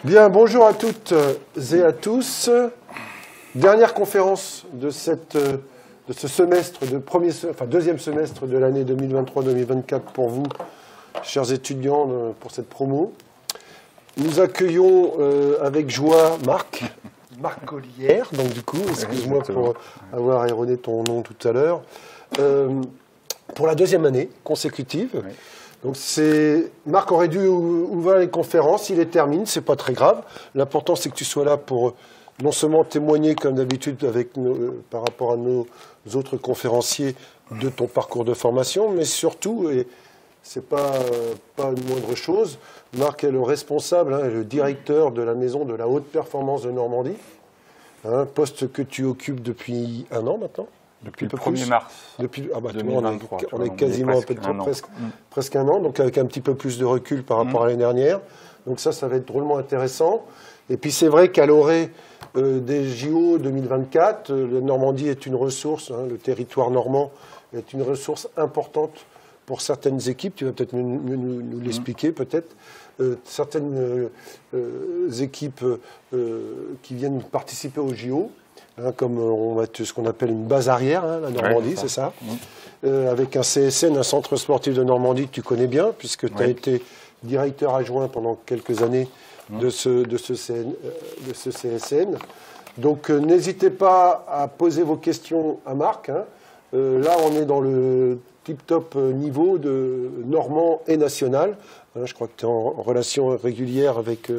Bien, bonjour à toutes et à tous. Dernière conférence de ce semestre, deuxième semestre de l'année 2023-2024 pour vous, chers étudiants, pour cette promo. Nous accueillons avec joie Marc Collière, donc du coup, excuse-moi pour avoir erroné ton nom tout à l'heure, pour la deuxième année consécutive. Oui. Donc Marc aurait dû ouvrir les conférences, il les termine, c'est pas très grave. L'important c'est que tu sois là pour non seulement témoigner comme d'habitude par rapport à nos autres conférenciers de ton parcours de formation, mais surtout, et c'est pas une moindre chose, Marc est le responsable, le directeur de la maison de la haute performance de Normandie, poste que tu occupes depuis un an maintenant. Depuis le 1er mars. Depuis, 2023, on est quasiment presque un an, donc avec un petit peu plus de recul par rapport à l'année dernière. Donc ça va être drôlement intéressant. Et puis c'est vrai qu'à l'orée des JO 2024, la Normandie est une ressource, le territoire normand est une ressource importante pour certaines équipes. Tu vas peut-être nous l'expliquer peut-être. Certaines équipes qui viennent participer aux JO. Comme on va être ce qu'on appelle une base arrière, la Normandie, c'est ça. Avec un CSN, un centre sportif de Normandie que tu connais bien, puisque tu as été directeur adjoint pendant quelques années de ce CSN. Donc n'hésitez pas à poser vos questions à Marc. Là, on est dans le tip-top niveau de normand et national. Je crois que tu es en relation régulière avec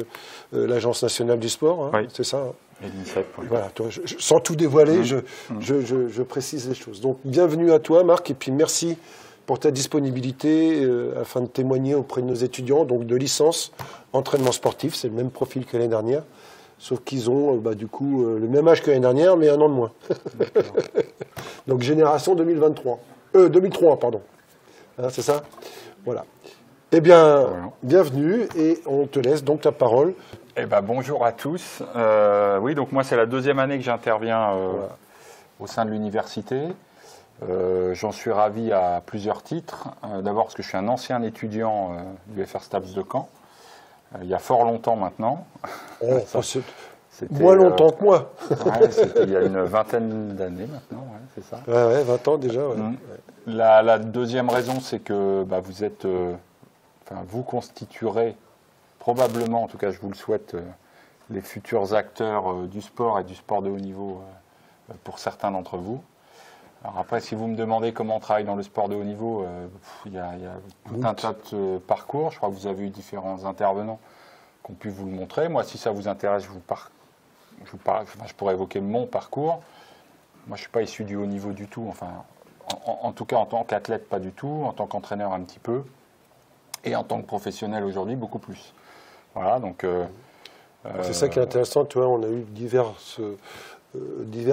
l'Agence nationale du sport, c'est ça. Et l'INSEP, voilà, sans tout dévoiler, je précise les choses. Donc, bienvenue à toi, Marc, et puis merci pour ta disponibilité afin de témoigner auprès de nos étudiants, donc de licence, entraînement sportif, c'est le même profil que l'année dernière, sauf qu'ils ont du coup le même âge que l'année dernière, mais un an de moins. Donc, génération 2003, pardon. C'est ça? Voilà. Eh bien, bienvenue, et on te laisse donc la parole. Bonjour à tous. Oui, donc moi, c'est la deuxième année que j'interviens au sein de l'université. J'en suis ravi à plusieurs titres. D'abord parce que je suis un ancien étudiant du FR STAPS de Caen, il y a fort longtemps maintenant. Moins longtemps que moi. C'était il y a une vingtaine d'années maintenant, c'est ça. 20 ans déjà. La deuxième raison, c'est que vous constituerez probablement, en tout cas je vous le souhaite, les futurs acteurs du sport et du sport de haut niveau pour certains d'entre vous. Alors après, si vous me demandez comment on travaille dans le sport de haut niveau, il y a tout un tas de parcours. Je crois que vous avez eu différents intervenants qui ont pu vous le montrer. Moi, si ça vous intéresse, je pourrais évoquer mon parcours. Moi, je ne suis pas issu du haut niveau du tout. Enfin, en tout cas, en tant qu'athlète, pas du tout. En tant qu'entraîneur, un petit peu. Et en tant que professionnel aujourd'hui, beaucoup plus. Voilà, donc. C'est ça qui est intéressant, tu vois, on a eu divers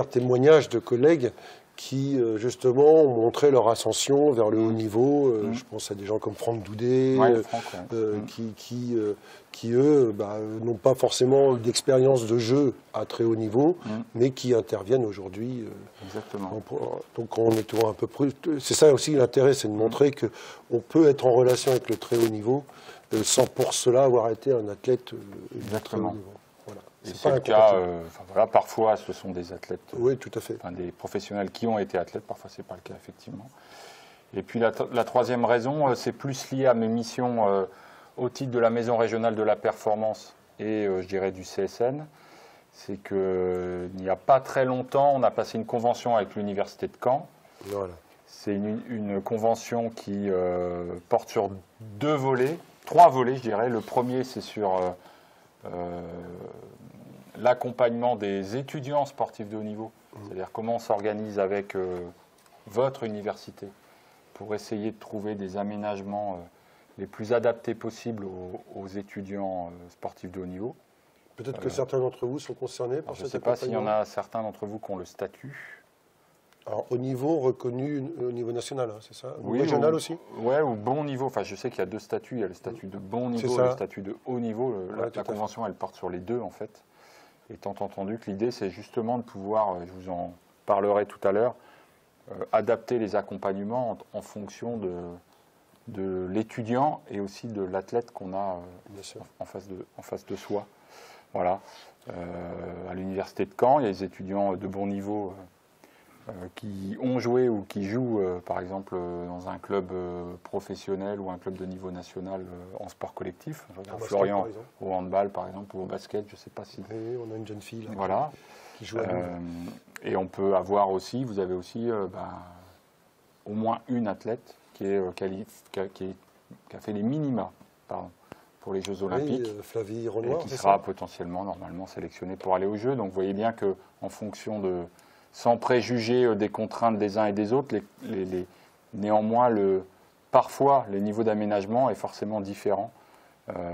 témoignages de collègues qui, justement, ont montré leur ascension vers le haut niveau. Je pense à des gens comme Franck Doudet, qui eux, n'ont pas forcément d'expérience de jeu à très haut niveau, mais qui interviennent aujourd'hui. Exactement. Donc, on est un peu plus. C'est ça aussi l'intérêt, c'est de montrer qu'on peut être en relation avec le très haut niveau sans pour cela avoir été un athlète très haut niveau. Voilà. C'est le cas, parfois ce sont des athlètes, oui, tout à fait. Des professionnels qui ont été athlètes, parfois c'est pas le cas effectivement. Et puis la troisième raison, c'est plus lié à mes missions au titre de la Maison régionale de la performance et je dirais du CSN. C'est qu'il n'y a pas très longtemps, on a passé une convention avec l'Université de Caen. Voilà. C'est une convention qui porte sur trois volets je dirais. Le premier c'est sur l'accompagnement des étudiants sportifs de haut niveau, c'est-à-dire comment on s'organise avec votre université pour essayer de trouver des aménagements les plus adaptés possibles aux étudiants sportifs de haut niveau. Peut-être que certains d'entre vous sont concernés par cet accompagnement. Je ne sais pas s'il y en a certains d'entre vous qui ont le statut. Alors, au niveau reconnu, au niveau national, c'est ça? Oui, régional aussi? Oui, ou bon niveau. Enfin, je sais qu'il y a deux statuts. Il y a le statut de bon niveau et le statut de haut niveau. La convention, elle porte sur les deux, en fait. Étant entendu que l'idée, c'est justement de pouvoir, je vous en parlerai tout à l'heure, adapter les accompagnements en fonction de l'étudiant et aussi de l'athlète qu'on a en face de soi. Voilà. À l'université de Caen, il y a des étudiants de bon niveau qui ont joué ou qui jouent, par exemple, dans un club professionnel ou un club de niveau national en sport collectif. Je regarde Florian au handball, par exemple, ou au basket, je ne sais pas si... Oui, on a une jeune fille là, voilà. qui joue à et on peut avoir aussi, vous avez aussi au moins une athlète qui a fait les minima pour les Jeux Olympiques, Flavie Renoir, et qui sera potentiellement, normalement, sélectionnée pour aller aux Jeux. Donc vous voyez bien qu'en fonction de... sans préjuger des contraintes des uns et des autres, néanmoins, parfois, le niveau d'aménagement est forcément différent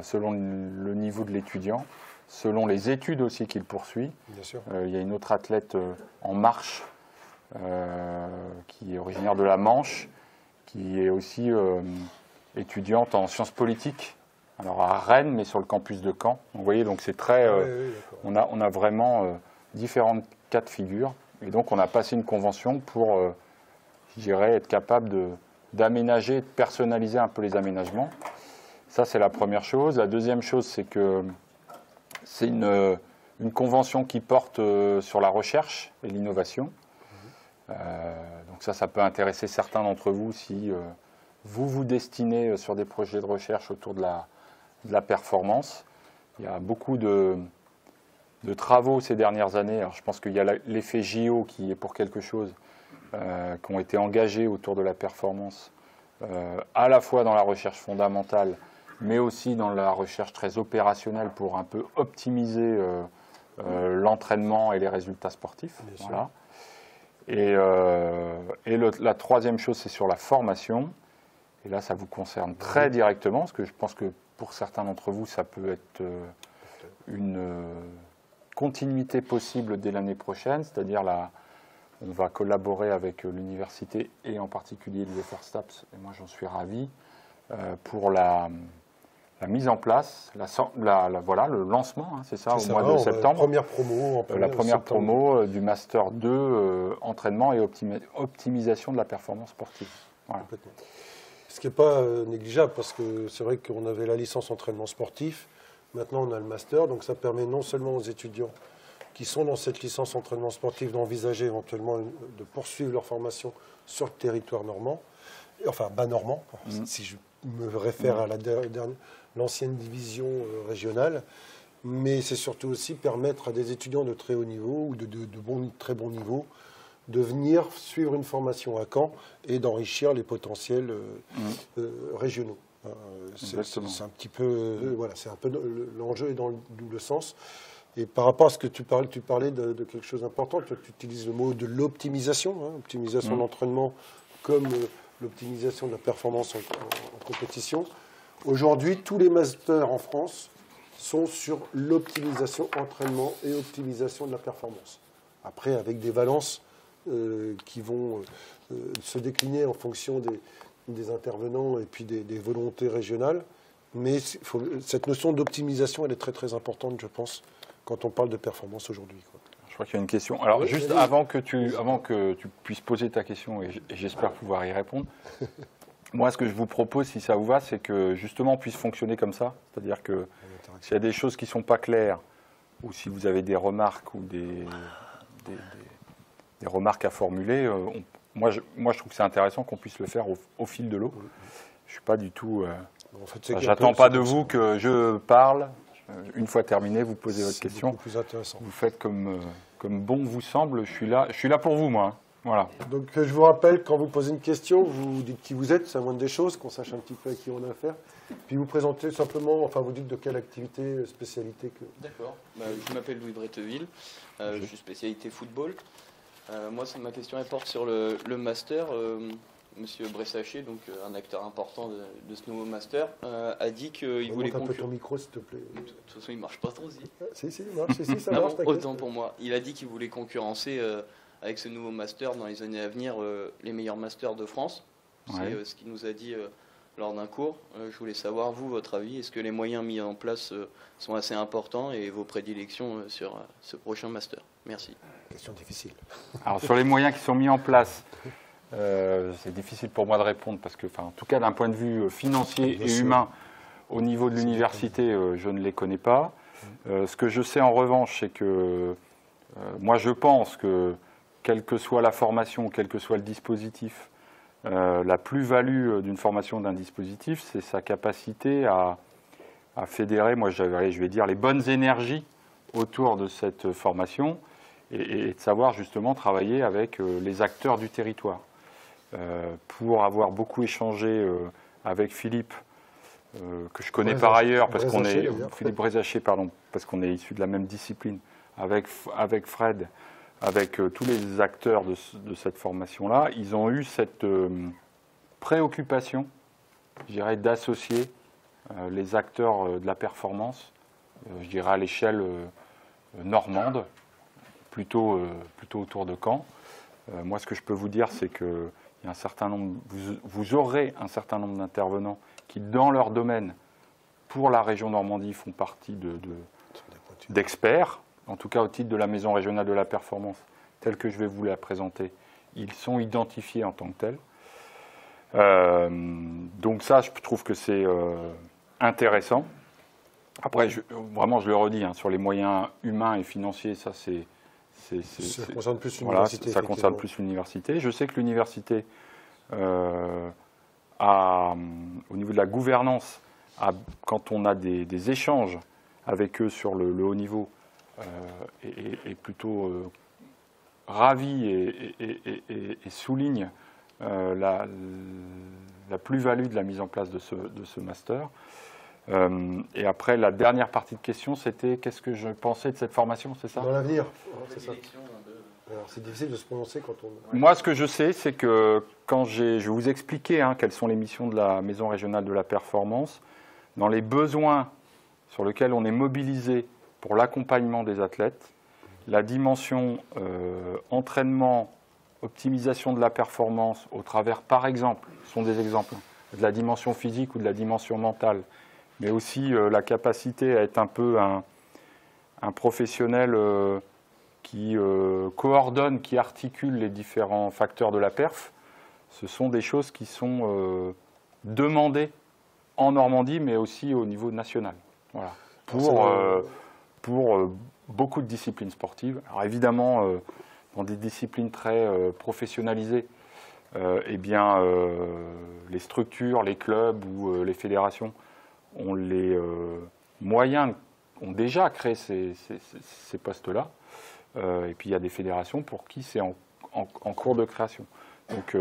selon le niveau de l'étudiant, selon les études aussi qu'il poursuit. Bien sûr. Il y a une autre athlète en marche qui est originaire de la Manche, qui est aussi étudiante en sciences politiques, alors à Rennes, mais sur le campus de Caen. Vous voyez, donc c'est très... on a vraiment différents cas de figure. Et donc, on a passé une convention pour, je dirais, être capable d'aménager, de personnaliser un peu les aménagements. Ça, c'est la première chose. La deuxième chose, c'est que c'est une convention qui porte sur la recherche et l'innovation. Donc ça peut intéresser certains d'entre vous si vous vous destinez sur des projets de recherche autour de la performance. Il y a beaucoup de travaux ces dernières années. Alors, je pense qu'il y a l'effet JO qui est pour quelque chose, qui ont été engagés autour de la performance, à la fois dans la recherche fondamentale, mais aussi dans la recherche très opérationnelle pour un peu optimiser l'entraînement et les résultats sportifs. Voilà. Et la troisième chose, c'est sur la formation. Et là, ça vous concerne très directement, parce que je pense que pour certains d'entre vous, ça peut être une continuité possible dès l'année prochaine, c'est-à-dire on va collaborer avec l'université et en particulier l'UFR-STAPS, et moi j'en suis ravi, pour la mise en place, le lancement, c'est ça, au mois de septembre. La première promo du Master 2, entraînement et optimisation de la performance sportive. Voilà. Ce qui n'est pas négligeable, parce que c'est vrai qu'on avait la licence entraînement sportif, maintenant on a le Master, donc ça permet non seulement aux étudiants qui sont dans cette licence entraînement sportif d'envisager éventuellement de poursuivre leur formation sur le territoire normand, enfin bas normand, si je me réfère à l'ancienne division régionale, mais c'est surtout aussi permettre à des étudiants de très haut niveau ou de très bon niveau de venir suivre une formation à Caen et d'enrichir les potentiels régionaux. C'est un petit peu, c'est un peu l'enjeu est dans le double sens. Et par rapport à ce que tu parlais de quelque chose d'important, tu utilises le mot de l'optimisation, optimisation de l'entraînement comme l'optimisation de la performance en compétition. Aujourd'hui, tous les masters en France sont sur l'optimisation entraînement et optimisation de la performance. Après, avec des valences qui vont se décliner en fonction des intervenants et puis des volontés régionales. Mais cette notion d'optimisation, elle est très très importante, je pense, quand on parle de performance aujourd'hui. Je crois qu'il y a une question. Alors, juste avant que tu puisses poser ta question, et j'espère pouvoir y répondre, moi, ce que je vous propose, si ça vous va, c'est que justement on puisse fonctionner comme ça. C'est-à-dire que s'il y a des choses qui ne sont pas claires, ou si vous avez des remarques ou des remarques à formuler, moi, je trouve que c'est intéressant qu'on puisse le faire au fil de l'eau. Je ne suis pas du tout... j'attends pas de vous que je parle. Une fois terminé, vous posez votre question. Plus intéressant. Vous faites comme bon vous semble. Je suis là pour vous, moi. Voilà. Donc, je vous rappelle, quand vous posez une question, vous dites qui vous êtes, c'est la moindre des choses, qu'on sache un petit peu à qui on a affaire. Puis vous présentez simplement, enfin vous dites de quelle activité, spécialité que... D'accord. Je m'appelle Louis Bretteville. Je suis spécialité football. Moi, ma question elle porte sur le master. Monsieur Bressaché, donc un acteur important de ce nouveau master, a dit qu'il voulait concurrencer. Un peu ton micro, s'il te plaît. De toute façon, il ne marche pas trop aussi. Si, il marche. Si, ça marche. Autant pour moi. Il a dit qu'il voulait concurrencer avec ce nouveau master dans les années à venir les meilleurs masters de France. C'est ce qu'il nous a dit lors d'un cours. Je voulais savoir, vous, votre avis. Est-ce que les moyens mis en place sont assez importants et vos prédilections sur ce prochain master? Merci. Question difficile. Alors, sur les moyens qui sont mis en place, c'est difficile pour moi de répondre parce que, en tout cas, d'un point de vue financier et humain, au niveau de l'université, je ne les connais pas. Ce que je sais en revanche, c'est que moi je pense que quelle que soit la formation, quel que soit le dispositif, la plus-value d'une formation d'un dispositif, c'est sa capacité à fédérer, moi je vais dire, les bonnes énergies autour de cette formation et de savoir justement travailler avec les acteurs du territoire. Pour avoir beaucoup échangé avec Philippe, que je connais par ailleurs, parce qu'on est Philippe Brézaché, pardon, parce qu'on est issu de la même discipline, avec Fred, avec tous les acteurs de cette formation-là, ils ont eu cette préoccupation, je dirais, d'associer les acteurs de la performance, je dirais à l'échelle normande, plutôt autour de Caen. Moi, ce que je peux vous dire, c'est que il y a un certain nombre, vous aurez un certain nombre d'intervenants qui, dans leur domaine, pour la région Normandie, font partie d'experts, en tout cas au titre de la Maison régionale de la performance, telle que je vais vous la présenter. Ils sont identifiés en tant que tels. Donc ça, je trouve que c'est intéressant. Après, vraiment, je le redis, hein, sur les moyens humains et financiers, ça c'est... Ça concerne plus voilà, l'université. ça concerne plus l'université. Je sais que l'université, au niveau de la gouvernance, quand on a des échanges avec eux sur le haut niveau, est plutôt ravi et souligne la plus-value de la mise en place de ce master. Et après, la dernière partie de question, c'était qu'est-ce que je pensais de cette formation, c'est ça? Dans l'avenir, c'est ça. Alors, c'est difficile de se prononcer quand on... Moi, ce que je sais, c'est que quand je vais vous expliquer quelles sont les missions de la Maison régionale de la performance, dans les besoins sur lesquels on est mobilisé pour l'accompagnement des athlètes, la dimension entraînement, optimisation de la performance au travers, par exemple, ce sont des exemples, de la dimension physique ou de la dimension mentale, mais aussi la capacité à être un peu un professionnel qui coordonne, qui articule les différents facteurs de la perf. Ce sont des choses qui sont demandées en Normandie, mais aussi au niveau national. Voilà. Pour beaucoup de disciplines sportives. Alors évidemment, dans des disciplines très professionnalisées, les structures, les clubs ou les fédérations ont les moyens, ont déjà créé ces postes-là. Et puis il y a des fédérations pour qui c'est en cours de création. Donc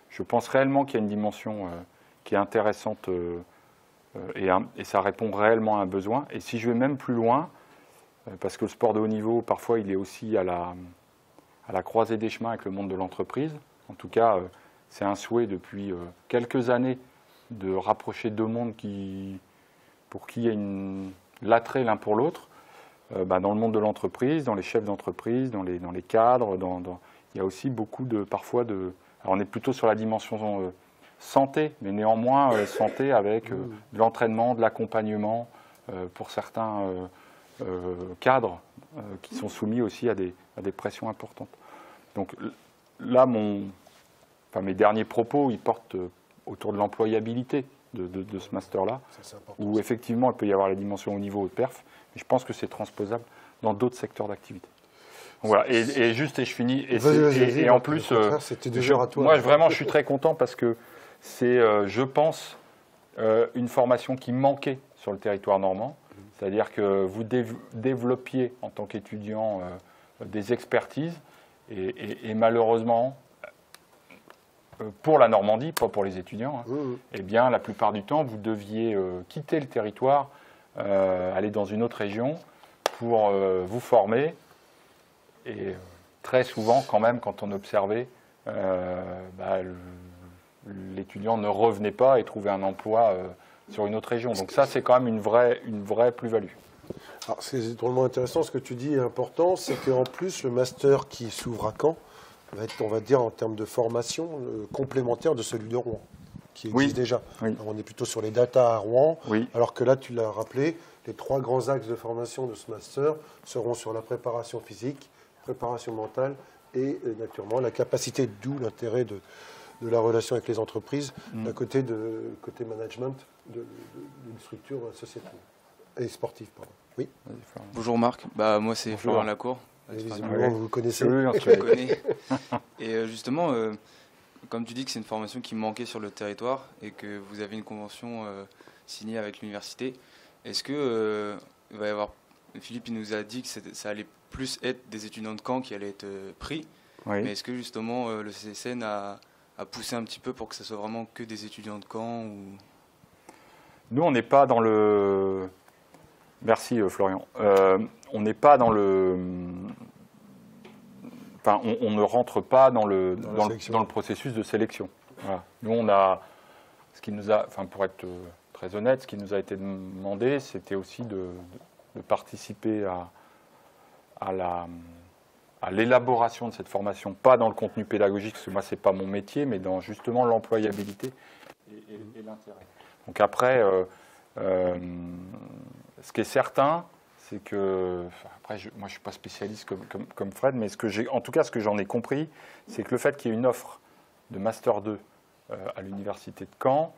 je pense réellement qu'il y a une dimension qui est intéressante et ça répond réellement à un besoin. Et si je vais même plus loin, parce que le sport de haut niveau, parfois, il est aussi à la croisée des chemins avec le monde de l'entreprise. En tout cas, c'est un souhait depuis quelques années de rapprocher deux mondes pour qu'il y ait l'attrait l'un pour l'autre. Dans le monde de l'entreprise, dans les chefs d'entreprise, dans les cadres, il y a aussi beaucoup parfois de... Alors on est plutôt sur la dimension santé, mais néanmoins santé avec de l'entraînement, de l'accompagnement pour certains cadres qui sont soumis aussi à des pressions importantes. Donc là, mes derniers propos, ils portent autour de l'employabilité de ce master-là, où effectivement il peut y avoir la dimension au niveau de perf, mais je pense que c'est transposable dans d'autres secteurs d'activité. Voilà. Et je finis. Et en plus, moi vraiment, je suis très content parce que c'est, je pense, une formation qui manquait sur le territoire normand. C'est-à-dire que vous développiez en tant qu'étudiant des expertises et malheureusement, pour la Normandie, pas pour les étudiants, eh bien, la plupart du temps, vous deviez quitter le territoire, aller dans une autre région pour vous former. Et très souvent, quand même, quand on observait, l'étudiant ne revenait pas et trouvait un emploi sur une autre région. Donc ça, c'est quand même une vraie plus-value. Alors, c'est drôlement intéressant, ce que tu dis est important, c'est qu'en plus, le master qui s'ouvre à Caen va être, on va dire, en termes de formation, complémentaire de celui de Rouen, qui existe déjà. Oui. Alors, on est plutôt sur les data à Rouen, oui. Alors que là, tu l'as rappelé, les 3 grands axes de formation de ce master seront sur la préparation physique, préparation mentale et naturellement la capacité, d'où l'intérêt de la relation avec les entreprises, d'un côté management d'une structure associative et sportive. Pardon. Oui. Bonjour Marc, moi c'est Bonjour. Florian Lacour. Visiblement, vous connaissez. Oui, on se Je le connais. Et justement, comme tu dis que c'est une formation qui manquait sur le territoire et que vous avez une convention signée avec l'université, est-ce que il va y avoir... Philippe il nous a dit que ça allait plus être des étudiants de Caen qui allaient être pris, Oui. mais est-ce que justement le CSN a poussé un petit peu pour que ce soit vraiment que des étudiants de Caen ou... Nous, on n'est pas dans le... Merci Florian. On n'est pas dans le... Enfin, on ne rentre pas dans le processus de sélection. Voilà. Nous, on a... Ce qui nous a... Enfin, pour être très honnête, ce qui nous a été demandé, c'était aussi de participer à l'élaboration de cette formation, pas dans le contenu pédagogique, parce que moi, ce n'est pas mon métier, mais dans justement l'employabilité et l'intérêt. Donc après, ce qui est certain, c'est que, après, moi je ne suis pas spécialiste comme Fred, mais en tout cas ce que j'en ai compris, c'est que le fait qu'il y ait une offre de Master 2 à l'Université de Caen,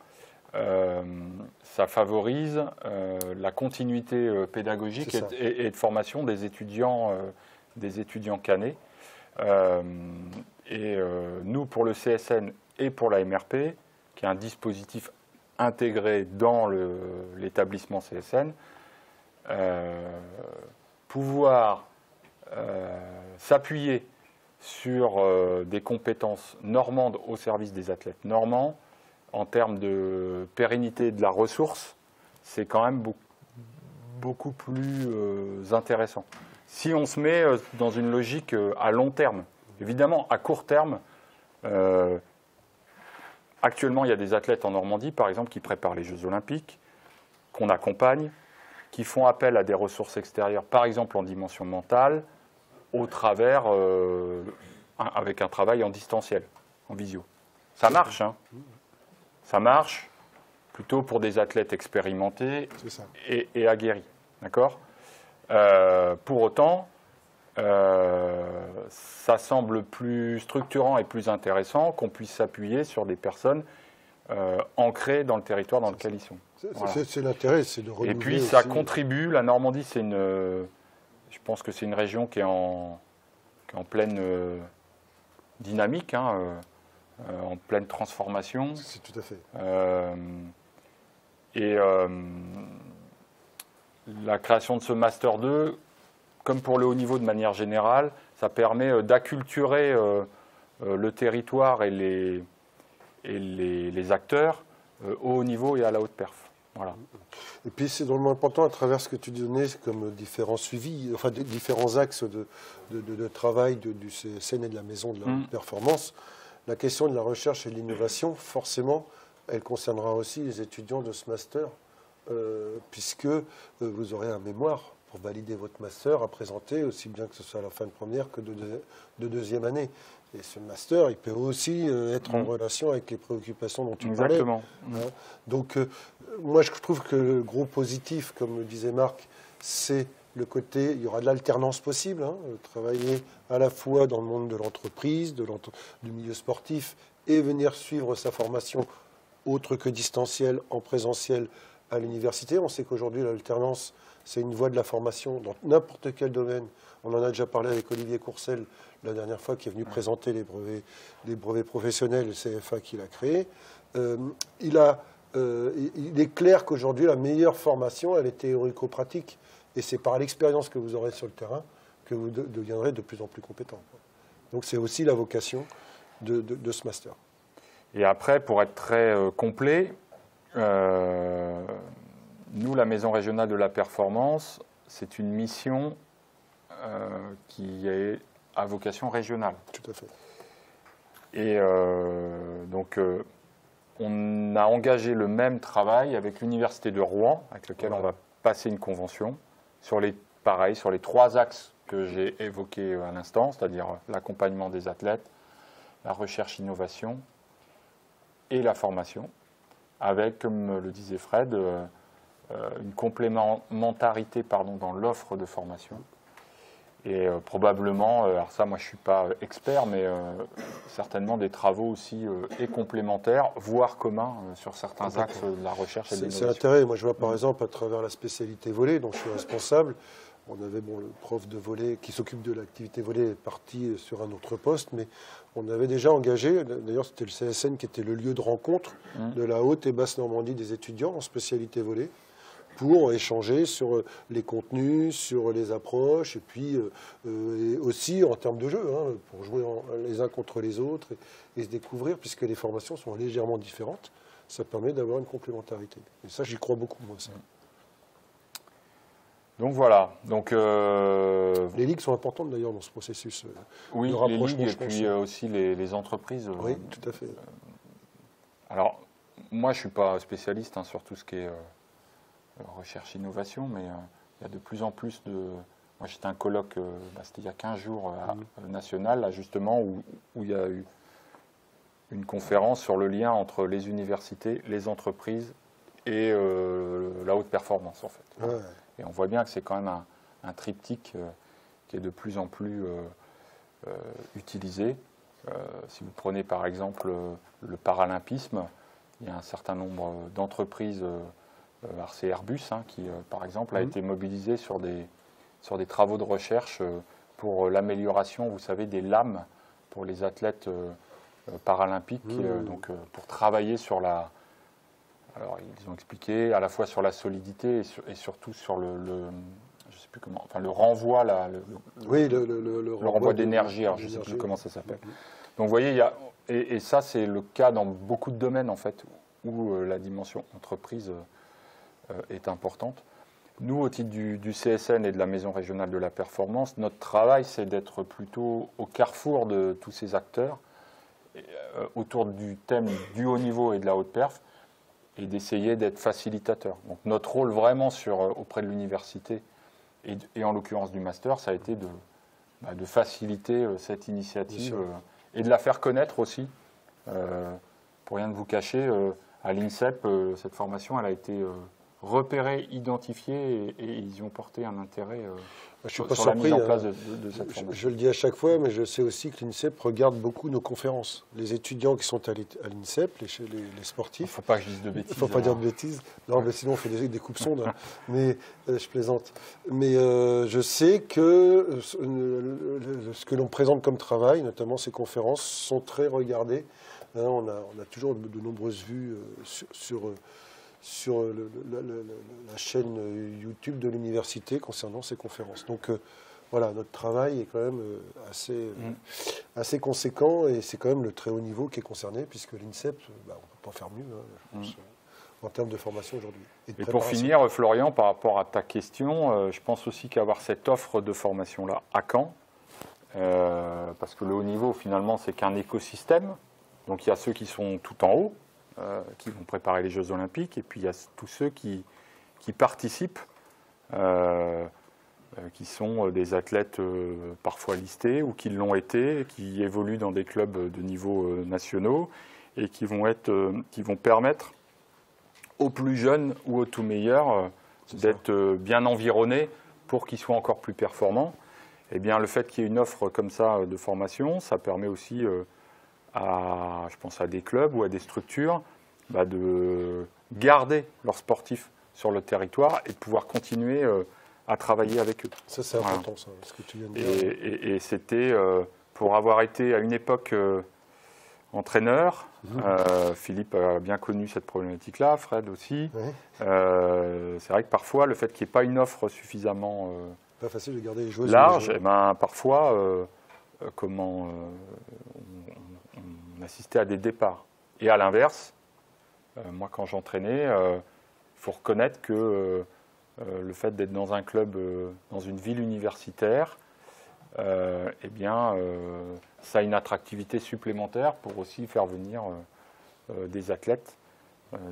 ça favorise la continuité pédagogique et de formation des étudiants caennais. Nous, pour le CSN et pour la MRP, qui est un dispositif intégré dans l'établissement CSN, pouvoir s'appuyer sur des compétences normandes au service des athlètes normands, en termes de pérennité de la ressource, c'est quand même beaucoup plus intéressant. Si on se met dans une logique à long terme, évidemment à court terme, actuellement il y a des athlètes en Normandie, par exemple, qui préparent les Jeux Olympiques, qu'on accompagne, qui font appel à des ressources extérieures, par exemple en dimension mentale, au travers, avec un travail en distanciel, en visio. Ça marche, hein. Ça marche plutôt pour des athlètes expérimentés et aguerris. D'accord ? Pour autant, ça semble plus structurant et plus intéressant qu'on puisse s'appuyer sur des personnes ancrées dans le territoire dans lequel ils sont. Voilà. C'est l'intérêt, c'est de renouveler. Et puis ça aussi. contribue, la Normandie, je pense que c'est une région qui est en pleine dynamique, hein, en pleine transformation. C'est tout à fait. La création de ce Master 2, comme pour le haut niveau de manière générale, ça permet d'acculturer le territoire et les acteurs au haut niveau et à la haute perf. Voilà. Et puis c'est drôlement important à travers ce que tu donnais comme différents suivis, enfin différents axes de travail du CSN et de la maison de la haute performance. La question de la recherche et de l'innovation, forcément, elle concernera aussi les étudiants de ce master, puisque vous aurez un mémoire pour valider votre master à présenter, aussi bien que ce soit à la fin de première que de deuxième année. Et ce master, il peut aussi être en relation avec les préoccupations dont tu parlais. Exactement. Donc, moi, je trouve que le gros positif, comme le disait Marc, c'est le côté, il y aura de l'alternance possible, hein, travailler à la fois dans le monde de l'entreprise, du milieu sportif, et venir suivre sa formation autre que distancielle, en présentiel à l'université. On sait qu'aujourd'hui, l'alternance, c'est une voie de la formation dans n'importe quel domaine. On en a déjà parlé avec Olivier Courcel la dernière fois, qui est venu présenter les brevets professionnels, le CFA qu'il a créé. Il est clair qu'aujourd'hui, la meilleure formation, elle est théorico-pratique. Et c'est par l'expérience que vous aurez sur le terrain que vous deviendrez de plus en plus compétent. Donc c'est aussi la vocation de ce master. Et après, pour être très complet, nous, la Maison régionale de la performance, c'est une mission qui est à vocation régionale. Tout à fait. Et donc, on a engagé le même travail avec l'Université de Rouen, avec lequel on va passer une convention, sur les 3 axes que j'ai évoqués à l'instant, c'est-à-dire l'accompagnement des athlètes, la recherche-innovation et la formation, avec, comme le disait Fred, une complémentarité dans l'offre de formation. Et probablement, alors ça moi je ne suis pas expert, mais certainement des travaux aussi et complémentaires, voire communs sur certains axes de la recherche et de l'innovation. C'est l'intérêt. Moi je vois par exemple à travers la spécialité volley dont je suis responsable, on avait le prof de volley qui s'occupe de l'activité volley est parti sur un autre poste, mais on avait déjà engagé, d'ailleurs c'était le CSN qui était le lieu de rencontre de la Haute et Basse Normandie des étudiants en spécialité volley, pour échanger sur les contenus, sur les approches, et puis et aussi en termes de jeu, pour jouer les uns contre les autres et se découvrir, puisque les formations sont légèrement différentes, ça permet d'avoir une complémentarité. Et ça, j'y crois beaucoup, moi. Ça. Donc voilà. Donc, les ligues sont importantes d'ailleurs dans ce processus. Oui, de les rapprochement, ligues et puis aussi les entreprises. Oui, tout à fait. Alors, moi, je ne suis pas spécialiste sur tout ce qui est recherche-innovation, mais il y a de plus en plus de... Moi, j'étais à un colloque, c'était il y a 15 jours, national, là, justement, où il y a eu une conférence sur le lien entre les universités, les entreprises et la haute performance, en fait. Ouais. Et on voit bien que c'est quand même un triptyque qui est de plus en plus utilisé. Si vous prenez, par exemple, le paralympisme, il y a un certain nombre d'entreprises... c'est Airbus qui, par exemple, a été mobilisé sur des travaux de recherche pour l'amélioration, vous savez, des lames pour les athlètes paralympiques, donc pour travailler sur la... Alors, ils ont expliqué à la fois sur la solidité et surtout sur je sais plus comment, enfin le renvoi, le renvoi d'énergie. Alors, je ne sais plus comment ça s'appelle. Donc, vous voyez, et ça, c'est le cas dans beaucoup de domaines, en fait, où la dimension entreprise est importante. Nous, au titre du CSN et de la Maison régionale de la performance, notre travail, c'est d'être plutôt au carrefour de tous ces acteurs, autour du thème du haut niveau et de la haute perf, et d'essayer d'être facilitateur. Donc notre rôle vraiment auprès de l'université, et en l'occurrence du master, ça a été de faciliter cette initiative et de la faire connaître aussi. Pour rien de vous cacher, à l'INSEP, cette formation, elle a été... repérés, identifiés et ils ont porté un intérêt sur la mise en place de cette formation. Je le dis à chaque fois, mais je sais aussi que l'INSEP regarde beaucoup nos conférences. Les étudiants qui sont à l'INSEP, les sportifs... Il ne faut pas que je dise de bêtises. Il ne faut pas dire de bêtises. Non, mais sinon on fait des coupes-sondes. Mais je plaisante. Mais je sais que ce que l'on présente comme travail, notamment ces conférences, sont très regardées. On a toujours de nombreuses vues sur la chaîne YouTube de l'université concernant ces conférences. Donc voilà, notre travail est quand même assez conséquent et c'est quand même le très haut niveau qui est concerné puisque l'INSEP, on ne peut pas faire mieux, je pense, en termes de formation aujourd'hui. Et pour finir, Florian, par rapport à ta question, je pense aussi qu'avoir cette offre de formation-là à Caen, parce que le haut niveau, finalement, c'est qu'un écosystème. Donc il y a ceux qui sont tout en haut, qui vont préparer les Jeux Olympiques, et puis il y a tous ceux qui participent, qui sont des athlètes parfois listés ou qui l'ont été, qui évoluent dans des clubs de niveau nationaux et qui vont permettre aux plus jeunes ou aux tout meilleurs d'être bien environnés pour qu'ils soient encore plus performants. Eh bien, le fait qu'il y ait une offre comme ça de formation, ça permet aussi je pense à des clubs ou à des structures, de garder leurs sportifs sur le territoire et de pouvoir continuer à travailler avec eux. Ça, c'est important, ça, ce que tu viens de dire. Et c'était, pour avoir été à une époque entraîneur, Philippe a bien connu cette problématique-là, Fred aussi. Oui. C'est vrai que parfois, le fait qu'il n'y ait pas une offre suffisamment pas facile de garder les joueuses large, parfois, on assistait à des départs. Et à l'inverse, moi quand j'entraînais, il faut reconnaître que le fait d'être dans un club, dans une ville universitaire, ça a une attractivité supplémentaire pour aussi faire venir des athlètes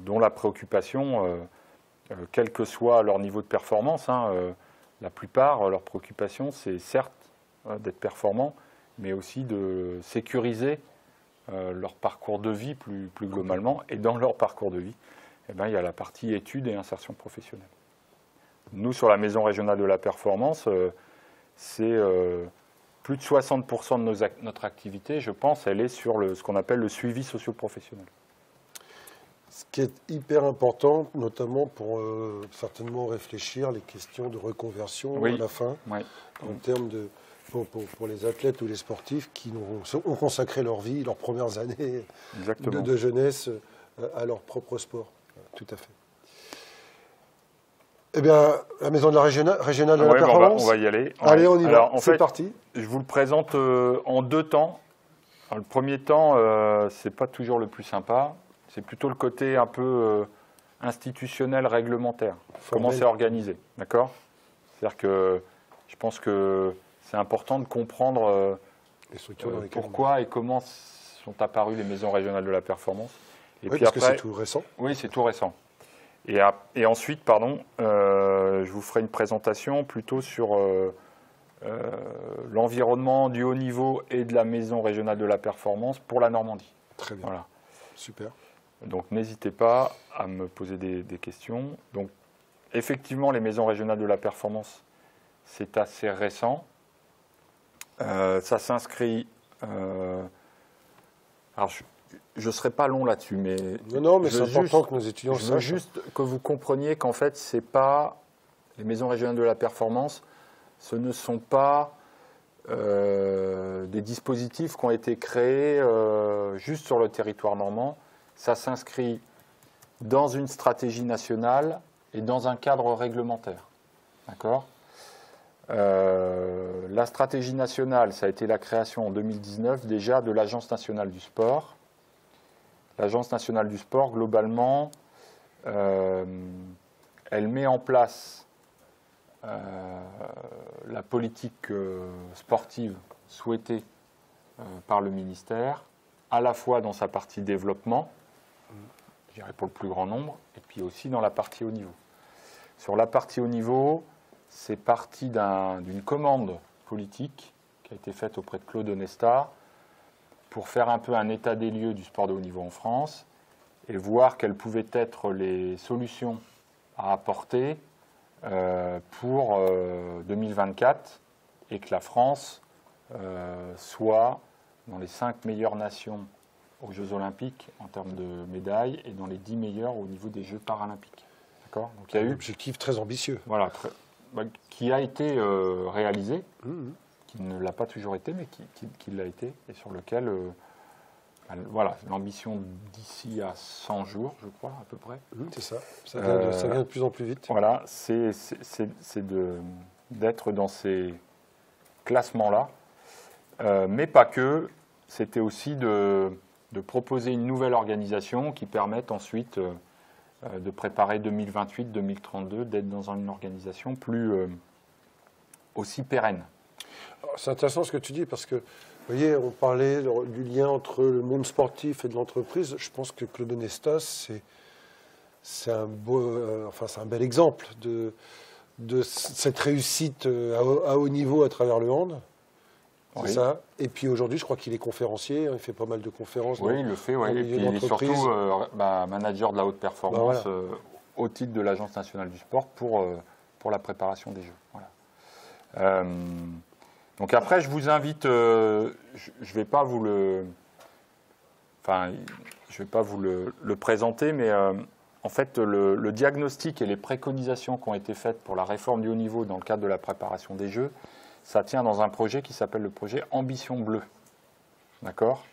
dont la préoccupation, quel que soit leur niveau de performance, la plupart, leur préoccupation, c'est certes d'être performant, mais aussi de sécuriser leur parcours de vie plus globalement. Et dans leur parcours de vie, il y a la partie études et insertion professionnelle. Nous, sur la Maison régionale de la performance, c'est plus de 60% de notre activité, je pense, elle est sur ce qu'on appelle le suivi socio-professionnel. Ce qui est hyper important, notamment pour certainement réfléchir les questions de reconversion à la fin, en termes de pour les athlètes ou les sportifs qui ont consacré leur vie, leurs premières années de jeunesse à leur propre sport. Tout à fait. Eh bien, la maison de la régionale de la performance. On va y aller. Allez, on y va. C'est parti. Je vous le présente en 2 temps. Alors, le premier temps, c'est pas toujours le plus sympa. C'est plutôt le côté un peu institutionnel, réglementaire. Comment c'est organisé, d'accord? C'est-à-dire que je pense que c'est important de comprendre pourquoi et comment sont apparues les maisons régionales de la performance. Et puis parce après, que c'est tout récent. Oui, c'est tout récent. Et ensuite, je vous ferai une présentation plutôt sur l'environnement du haut niveau et de la maison régionale de la performance pour la Normandie. Très bien. Voilà. Super. Donc n'hésitez pas à me poser des questions. Donc effectivement, les maisons régionales de la performance, c'est assez récent. Ça s'inscrit... alors je ne serai pas long là-dessus, mais... Non, mais c'est important que nos étudiants sachent. Je veux juste que vous compreniez qu'en fait, c'est pas... Les maisons régionales de la performance, ce ne sont pas des dispositifs qui ont été créés juste sur le territoire normand. Ça s'inscrit dans une stratégie nationale et dans un cadre réglementaire. D'accord ? La stratégie nationale, ça a été la création en 2019 déjà de l'Agence nationale du sport. L'Agence nationale du sport, globalement, elle met en place la politique sportive souhaitée par le ministère, à la fois dans sa partie développement, je dirais pour le plus grand nombre, et puis aussi dans la partie haut niveau. Sur la partie haut niveau, c'est parti d'une commande politique qui a été faite auprès de Claude Onesta pour faire un peu un état des lieux du sport de haut niveau en France et voir quelles pouvaient être les solutions à apporter pour 2024 et que la France soit dans les 5 meilleures nations aux Jeux Olympiques en termes de médailles et dans les 10 meilleures au niveau des Jeux Paralympiques. D'accord ? Donc il y a eu un objectif très ambitieux. Voilà, qui a été réalisé, qui ne l'a pas toujours été, mais qui l'a été, et sur lequel, voilà, l'ambition d'ici à 100 jours, je crois, à peu près. C'est ça, ça vient de plus en plus vite. Voilà, c'est d'être dans ces classements-là, mais pas que, c'était aussi de proposer une nouvelle organisation qui permette ensuite de préparer 2028-2032, d'être dans une organisation plus aussi pérenne. C'est intéressant ce que tu dis parce que, vous voyez, on parlait du lien entre le monde sportif et de l'entreprise. Je pense que Claude Onesta, c'est un bel exemple de cette réussite à haut niveau à travers le hand. C'est ça. Et puis aujourd'hui, je crois qu'il est conférencier. Il fait pas mal de conférences. Oui, il le fait. Ouais. Et puis il est surtout manager de la haute performance au titre de l'Agence nationale du sport pour la préparation des Jeux. Voilà. Donc après, je vous invite. Je ne vais pas vous le. Enfin, je vais pas vous le présenter, mais en fait, le diagnostic et les préconisations qui ont été faites pour la réforme du haut niveau dans le cadre de la préparation des Jeux, ça tient dans un projet qui s'appelle le projet Ambition Bleue. D'accord ?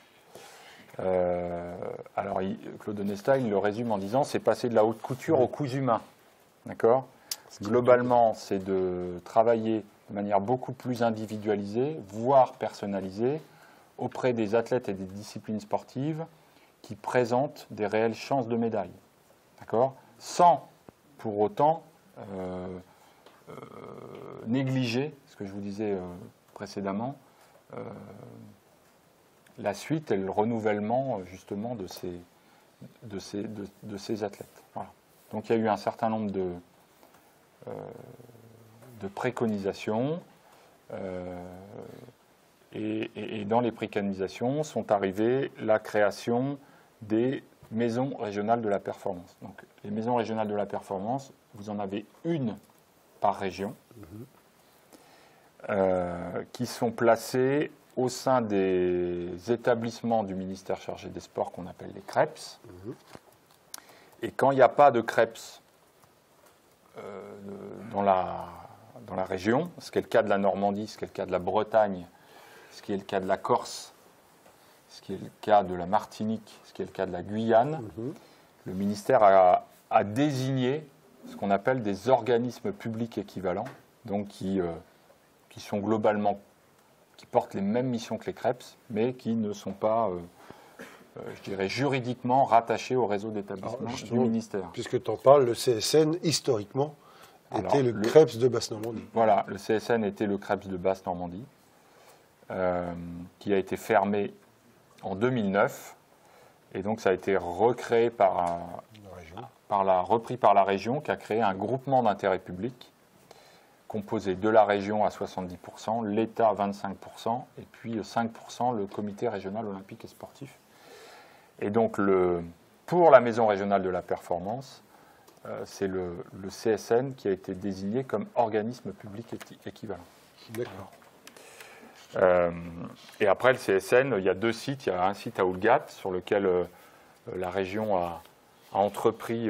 Alors, Claude Onesta, il le résume en disant c'est passer de la haute couture aux coups humains. D'accord ? Globalement, c'est de travailler de manière beaucoup plus individualisée, voire personnalisée, auprès des athlètes et des disciplines sportives qui présentent des réelles chances de médaille. D'accord ? Sans, pour autant, négliger, ce que je vous disais précédemment, la suite et le renouvellement justement de ces athlètes. Voilà. Donc il y a eu un certain nombre de préconisations et dans les préconisations sont arrivées la création des maisons régionales de la performance. Donc les maisons régionales de la performance, vous en avez une par région. qui sont placés au sein des établissements du ministère chargé des sports qu'on appelle les CREPS. Et quand il n'y a pas de CREPS dans la région, ce qui est le cas de la Normandie, ce qui est le cas de la Bretagne, ce qui est le cas de la Corse, ce qui est le cas de la Martinique, ce qui est le cas de la Guyane, le ministère a désigné ce qu'on appelle des organismes publics équivalents, donc qui sont globalement, qui portent les mêmes missions que les CREPS, mais qui ne sont pas, je dirais, juridiquement rattachés au réseau d'établissements du ministère. Puisque tu en parles, le CSN, historiquement, était le CREPS de Basse-Normandie. Voilà, le CSN était le CREPS de Basse-Normandie, qui a été fermé en 2009, et donc ça a été recréé repris par la région, qui a créé un groupement d'intérêt public, composé de la région à 70%, l'État à 25%, et puis 5% le comité régional olympique et sportif. Et donc, pour la maison régionale de la performance, c'est le CSN qui a été désigné comme organisme public équivalent. D'accord. Et après le CSN, il y a 2 sites. Il y a un site à Oulgat, sur lequel la région a entrepris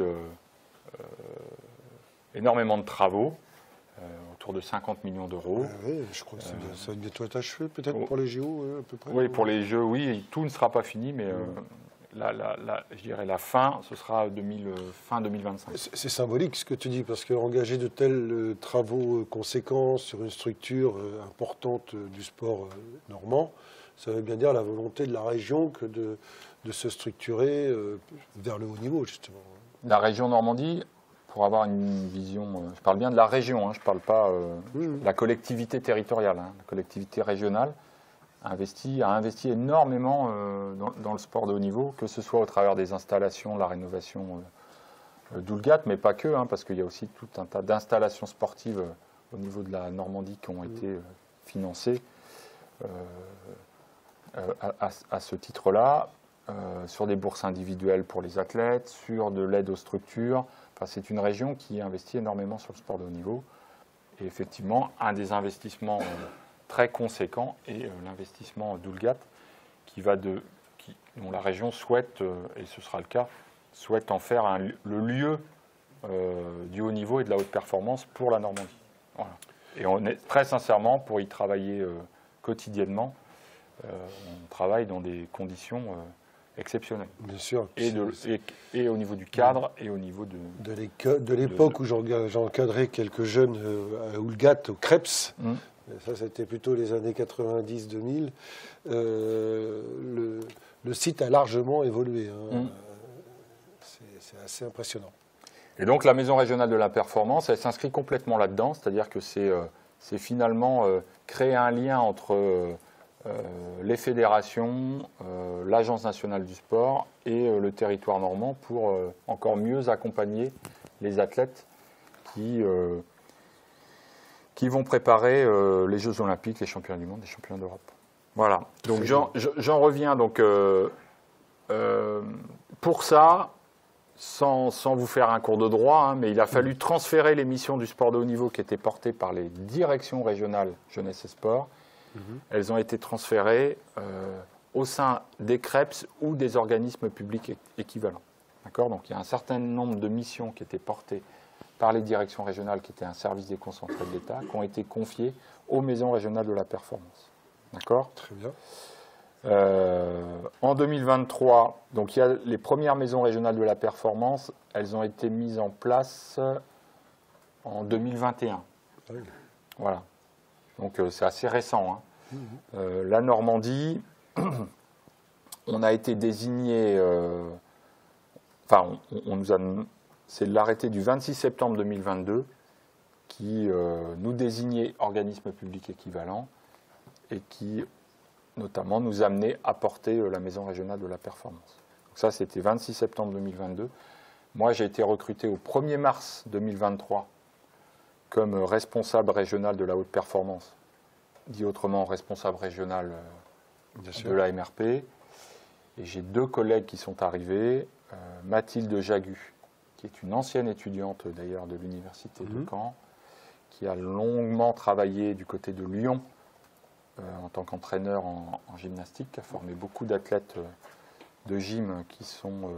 énormément de travaux, autour de 50 millions d'euros. Oui, je crois que ça va bientôt être achevé, peut-être pour les JO, à peu près. Oui, pour les Jeux, oui, tout ne sera pas fini, mais je dirais la fin, ce sera fin 2025. C'est symbolique ce que tu dis, parce qu'engager de tels travaux conséquents sur une structure importante du sport normand, ça veut bien dire la volonté de la région que de se structurer vers le haut niveau, justement. La région Normandie, pour avoir une vision, je parle bien de la région, je ne parle pas de la collectivité territoriale, la collectivité régionale a investi énormément dans le sport de haut niveau, que ce soit au travers des installations, la rénovation d'Oulgat, mais pas que, parce qu'il y a aussi tout un tas d'installations sportives au niveau de la Normandie qui ont été financées à ce titre-là, sur des bourses individuelles pour les athlètes, sur de l'aide aux structures. Enfin, c'est une région qui investit énormément sur le sport de haut niveau. Et effectivement, un des investissements très conséquents est l'investissement d'Oulgat, dont la région souhaite, et ce sera le cas, souhaite en faire le lieu du haut niveau et de la haute performance pour la Normandie. Voilà. Et on est très sincèrement, pour y travailler quotidiennement, on travaille dans des conditions exceptionnelles. Bien sûr. Et au niveau du cadre et au niveau de l'époque où j'encadrais quelques jeunes à Oulgat, au CREPS. Ça, c'était plutôt les années 90-2000. Le site a largement évolué. C'est assez impressionnant. Et donc, la Maison régionale de la performance, elle s'inscrit complètement là-dedans. C'est-à-dire que c'est finalement créer un lien entre les fédérations, l'Agence nationale du sport et le territoire normand pour encore mieux accompagner les athlètes qui vont préparer les Jeux olympiques, les championnats du monde, les championnats d'Europe. Voilà. Donc j'en reviens donc pour ça, sans vous faire un cours de droit, mais il a fallu transférer les missions du sport de haut niveau qui étaient portées par les directions régionales jeunesse et sport. Elles ont été transférées au sein des CREPS ou des organismes publics équivalents. D'accord ? Donc il y a un certain nombre de missions qui étaient portées par les directions régionales, qui étaient un service déconcentré de l'État, qui ont été confiées aux maisons régionales de la performance. D'accord ? Très bien. En 2023, donc il y a les premières maisons régionales de la performance, elles ont été mises en place en 2021. Oui. Voilà. Donc c'est assez récent. La Normandie, on a été désigné, c'est l'arrêté du 26 septembre 2022 qui nous désignait organisme public équivalent et qui notamment nous amenait à porter la Maison régionale de la performance. Donc ça, c'était 26 septembre 2022. Moi, j'ai été recruté au 1er mars 2023 comme responsable régional de la haute performance, dit autrement responsable régional de la MRP. Et j'ai 2 collègues qui sont arrivés, Mathilde Jagu, qui est une ancienne étudiante d'ailleurs de l'université de Caen, qui a longuement travaillé du côté de Lyon en tant qu'entraîneur en gymnastique, qui a formé beaucoup d'athlètes de gym qui sont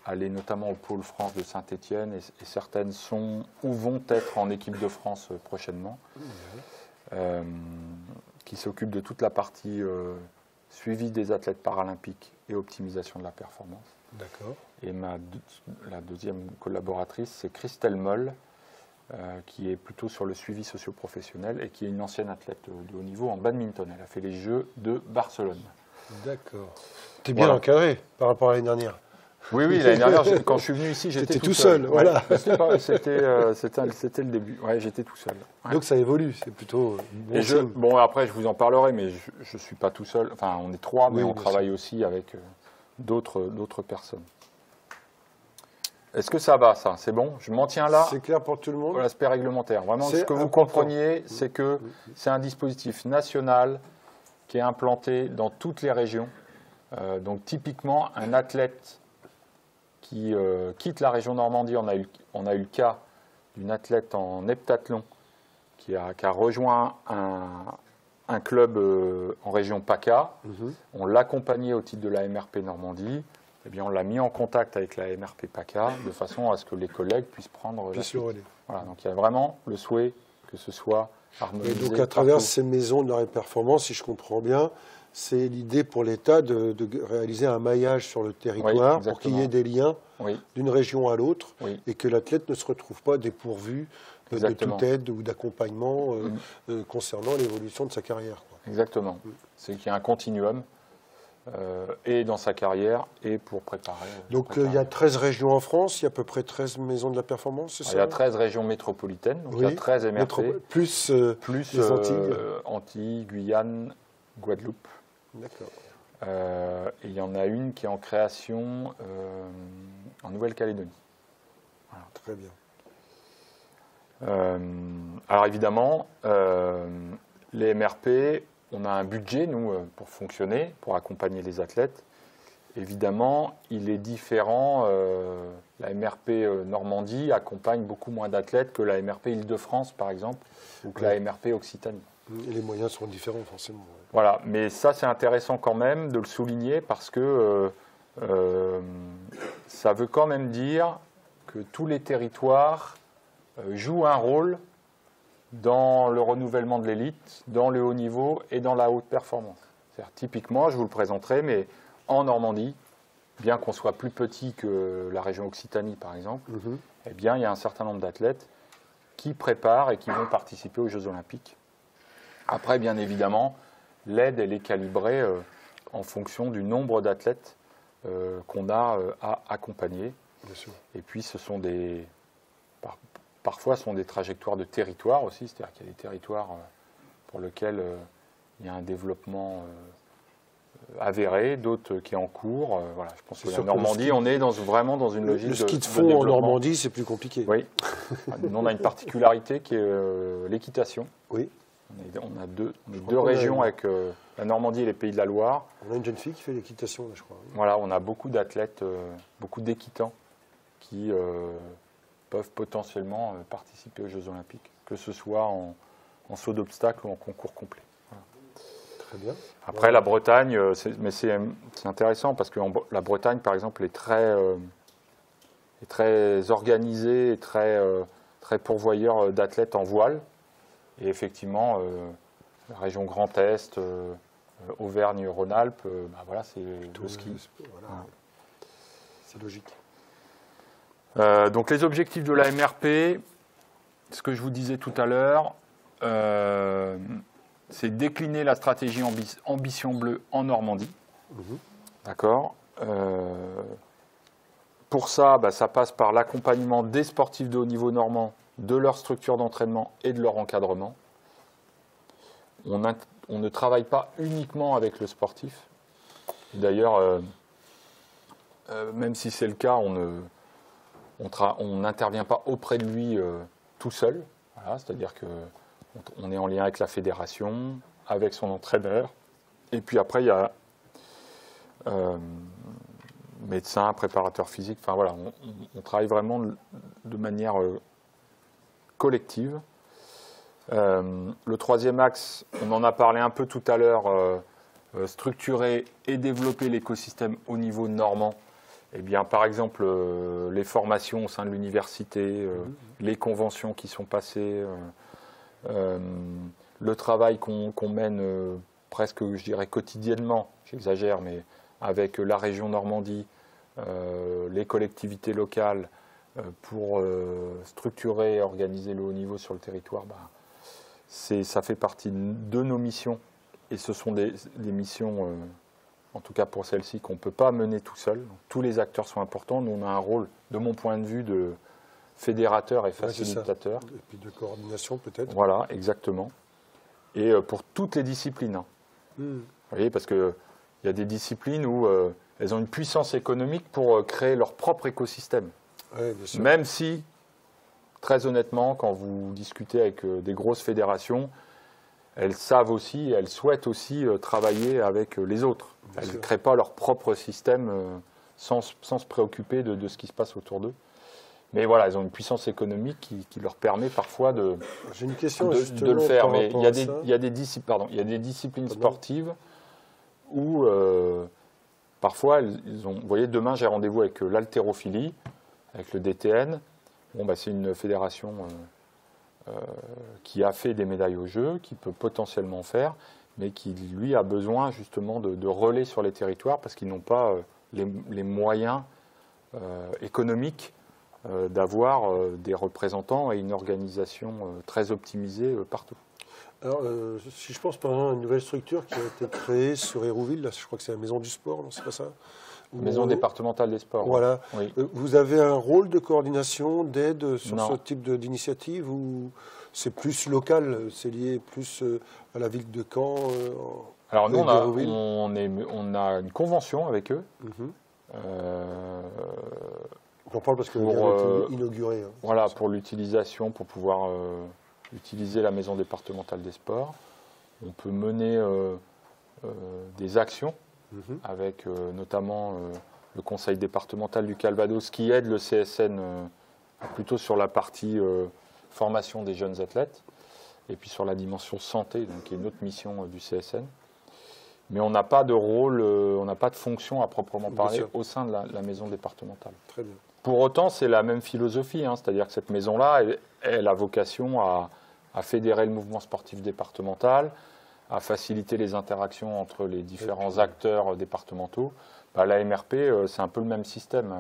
allés notamment au Pôle France de Saint-Étienne et certaines sont ou vont être en équipe de France prochainement, qui s'occupe de toute la partie suivi des athlètes paralympiques et optimisation de la performance. D'accord. Et la deuxième collaboratrice, c'est Christelle Moll, qui est plutôt sur le suivi socio-professionnel et qui est une ancienne athlète de haut niveau en badminton. Elle a fait les Jeux de Barcelone. D'accord. Tu es bien encadré par rapport à l'année dernière. Oui, l'année dernière, quand je suis venu ici, j'étais tout seul. Voilà. C'était le début. Ouais, j'étais tout seul. Ouais. Donc ça évolue, c'est plutôt bon. Bon, après, je vous en parlerai, mais je ne suis pas tout seul. Enfin, on est 3, mais on travaille aussi avec d'autres personnes. Est-ce que ça va, ça? C'est bon? Je m'en tiens là. C'est clair pour tout le monde? L'aspect réglementaire. Vraiment, ce que vous compreniez, c'est que c'est un dispositif national qui est implanté dans toutes les régions. Donc, typiquement, un athlète qui quitte la région Normandie, on a eu le cas d'une athlète en heptathlon qui a rejoint un club en région PACA. On l'accompagnait au titre de la MRP Normandie. Eh bien, on l'a mis en contact avec la MRP PACA de façon à ce que les collègues puissent prendre le relais. Voilà, donc il y a vraiment le souhait que ce soit harmonisé. Et donc à travers ces maisons de la performance, si je comprends bien, c'est l'idée pour l'État de réaliser un maillage sur le territoire pour qu'il y ait des liens d'une région à l'autre et que l'athlète ne se retrouve pas dépourvu de toute aide ou d'accompagnement concernant l'évolution de sa carrière. Quoi. Exactement. C'est qu'il y a un continuum et dans sa carrière et pour préparer. Donc il y a 13 régions en France, il y a à peu près 13 maisons de la performance, c'est ça? Il y a 13 régions métropolitaines, donc il y a 13 MRP. Plus les Antilles. Antilles, Guyane, Guadeloupe. D'accord. Et il y en a une qui est en création en Nouvelle-Calédonie. Voilà. Très bien. Alors évidemment, les MRP, on a un budget, nous, pour fonctionner, pour accompagner les athlètes. Évidemment, il est différent. La MRP Normandie accompagne beaucoup moins d'athlètes que la MRP Île-de-France, par exemple, ou que la MRP Occitanie. Et les moyens sont différents, forcément. Voilà, mais ça, c'est intéressant quand même de le souligner parce que ça veut quand même dire que tous les territoires jouent un rôle dans le renouvellement de l'élite, dans le haut niveau et dans la haute performance. C'est-à-dire, typiquement, je vous le présenterai, mais en Normandie, bien qu'on soit plus petit que la région Occitanie, par exemple, eh bien, il y a un certain nombre d'athlètes qui préparent et qui vont participer aux Jeux Olympiques. Après, bien évidemment, l'aide, elle est calibrée en fonction du nombre d'athlètes qu'on a à accompagner. Bien sûr. Et puis, ce sont parfois, ce sont des trajectoires de territoire aussi, c'est-à-dire qu'il y a des territoires pour lesquels il y a un développement avéré, d'autres qui est en cours. Voilà, je pense que la Normandie, on est vraiment dans une logique de ski de fond en Normandie, c'est plus compliqué. Oui. Nous, on a une particularité qui est l'équitation. Oui. On a deux régions avec la Normandie et les Pays de la Loire. On a une jeune fille qui fait l'équitation, là, je crois. Voilà, on a beaucoup d'athlètes, beaucoup d'équitants qui peuvent potentiellement participer aux Jeux Olympiques, que ce soit en saut d'obstacle ou en concours complet. Voilà. Très bien. Après, la Bretagne, c'est intéressant parce que la Bretagne, par exemple, est très organisée et très pourvoyeur d'athlètes en voile. Et effectivement, la région Grand Est, Auvergne-Rhône-Alpes, voilà, c'est le ski. Voilà. C'est logique. Donc les objectifs de la MRP, ce que je vous disais tout à l'heure, c'est décliner la stratégie Ambition Bleue en Normandie. D'accord. Pour ça, ça passe par l'accompagnement des sportifs de haut niveau normands, de leur structure d'entraînement et de leur encadrement. On ne travaille pas uniquement avec le sportif. D'ailleurs, même si c'est le cas, on n'intervient pas auprès de lui tout seul. Voilà, c'est-à-dire qu'on est en lien avec la fédération, avec son entraîneur. Et puis après, il y a médecin, préparateur physique. Enfin voilà, on travaille vraiment de manière collective Le troisième axe, on en a parlé un peu tout à l'heure, structurer et développer l'écosystème au niveau normand. Eh bien, par exemple, les formations au sein de l'université, les conventions qui sont passées, le travail qu'on mène presque, je dirais, quotidiennement, j'exagère, mais avec la région Normandie, les collectivités locales, pour structurer et organiser le haut niveau sur le territoire, ça fait partie de nos missions. Et ce sont des missions, en tout cas pour celle-ci, qu'on ne peut pas mener tout seul. Donc, tous les acteurs sont importants. Nous, on a un rôle, de mon point de vue, de fédérateur et facilitateur. Et puis de coordination peut-être. Voilà, exactement. Et pour toutes les disciplines. Hein. Vous voyez, parce qu'il y a des disciplines où elles ont une puissance économique pour créer leur propre écosystème. Ouais, bien sûr. Même si, très honnêtement, quand vous discutez avec des grosses fédérations, elles savent aussi, elles souhaitent aussi travailler avec les autres. Elles ne créent pas leur propre système sans se préoccuper de ce qui se passe autour d'eux. Mais voilà, elles ont une puissance économique qui leur permet parfois de le faire. Mais il y a des disciplines sportives où parfois, vous voyez, demain j'ai rendez-vous avec l'haltérophilie, avec le DTN. Bon, c'est une fédération qui a fait des médailles aux Jeux, qui peut potentiellement faire, mais qui, lui, a besoin justement de relais sur les territoires parce qu'ils n'ont pas les moyens économiques d'avoir des représentants et une organisation très optimisée partout. Alors, si je pense par exemple à une nouvelle structure qui a été créée sur Hérouville, là, je crois que c'est la Maison du Sport, non, c'est pas ça? Maison départementale des sports. Voilà. Oui. Vous avez un rôle de coordination, d'aide sur Non. ce type d'initiative ou c'est plus local, c'est lié plus à la ville de Caen Alors nous, d'Hérouville on a une convention avec eux. On parle parce que pour, vient d'être inauguré. Hein, voilà, pour l'utilisation, pour pouvoir utiliser la maison départementale des sports. On peut mener des actions avec notamment le conseil départemental du Calvados qui aide le CSN plutôt sur la partie formation des jeunes athlètes et puis sur la dimension santé, donc, qui est une autre mission du CSN. Mais on n'a pas de rôle, on n'a pas de fonction à proprement parler au sein de la maison départementale. Très bien. Pour autant, c'est la même philosophie, hein, c'est-à-dire que cette maison-là, elle a vocation à fédérer le mouvement sportif départemental, à faciliter les interactions entre les différents acteurs départementaux. La MRP, c'est un peu le même système.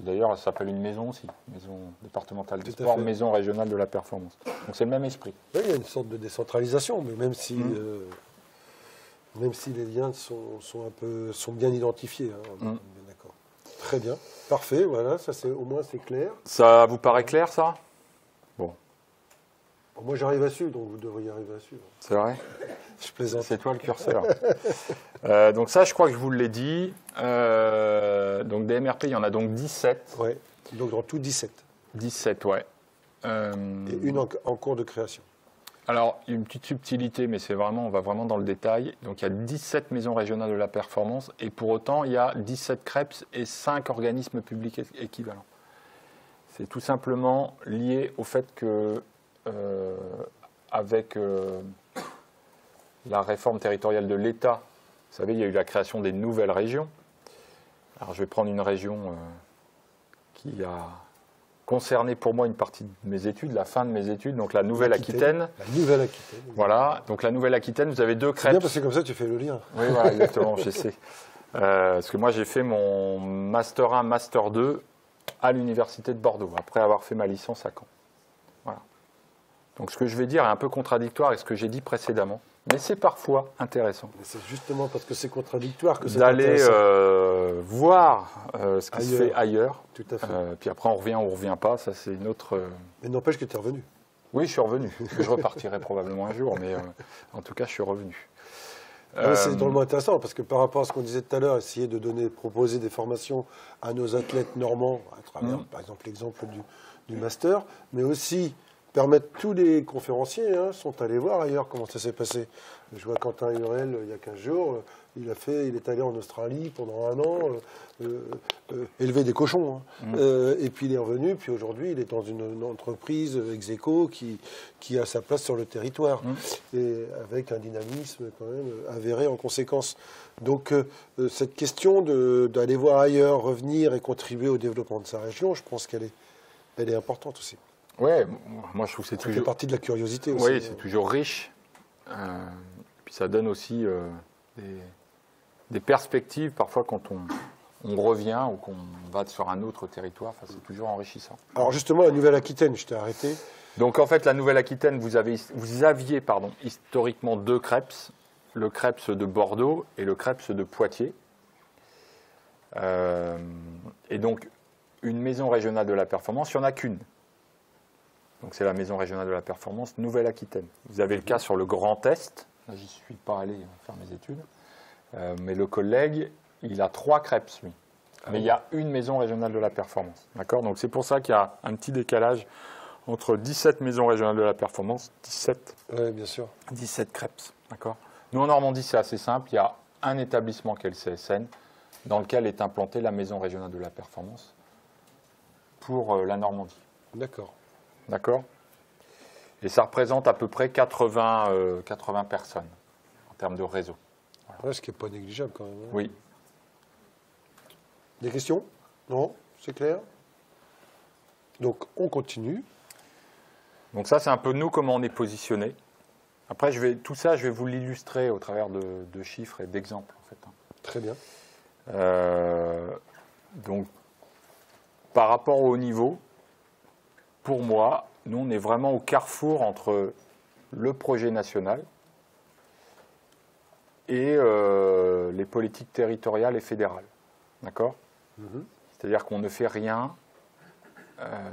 D'ailleurs, ça s'appelle une maison aussi, maison départementale des sports, maison régionale de la performance. Donc c'est le même esprit. Oui, il y a une sorte de décentralisation, mais même si les liens sont bien identifiés. Hein, bien d'accord. Très bien, parfait. Voilà, ça au moins c'est clair. Ça vous paraît clair, ça? Bon. Moi, j'arrive à suivre, donc vous devriez arriver à suivre. C'est vrai? Je plaisante. C'est toi le curseur. Donc ça, je crois que je vous l'ai dit. Donc des MRP, il y en a donc 17. Ouais. Donc dans tout 17. 17, ouais. Et une en cours de création. Alors, une petite subtilité, mais on va vraiment dans le détail. Donc il y a 17 maisons régionales de la performance et pour autant, il y a 17 CREPS et 5 organismes publics équivalents. C'est tout simplement lié au fait que avec la réforme territoriale de l'État, vous savez, il y a eu la création des nouvelles régions. Alors je vais prendre une région qui a concerné pour moi une partie de mes études, la fin de mes études, donc la Nouvelle-Aquitaine. La Nouvelle-Aquitaine. Voilà, donc la Nouvelle-Aquitaine, vous avez deux CREPS. C'est bien parce que comme ça tu fais le lien. Oui, voilà, exactement, je sais. Parce que moi j'ai fait mon Master 1, Master 2 à l'Université de Bordeaux, après avoir fait ma licence à Caen. Voilà. Donc ce que je vais dire est un peu contradictoire avec ce que j'ai dit précédemment, mais c'est parfois intéressant. C'est justement parce que c'est contradictoire que c'est d'aller voir ce qui se fait ailleurs. Tout à fait. Puis après on revient ou on ne revient pas, ça c'est une autre... Mais n'empêche que tu es revenu. Oui, je suis revenu. Je repartirai probablement un jour, mais en tout cas je suis revenu. C'est drôlement intéressant parce que par rapport à ce qu'on disait tout à l'heure, essayer de proposer des formations à nos athlètes normands, à travers par exemple l'exemple du master, mais aussi permettre, tous les conférenciers sont allés voir ailleurs comment ça s'est passé. Je vois Quentin Hurel, il y a 15 jours, il est allé en Australie pendant un an, élever des cochons. Et puis il est revenu, puis aujourd'hui il est dans une entreprise ex-aequo qui a sa place sur le territoire, et avec un dynamisme quand même avéré en conséquence. Donc cette question d'aller voir ailleurs, revenir et contribuer au développement de sa région, je pense qu'elle est importante aussi. Oui, moi je trouve que c'est toujours... Ça fait partie de la curiosité aussi. Oui, c'est toujours riche. Puis ça donne aussi des perspectives, parfois quand on revient ou qu'on va sur un autre territoire. Enfin, c'est toujours enrichissant. Alors justement, la Nouvelle-Aquitaine, je t'ai arrêté. Donc en fait, la Nouvelle-Aquitaine, vous aviez historiquement deux CREPS, le CREPS de Bordeaux et le CREPS de Poitiers. Et donc, une maison régionale de la performance, il n'y en a qu'une. Donc c'est la maison régionale de la performance Nouvelle-Aquitaine. Vous avez le cas sur le Grand Est. Là, j'y suis pas allé faire mes études. Mais le collègue, il a 3 CREPS, lui. Mais il y a une maison régionale de la performance. D'accord ? Donc c'est pour ça qu'il y a un petit décalage entre 17 maisons régionales de la performance, 17 CREPS. D'accord ? Nous, en Normandie, c'est assez simple. Il y a un établissement qui est le CSN, dans lequel est implantée la maison régionale de la performance pour la Normandie. D'accord. D'accord ? Et ça représente à peu près 80 personnes en termes de réseau. Voilà. Ouais, ce qui n'est pas négligeable quand même. Oui. Des questions ? Non ? C'est clair ? Donc on continue. Donc ça, c'est un peu nous, comment on est positionné. Après, tout ça, je vais vous l'illustrer au travers de chiffres et d'exemples. En fait. Très bien. Donc, par rapport au haut niveau, pour moi, nous, on est vraiment au carrefour entre le projet national et les politiques territoriales et fédérales. D'accord ? C'est-à-dire qu'on ne fait rien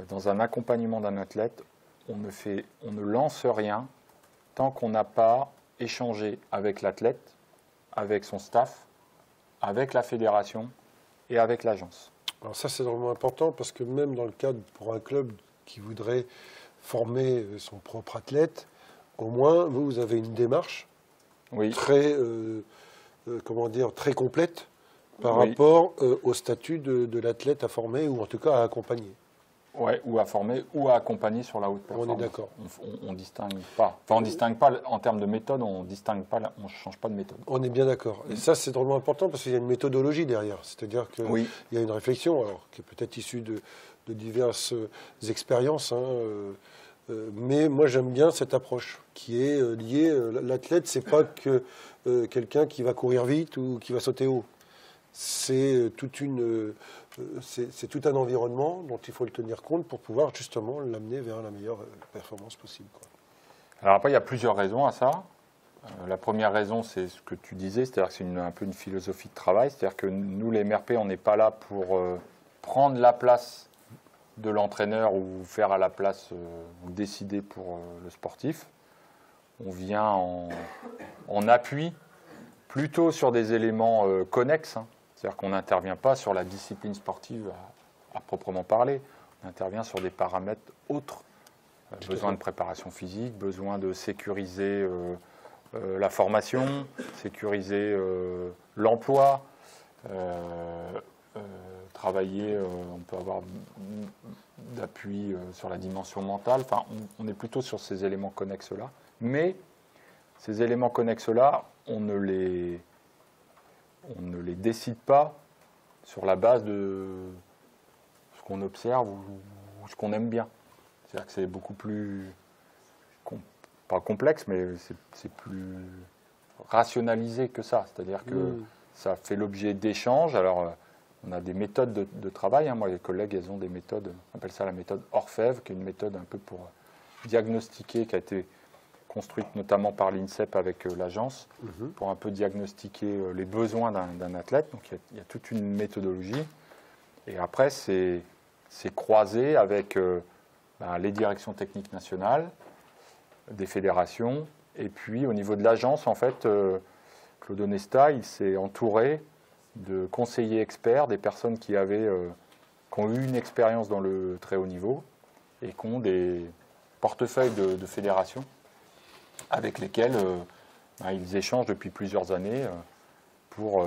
dans un accompagnement d'un athlète, on ne lance rien tant qu'on n'a pas échangé avec l'athlète, avec son staff, avec la fédération et avec l'agence. Alors ça, c'est vraiment important parce que même dans le cadre pour un club qui voudrait former son propre athlète, au moins, vous avez une démarche très, très complète par rapport au statut de l'athlète à former ou en tout cas à accompagner. Oui, ou à former ou à accompagner sur la haute performance. On est d'accord. On distingue pas. Enfin, on distingue pas en termes de méthode, on change pas de méthode. On est bien d'accord. Et ça, c'est drôlement important parce qu'il y a une méthodologie derrière. C'est-à-dire qu'il y a une réflexion, alors, qui est peut-être issue de diverses expériences. Mais moi, j'aime bien cette approche qui est liée. L'athlète, c'est pas que quelqu'un qui va courir vite ou qui va sauter haut. C'est tout un environnement dont il faut le tenir compte pour pouvoir justement l'amener vers la meilleure performance possible. Alors après, il y a plusieurs raisons à ça. La première raison, c'est ce que tu disais, c'est-à-dire que c'est un peu une philosophie de travail. C'est-à-dire que nous, les MRP, on n'est pas là pour prendre la place de l'entraîneur ou faire à la place ou décider pour le sportif. On vient en appui plutôt sur des éléments connexes. C'est-à-dire qu'on n'intervient pas sur la discipline sportive à proprement parler. On intervient sur des paramètres autres. Besoin de préparation physique, besoin de sécuriser la formation, sécuriser l'emploi, travailler, on peut avoir d'appui sur la dimension mentale. Enfin, on est plutôt sur ces éléments connexes-là. Mais ces éléments connexes-là, on ne les décide pas sur la base de ce qu'on observe ou ce qu'on aime bien. C'est-à-dire que c'est beaucoup plus, pas complexe, mais c'est plus rationalisé que ça. C'est-à-dire que ça fait l'objet d'échanges. Alors, on a des méthodes de travail. Moi, les collègues, elles ont des méthodes, on appelle ça la méthode Orfèvre, qui est une méthode un peu pour diagnostiquer, qui a été construite notamment par l'INSEP avec l'agence, pour un peu diagnostiquer les besoins d'un athlète. Donc il y a toute une méthodologie. Et après, c'est croisé avec les directions techniques nationales, des fédérations. Et puis au niveau de l'agence, en fait, Claude Onesta, il s'est entouré de conseillers experts, des personnes qui ont eu une expérience dans le très haut niveau et qui ont portefeuille de fédérations avec lesquelles ils échangent depuis plusieurs années pour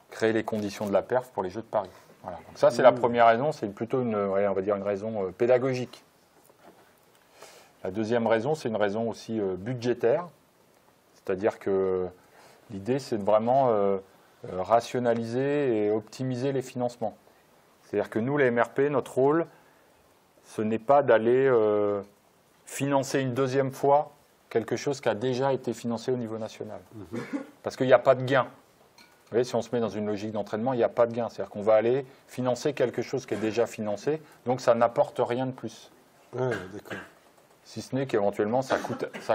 créer les conditions de la perf pour les Jeux de Paris. Voilà. Donc ça, c'est la première raison, c'est plutôt on va dire une raison pédagogique. La deuxième raison, c'est une raison aussi budgétaire, c'est-à-dire que l'idée, c'est de vraiment rationaliser et optimiser les financements. C'est-à-dire que nous, les MRP, notre rôle, ce n'est pas d'aller financer une deuxième fois quelque chose qui a déjà été financé au niveau national. Parce qu'il n'y a pas de gain. Vous voyez, si on se met dans une logique d'entraînement, il n'y a pas de gain. C'est-à-dire qu'on va aller financer quelque chose qui est déjà financé, donc ça n'apporte rien de plus. Ouais, d'accord. Si ce n'est qu'éventuellement, ça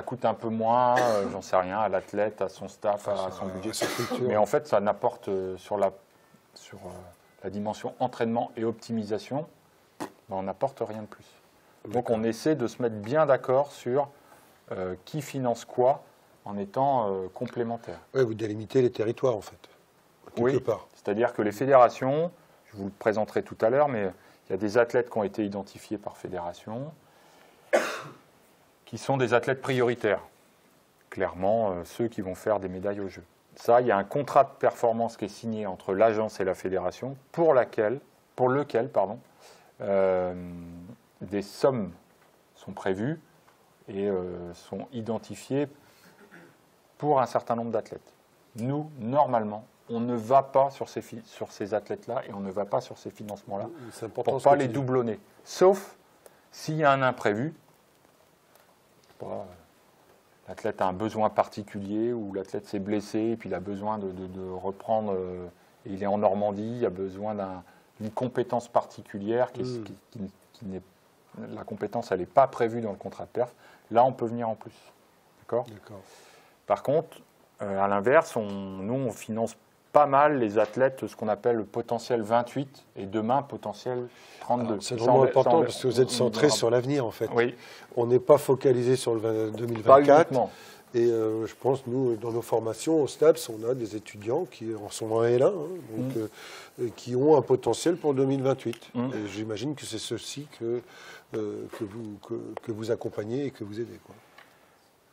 coûte un peu moins, j'en sais rien, à l'athlète, à son staff, à son budget. Mais en fait, ça n'apporte sur la dimension entraînement et optimisation, on n'apporte rien de plus. Donc on essaie de se mettre bien d'accord sur qui finance quoi en étant complémentaire. Ouais, vous délimitez les territoires en fait, quelque part. C'est-à-dire que les fédérations, je vous le présenterai tout à l'heure, mais il y a des athlètes qui ont été identifiés par fédération, qui sont des athlètes prioritaires. Clairement, ceux qui vont faire des médailles aux Jeux. Ça, il y a un contrat de performance qui est signé entre l'agence et la fédération pour lequel des sommes sont prévues et sont identifiées pour un certain nombre d'athlètes. Nous, normalement, on ne va pas sur ces athlètes-là et on ne va pas sur ces financements-là pour ne pas les doublonner. Sauf s'il y a un imprévu, l'athlète a un besoin particulier ou l'athlète s'est blessé et puis il a besoin de reprendre, et il est en Normandie, il a besoin d'une compétence particulière la compétence elle n'est pas prévue dans le contrat de perf. Là, on peut venir en plus. D'accord ? Par contre, à l'inverse, nous, on finance pas mal les athlètes, ce qu'on appelle le potentiel 28 et demain potentiel 32. C'est vraiment important parce que vous êtes centré sur l'avenir en fait. Oui. On n'est pas focalisé sur le 2024. Pas uniquement. Et je pense, nous, dans nos formations au STAPS, on a des étudiants qui en sont en L1, qui ont un potentiel pour 2028. Et j'imagine que c'est ceux-ci que vous accompagnez et que vous aidez, quoi.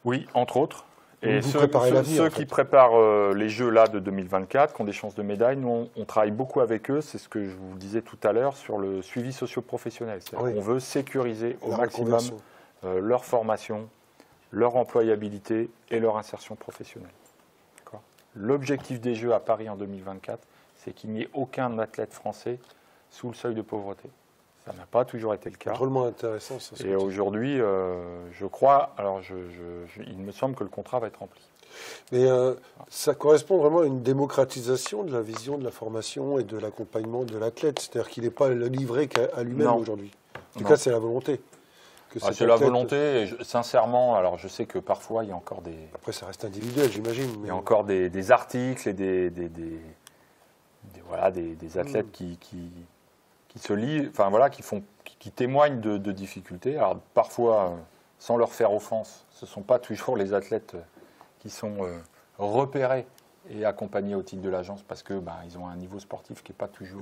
Oui, entre autres. Et vous ceux préparez l'avenir, en fait. qui préparent les Jeux là de 2024, qui ont des chances de médaille, nous, on travaille beaucoup avec eux. C'est ce que je vous disais tout à l'heure sur le suivi socio-professionnel. On veut sécuriser au maximum leur formation, leur employabilité et leur insertion professionnelle. L'objectif des Jeux à Paris en 2024, c'est qu'il n'y ait aucun athlète français sous le seuil de pauvreté. Ça n'a pas toujours été le cas. C'est drôlement intéressant. Ça, et aujourd'hui, je crois, il me semble que le contrat va être rempli. Mais ça correspond vraiment à une démocratisation de la vision de la formation et de l'accompagnement de l'athlète. C'est-à-dire qu'il n'est pas livré qu'à lui-même aujourd'hui. En tout cas, c'est la volonté. C'est la volonté, et sincèrement, alors je sais que parfois il y a encore des... Après ça reste individuel, j'imagine. Il y a encore des articles et des athlètes qui se lient, enfin voilà, qui témoignent de difficultés. Alors parfois, sans leur faire offense, ce ne sont pas toujours les athlètes qui sont repérés et accompagnés au titre de l'agence parce que ils ont un niveau sportif qui n'est pas toujours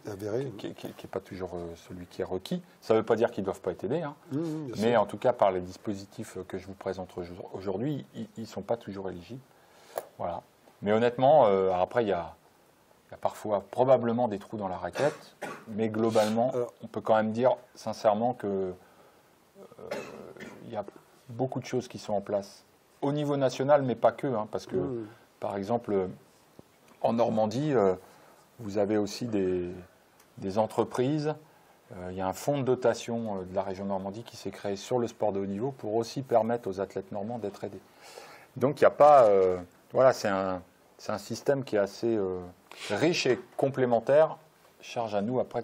avéré, qui est pas toujours celui qui est requis. Ça ne veut pas dire qu'ils ne doivent pas être aidés, hein. Mais en tout cas par les dispositifs que je vous présente aujourd'hui, ils ne sont pas toujours éligibles. Voilà. Mais honnêtement, après il y a parfois probablement des trous dans la raquette, mais globalement, on peut quand même dire sincèrement que il y a beaucoup de choses qui sont en place au niveau national, mais pas que, hein, parce que par exemple, en Normandie, vous avez aussi des entreprises. Il y a un fonds de dotation de la région Normandie qui s'est créé sur le sport de haut niveau pour aussi permettre aux athlètes normands d'être aidés. Donc il n'y a pas... voilà, c'est un système qui est assez riche et complémentaire. Charge à nous, après,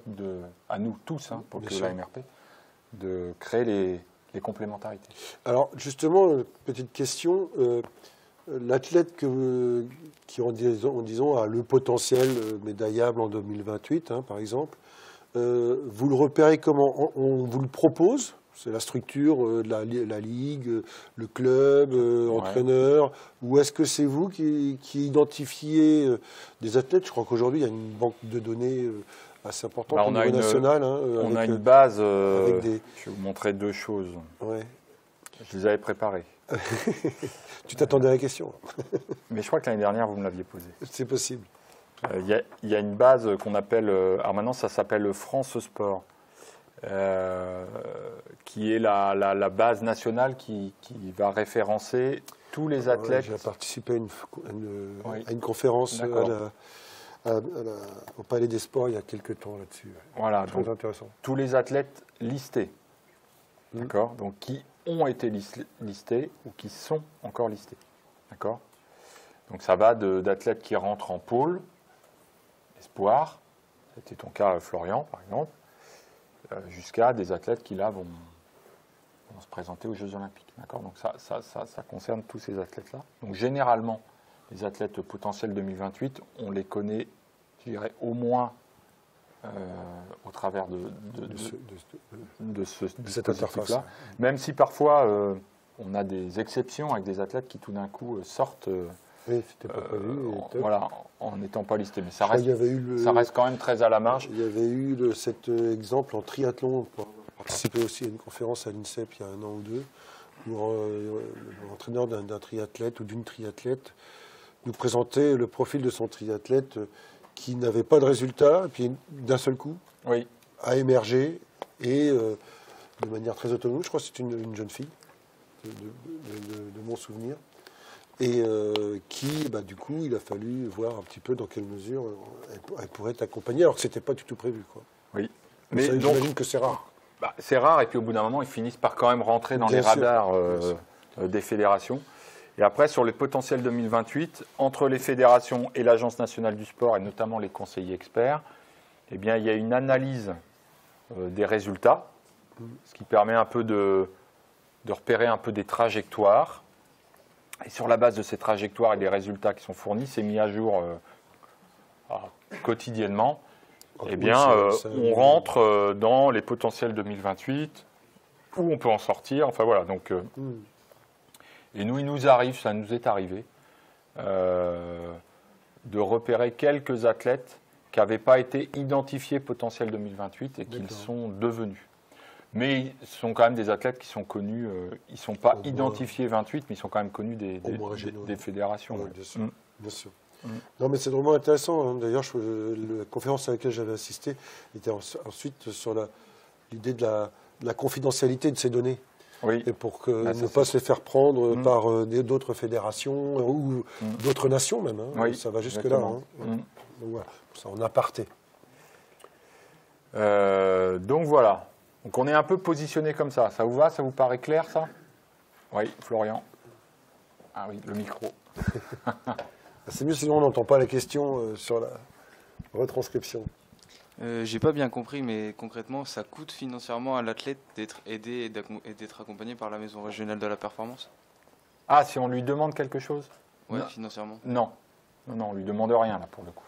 à nous tous, hein, pour que la MRP, de créer les complémentarités. Alors justement, petite question... l'athlète qui disons, a le potentiel médaillable en 2028, hein, par exemple, vous le repérez comment ? On vous le propose ? C'est la structure de la ligue, le club, entraîneur, ou est-ce que c'est vous qui identifiez des athlètes ? Je crois qu'aujourd'hui, il y a une banque de données assez importante Bah, au niveau national. On a une base. avec des... Je vais vous montrer deux choses. Ouais. Je les avais préparées. Tu t'attendais à la question. Mais je crois que l'année dernière, vous me l'aviez posée. C'est possible. Il y a une base qu'on appelle, alors maintenant ça s'appelle France Sport, qui est la base nationale qui va référencer tous les athlètes. J'ai participé à une conférence au Palais des Sports il y a quelques temps là-dessus. Voilà, Très donc intéressant. tous les athlètes listés, d'accord, donc qui ont été listés ou qui sont encore listés, d'accord. Donc ça va d'athlètes qui rentrent en pôle, espoir, c'était ton cas Florian par exemple, jusqu'à des athlètes qui là vont se présenter aux Jeux Olympiques, d'accord. Donc ça concerne tous ces athlètes-là. Donc généralement, les athlètes potentiels 2028, on les connaît, je dirais, au moins au travers de cette interface-là. Même si parfois on a des exceptions avec des athlètes qui tout d'un coup sortent oui, c'était pas prévu, voilà, en n'étant pas listés. Mais ça reste quand même très à la marge. Il y avait eu cet exemple en triathlon. J'ai participé aussi à une conférence à l'INSEP il y a 1 an ou 2, où l'entraîneur d'un triathlète ou d'une triathlète nous présentait le profil de son triathlète qui n'avait pas de résultat, et puis d'un seul coup a émergé et de manière très autonome. Je crois que c'est une jeune fille, de mon souvenir, et qui, du coup, il a fallu voir un petit peu dans quelle mesure elle pourrait être accompagnée, alors que ce n'était pas du tout prévu, quoi. Oui. Mais j'imagine que c'est rare. C'est rare, et puis au bout d'un moment, ils finissent par quand même rentrer dans les radars des fédérations. Et après, sur les potentiels 2028, entre les fédérations et l'Agence nationale du sport, et notamment les conseillers experts, eh bien, il y a une analyse des résultats, ce qui permet un peu de repérer un peu des trajectoires. Et sur la base de ces trajectoires et des résultats qui sont fournis, c'est mis à jour quotidiennement. Eh bien, on rentre dans les potentiels 2028, où on peut en sortir. Enfin voilà, donc... Et nous, ça nous est arrivé de repérer quelques athlètes qui n'avaient pas été identifiés potentiels 2028 et qui le sont devenus. Mais ce sont quand même des athlètes qui sont connus, ils ne sont pas identifiés 28, mais ils sont quand même connus des fédérations. Ouais, bien sûr. Bien sûr. Non, mais c'est vraiment intéressant. Hein. D'ailleurs, la conférence à laquelle j'avais assisté était ensuite sur l'idée de la confidentialité de ces données. Oui. Et pour ne pas se les faire prendre par d'autres fédérations ou d'autres nations même. Hein. Oui, ça va jusque-là. Hein. Donc voilà, ça en aparté. Donc voilà. Donc on est un peu positionné comme ça. Ça vous va? Ça vous paraît clair, ça? Oui, Florian. Ah oui, le micro. C'est mieux sinon on n'entend pas la question sur la retranscription. J'ai pas bien compris, mais concrètement, ça coûte financièrement à l'athlète d'être aidé et d'être accompagné par la Maison régionale de la performance? Ah, si on lui demande quelque chose? Oui, financièrement. Non, on lui demande rien là pour le coup.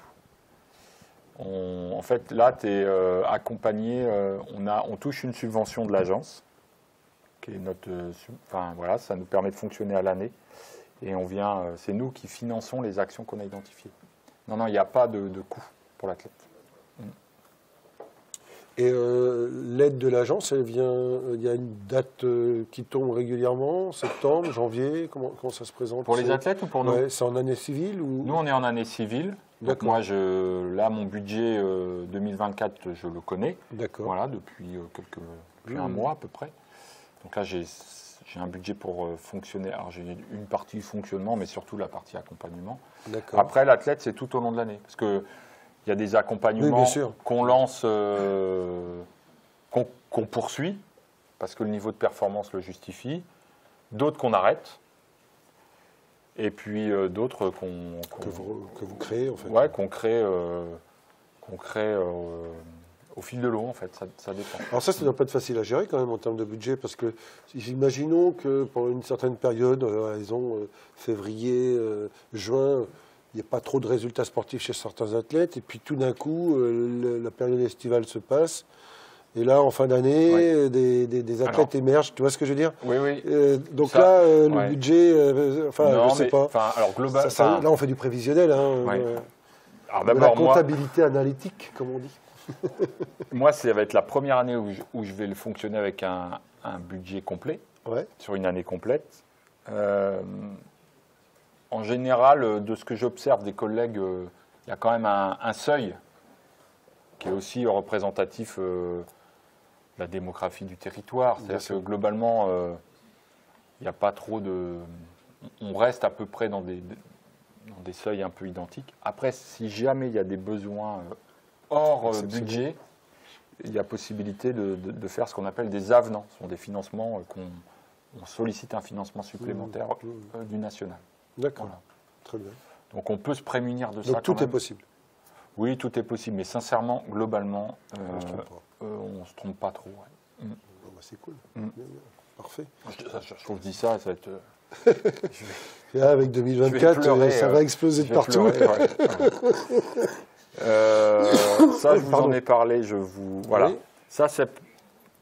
En fait, là, tu es accompagné, on touche une subvention de l'agence, qui est voilà, ça nous permet de fonctionner à l'année, et c'est nous qui finançons les actions qu'on a identifiées. Non, il n'y a pas de coût pour l'athlète. Et l'aide de l'agence, elle vient, il y a une date qui tombe régulièrement, septembre, janvier, comment ça se présente? Pour les athlètes ou pour nous? C'est en année civile ou... Nous, on est en année civile. Donc moi, là, mon budget 2024, je le connais. D'accord. Voilà, depuis un mois à peu près. Donc là, j'ai un budget pour fonctionner. Alors j'ai une partie fonctionnement, mais surtout la partie accompagnement. D'accord. Après, l'athlète, c'est tout au long de l'année. Parce que il y a des accompagnements qu'on lance, qu'on poursuit, parce que le niveau de performance le justifie. D'autres qu'on arrête. Et puis d'autres que vous créez, en fait. Ouais, qu'on crée au fil de l'eau, en fait. Ça dépend. Alors ça ne doit pas être facile à gérer, quand même, en termes de budget, parce que imaginons que pendant une certaine période, février, juin, il n'y a pas trop de résultats sportifs chez certains athlètes, et puis tout d'un coup, la période estivale se passe, et là, en fin d'année, des athlètes émergent, tu vois ce que je veux dire? Oui, oui. Donc ça, là, le budget, je ne sais pas. Alors, là, on fait du prévisionnel. Hein, alors, de la comptabilité analytique, comme on dit. Moi, ça va être la première année où je vais le fonctionner avec un budget complet, sur une année complète. En général, de ce que j'observe des collègues, il y a quand même un seuil qui est aussi représentatif de la démographie du territoire. C'est-à-dire que globalement, il n'y a pas trop de... On reste à peu près dans des seuils un peu identiques. Après, si jamais il y a des besoins hors budget, il y a possibilité de faire ce qu'on appelle des avenants. Ce sont des financements on sollicite un financement supplémentaire du national. D'accord, voilà. Très bien. Donc on peut se prémunir de ça. Donc tout est possible. Oui, tout est possible, mais sincèrement, globalement, on ne se trompe pas trop. Ouais. Bon, bah, c'est cool. Bien, bien. Parfait. Je dis ça va être... Et là, avec 2024, pleurer, ça va exploser de partout. Pleurer, ça, je vous en ai parlé. Voilà. Oui. Ça, c'est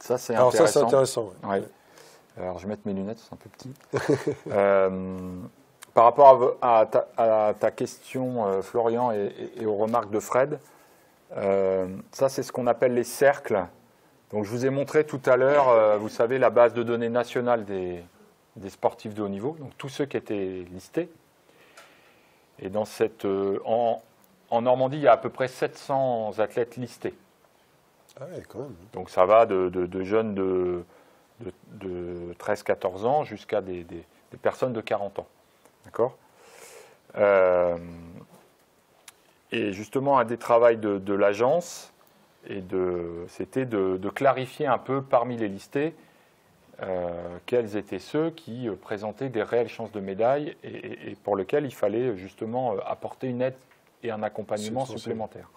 intéressant. Alors ça, c'est intéressant. Ouais. Alors, je vais mettre mes lunettes, c'est un peu petit. Par rapport à ta question, Florian, et aux remarques de Fred, ça, c'est ce qu'on appelle les cercles. Donc, je vous ai montré tout à l'heure, vous savez, la base de données nationale des sportifs de haut niveau, donc tous ceux qui étaient listés. Et dans en Normandie, il y a à peu près 700 athlètes listés. Ah ouais, quand même. Donc, ça va de jeunes de 13-14 ans jusqu'à des personnes de 40 ans. D'accord ? Et justement, un des travaux de l'agence, c'était de clarifier un peu parmi les listés quels étaient ceux qui présentaient des réelles chances de médaille et pour lesquels il fallait justement apporter une aide et un accompagnement supplémentaire.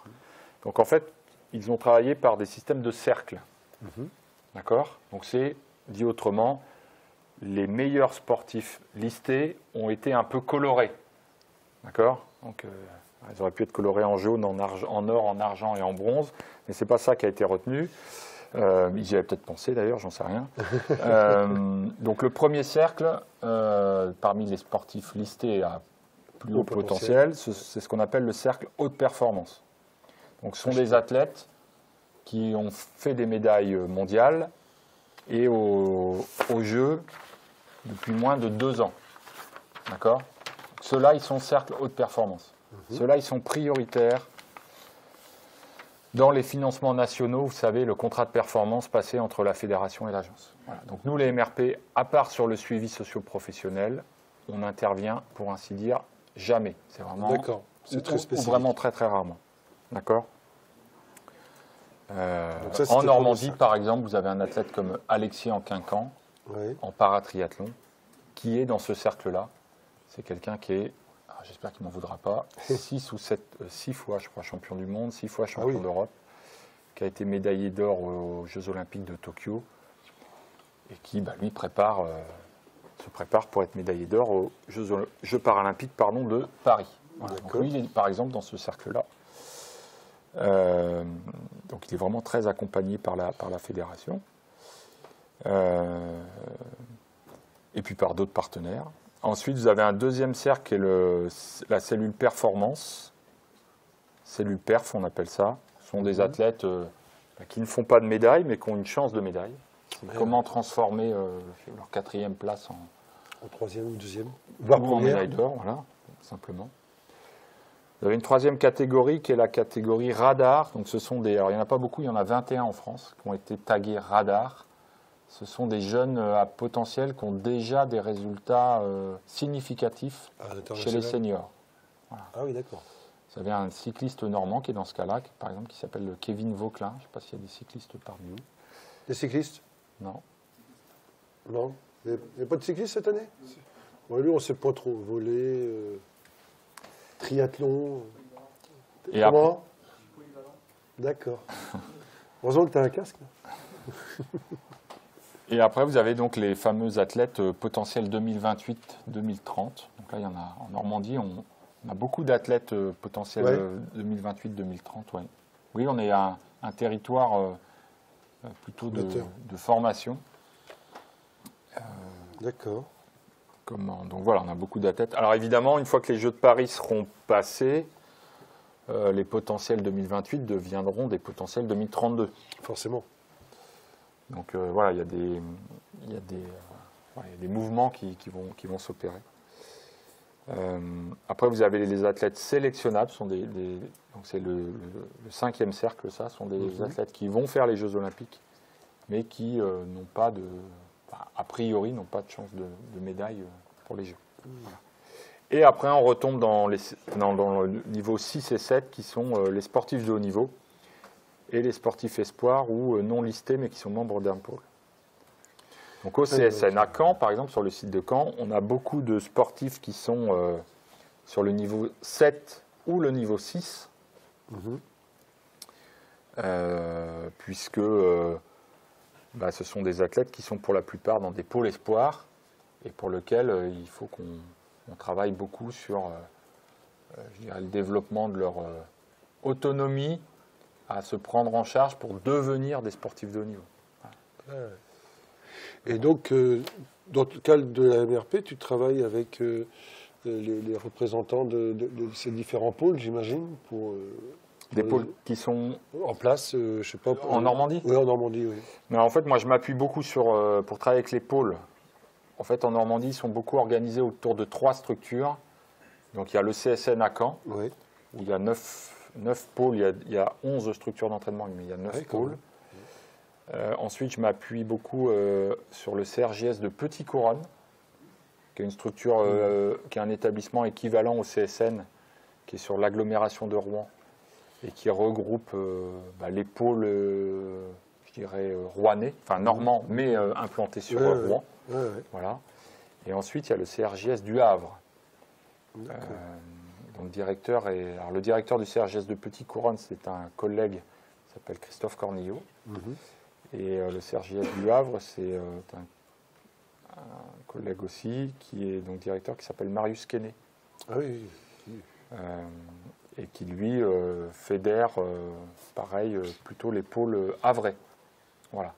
Donc en fait, ils ont travaillé par des systèmes de cercles. D'accord ? Donc c'est, dit autrement, les meilleurs sportifs listés ont été un peu colorés. D'accord ? Donc, ils auraient pu être colorés en jaune, en or, en argent et en bronze, mais ce n'est pas ça qui a été retenu. Ils y avaient peut-être pensé d'ailleurs, j'en sais rien. Donc le premier cercle, parmi les sportifs listés à plus haut potentiel, c'est ce qu'on appelle le cercle haute performance. Donc ce sont des athlètes qui ont fait des médailles mondiales et aux Jeux depuis moins de 2 ans. D'accord ? Ceux-là, ils sont cercle haute performance. Ceux-là, ils sont prioritaires dans les financements nationaux. Vous savez, le contrat de performance passé entre la fédération et l'agence. Voilà. Donc nous, les MRP, à part sur le suivi socio-professionnel, on intervient, pour ainsi dire, jamais. C'est vraiment, d'accord. C'est très spécifique. Ou vraiment très, très rarement. D'accord ? En Normandie, par exemple, vous avez un athlète comme Alexis Anquincan, en paratriathlon, qui est dans ce cercle-là. C'est quelqu'un qui est, j'espère qu'il ne m'en voudra pas, 6 fois, je crois, champion du monde, 6 fois champion d'Europe, qui a été médaillé d'or aux Jeux Olympiques de Tokyo, et qui, lui, se prépare pour être médaillé d'or aux Jeux Paralympiques de Paris. Voilà. Donc lui, il est, par exemple, dans ce cercle-là. Donc il est vraiment très accompagné par la fédération et puis par d'autres partenaires. Ensuite, vous avez un deuxième cercle qui est la cellule performance. Cellule perf, on appelle ça. Ce sont des athlètes qui ne font pas de médaille, mais qui ont une chance de médaille. Comment transformer leur 4e place en 3e ou 2e, voire en médaille d'or, voilà, simplement. Vous avez une 3e catégorie qui est la catégorie radar. Donc ce sont alors il n'y en a pas beaucoup, il y en a 21 en France qui ont été tagués radar. Ce sont des jeunes à potentiel qui ont déjà des résultats significatifs chez les seniors. Voilà. Ah oui, d'accord. Vous avez un cycliste normand qui est dans ce cas-là, par exemple, qui s'appelle Kevin Vauquelin. Je ne sais pas s'il y a des cyclistes parmi vous. Des cyclistes ? Non. Non. Il n'y a pas de cyclistes cette année ? Bon, lui, on ne sait pas trop. Voler, triathlon. Et comment ? D'accord. Heureusement que tu as un casque. Et après, vous avez donc les fameux athlètes potentiels 2028-2030. Donc là, il y en a en Normandie, on a beaucoup d'athlètes potentiels 2028-2030. Ouais. Oui, on est un territoire plutôt de formation. D'accord. Donc voilà, on a beaucoup d'athlètes. Alors évidemment, une fois que les Jeux de Paris seront passés, les potentiels 2028 deviendront des potentiels 2032. Forcément. Donc voilà, il y a des mouvements qui vont s'opérer. Après, vous avez les athlètes sélectionnables, donc c'est le 5e cercle, ça, sont des athlètes qui vont faire les Jeux Olympiques, mais qui n'ont pas a priori, n'ont pas de chance de médaille pour les Jeux. Voilà. Et après, on retombe dans le niveau 6 et 7, qui sont les sportifs de haut niveau, et les sportifs espoirs ou non listés, mais qui sont membres d'un pôle. Donc au CSN à Caen, par exemple, sur le site de Caen, on a beaucoup de sportifs qui sont sur le niveau 7 ou le niveau 6, puisque ce sont des athlètes qui sont pour la plupart dans des pôles espoirs et pour lesquels il faut qu'on travaille beaucoup sur je dirais, le développement de leur autonomie à se prendre en charge pour devenir des sportifs de haut niveau. Voilà. Et donc, dans le cadre de la MRP, tu travailles avec les représentants de ces différents pôles, j'imagine, pour des pôles qui sont en place, je sais pas. En Normandie. Oui, en Normandie, oui. Mais en fait, moi, je m'appuie beaucoup pour travailler avec les pôles. En fait, en Normandie, ils sont beaucoup organisés autour de 3 structures. Donc, il y a le CSN à Caen, oui, où il y a 9 pôles, il y a 11 structures d'entraînement, mais il y a 9 pôles. Ensuite, je m'appuie beaucoup sur le CRJS de Petit-Couronne, qui est une structure, qui est un établissement équivalent au CSN, qui est sur l'agglomération de Rouen, et qui regroupe les pôles, je dirais, rouennais, enfin normands, mais implantés sur Rouen. Voilà. Et ensuite, il y a le CRJS du Havre. Donc, le directeur du CRJS de Petit-Couronne, c'est un collègue qui s'appelle Christophe Cornillot. Et le CRJS du Havre, c'est un collègue aussi, qui est donc directeur, qui s'appelle Marius Quesnay. Ah oui. Et qui, lui, fédère, pareil, plutôt les pôles havrais. Voilà.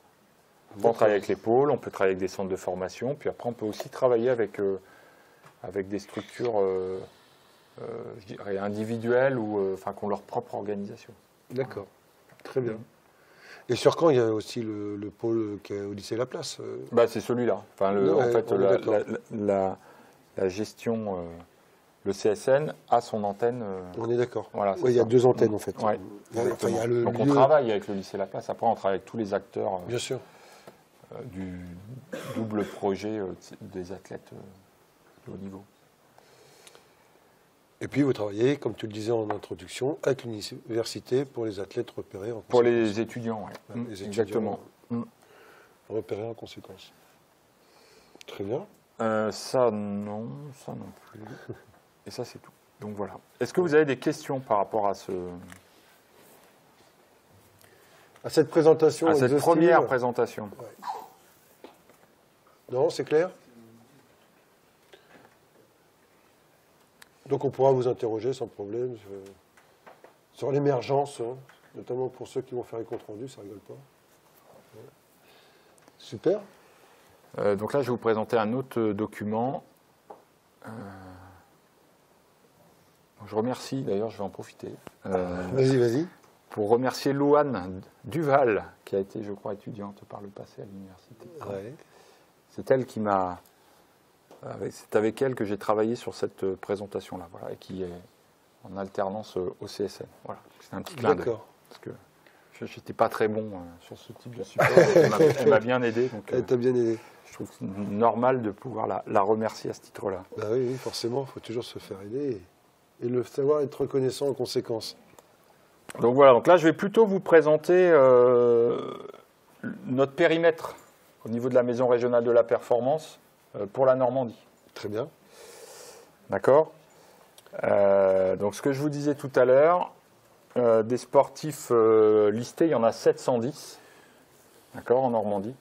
On travaille avec les pôles, on peut travailler avec des centres de formation, puis après, on peut aussi travailler avec des structures, je dirais, individuelles ou qui ont leur propre organisation. D'accord. Très bien. Et sur Caen, il y a aussi le pôle qui est au lycée Laplace. C'est celui-là. Enfin, en fait, la gestion, le CSN a son antenne. On est d'accord. Voilà, il y a 2 antennes, en fait. Ouais, donc, on travaille avec le lycée Laplace. Après, on travaille avec tous les acteurs bien sûr. Du double projet des athlètes de haut niveau. Et puis, vous travaillez, comme tu le disais en introduction, avec l'université pour les athlètes repérés en conséquence. Pour les étudiants, oui. Exactement. Repérés en conséquence. Très bien. Ça non plus. Et ça, c'est tout. Donc voilà. Est-ce que vous avez des questions par rapport à cette présentation, à cette première présentation? Non, c'est clair? Donc on pourra vous interroger sans problème sur l'émergence, notamment pour ceux qui vont faire les comptes rendus, ça rigole pas. Super. Donc là, je vais vous présenter un autre document. Je remercie, d'ailleurs, je vais en profiter. Vas-y. Pour remercier Louane Duval, qui a été, je crois, étudiante par le passé à l'université. Ouais. C'est elle qui m'a... C'est avec elle que j'ai travaillé sur cette présentation-là, voilà, et qui est en alternance au CSN. Voilà. C'est un petit clin d'œil. Parce que je n'étais pas très bon sur ce type de support. Elle m'a bien aidé. Donc, elle t'a bien aidé. Je trouve que c'est normal de pouvoir la remercier à ce titre-là. Oui, forcément, il faut toujours se faire aider et le savoir être reconnaissant en conséquence. Donc voilà, donc là je vais plutôt vous présenter notre périmètre au niveau de la Maison régionale de la performance pour la Normandie. Très bien. D'accord. Donc ce que je vous disais tout à l'heure, des sportifs listés, il y en a 710, d'accord, en Normandie.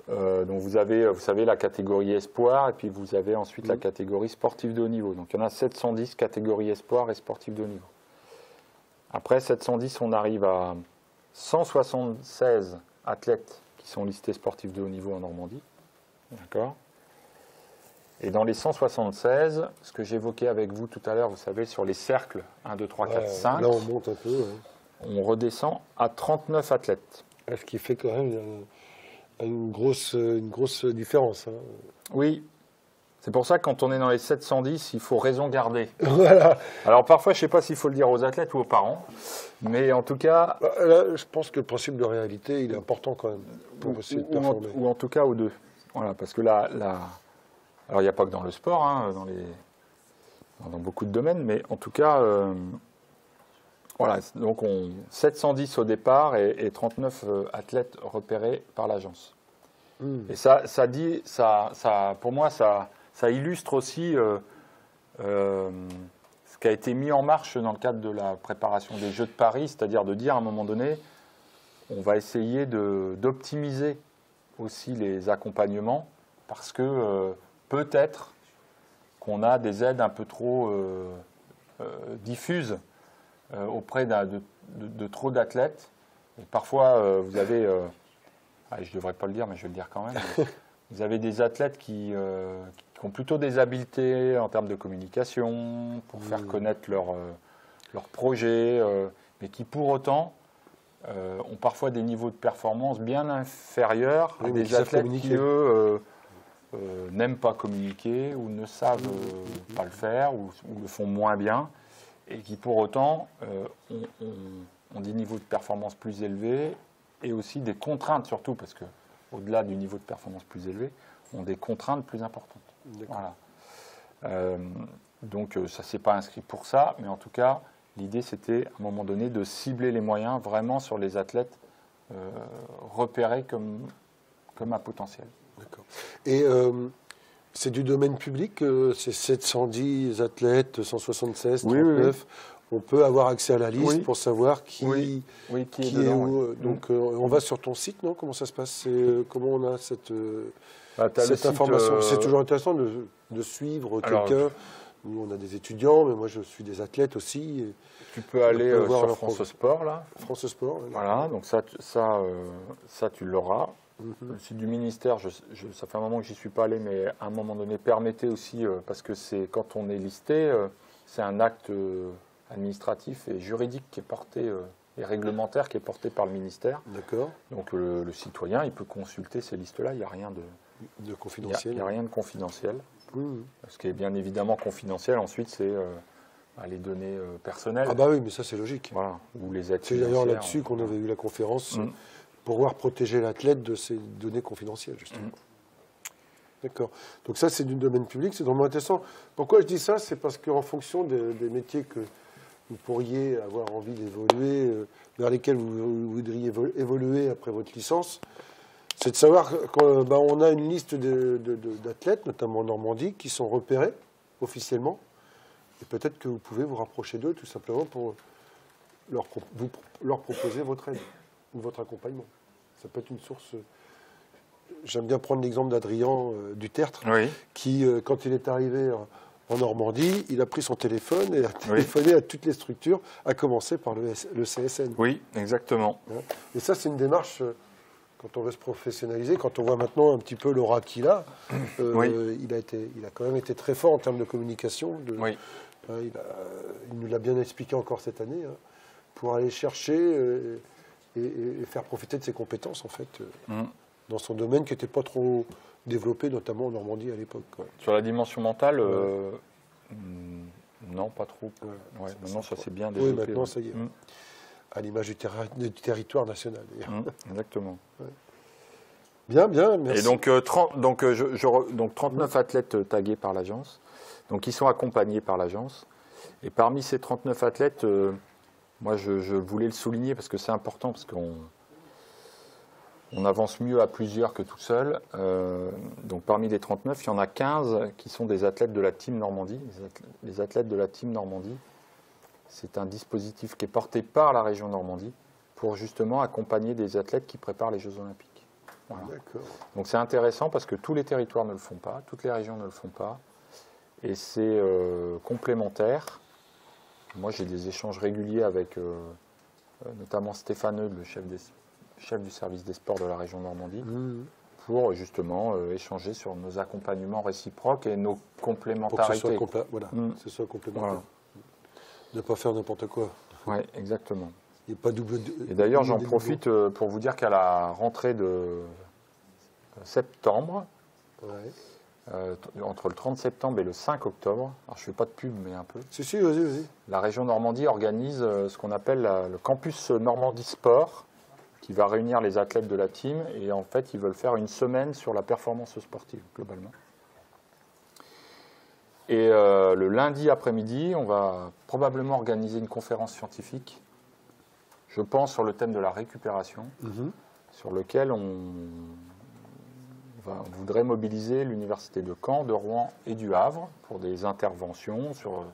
Donc vous savez, la catégorie espoir, et puis vous avez ensuite la catégorie sportif de haut niveau. Donc il y en a 710 catégories espoir et sportif de haut niveau. Après 710, on arrive à 176 athlètes qui sont listés sportifs de haut niveau en Normandie. D'accord. Et dans les 176, ce que j'évoquais avec vous tout à l'heure, vous savez, sur les cercles 1, 2, 3, 4, 5, là, on monte un peu. on redescend à 39 athlètes. Ce qui fait quand même une grosse différence. Hein. Oui, c'est pour ça que quand on est dans les 710, il faut raison garder. Voilà. Alors parfois, je ne sais pas s'il faut le dire aux athlètes ou aux parents, mais en tout cas... Là, je pense que le principe de réalité, il est important quand même pour essayer de performer. Ou en tout cas aux deux. Voilà, parce que là, alors il n'y a pas que dans le sport, hein, dans beaucoup de domaines, mais en tout cas, voilà, donc 710 au départ et 39 athlètes repérés par l'agence. Et ça pour moi, ça illustre aussi ce qui a été mis en marche dans le cadre de la préparation des Jeux de Paris, c'est-à-dire de dire à un moment donné, on va essayer d'optimiser aussi les accompagnements parce que peut-être qu'on a des aides un peu trop diffuses auprès de trop d'athlètes. Et parfois, vous avez, je ne devrais pas le dire, mais je vais le dire quand même, vous avez des athlètes qui ont plutôt des habiletés en termes de communication, pour faire connaître leur projet, mais qui pour autant ont parfois des niveaux de performance bien inférieurs à des athlètes qui, eux, n'aiment pas communiquer ou ne savent pas le faire ou le font moins bien et qui pour autant ont des niveaux de performance plus élevés et aussi des contraintes surtout parce que au-delà du niveau de performance plus élevé, ont des contraintes plus importantes. Voilà. Donc ça ne s'est pas inscrit pour ça, mais en tout cas, l'idée c'était à un moment donné de cibler les moyens vraiment sur les athlètes repérés comme un potentiel. D'accord. Et c'est du domaine public, c'est 710 athlètes, 176, 39. Oui. On peut avoir accès à la liste pour savoir qui est où. Donc on va sur ton site, non? Comment ça se passe? Comment on a cette information? C'est toujours intéressant de suivre quelqu'un. Nous, on a des étudiants, mais moi, je suis des athlètes aussi. Et tu peux aller sur France Sport, là. France Sport. Voilà, donc ça tu l'auras. Le site du ministère, ça fait un moment que j'y suis pas allé, mais à un moment donné, permettez aussi, parce que c'est quand on est listé, c'est un acte administratif et juridique qui est porté, et réglementaire qui est porté par le ministère. D'accord. Donc le citoyen, il peut consulter ces listes-là, il n'y a rien de confidentiel. Il n'y a rien de confidentiel. Ce qui est bien évidemment confidentiel, ensuite, c'est les données personnelles. Ah bah oui, mais ça, c'est logique. Voilà. Ou les aides c'est d'ailleurs là-dessus qu'on avait eu la conférence. Pour pouvoir protéger l'athlète de ces données confidentielles, justement. D'accord. Donc ça, c'est du domaine public, c'est vraiment intéressant. Pourquoi je dis ça? C'est parce qu'en fonction des métiers que vous pourriez avoir envie d'évoluer, vers lesquels vous voudriez évoluer après votre licence, c'est de savoir qu'on a une liste d'athlètes, notamment en Normandie, qui sont repérés officiellement. Et peut-être que vous pouvez vous rapprocher d'eux, tout simplement, pour leur proposer votre aide ou votre accompagnement. Ça peut être une source... J'aime bien prendre l'exemple d'Adrien Dutertre, qui, quand il est arrivé en Normandie, il a pris son téléphone et a téléphoné à toutes les structures, à commencer par le CSN. Oui, exactement. Et ça, c'est une démarche, quand on veut se professionnaliser, quand on voit maintenant un petit peu l'aura qu'il a, il a quand même été très fort en termes de communication. Il nous l'a bien expliqué encore cette année, pour aller chercher... Et faire profiter de ses compétences, en fait, dans son domaine qui n'était pas trop développé, notamment en Normandie à l'époque. Sur la dimension mentale, non, pas trop. Maintenant, ça s'est bien développé. Oui, maintenant, ça y est. À l'image du territoire national, d'ailleurs. Exactement. Bien, merci. Et donc, 39 athlètes tagués par l'agence, donc ils sont accompagnés par l'agence. Et parmi ces 39 athlètes... moi, je voulais le souligner parce que c'est important, parce qu'on avance mieux à plusieurs que tout seul. Donc, parmi les 39, il y en a 15 qui sont des athlètes de la Team Normandie. Les athlètes de la Team Normandie, c'est un dispositif qui est porté par la région Normandie pour justement accompagner des athlètes qui préparent les Jeux Olympiques. Voilà. Donc, c'est intéressant parce que tous les territoires ne le font pas, toutes les régions ne le font pas. Et c'est complémentaire. Moi, j'ai des échanges réguliers avec notamment Stéphane Eudes, le chef du service des sports de la région Normandie, pour justement échanger sur nos accompagnements réciproques et nos Pour que ce complémentarités. soit, ce soit complémentaire. Voilà. Ne pas faire n'importe quoi. Oui, exactement. Il n'y a pas double. Et d'ailleurs, j'en double- profite pour vous dire qu'à la rentrée de septembre, Ouais. entre le 30 septembre et le 5 octobre, alors je ne fais pas de pub, mais un peu, Si, vas-y. la région Normandie organise ce qu'on appelle le campus Normandie Sport, qui va réunir les athlètes de la team. Et en fait, ils veulent faire une semaine sur la performance sportive, globalement. Et le lundi après-midi, on va probablement organiser une conférence scientifique, je pense, sur le thème de la récupération, sur lequel on voudrait mobiliser l'université de Caen, de Rouen et du Havre pour des interventions sur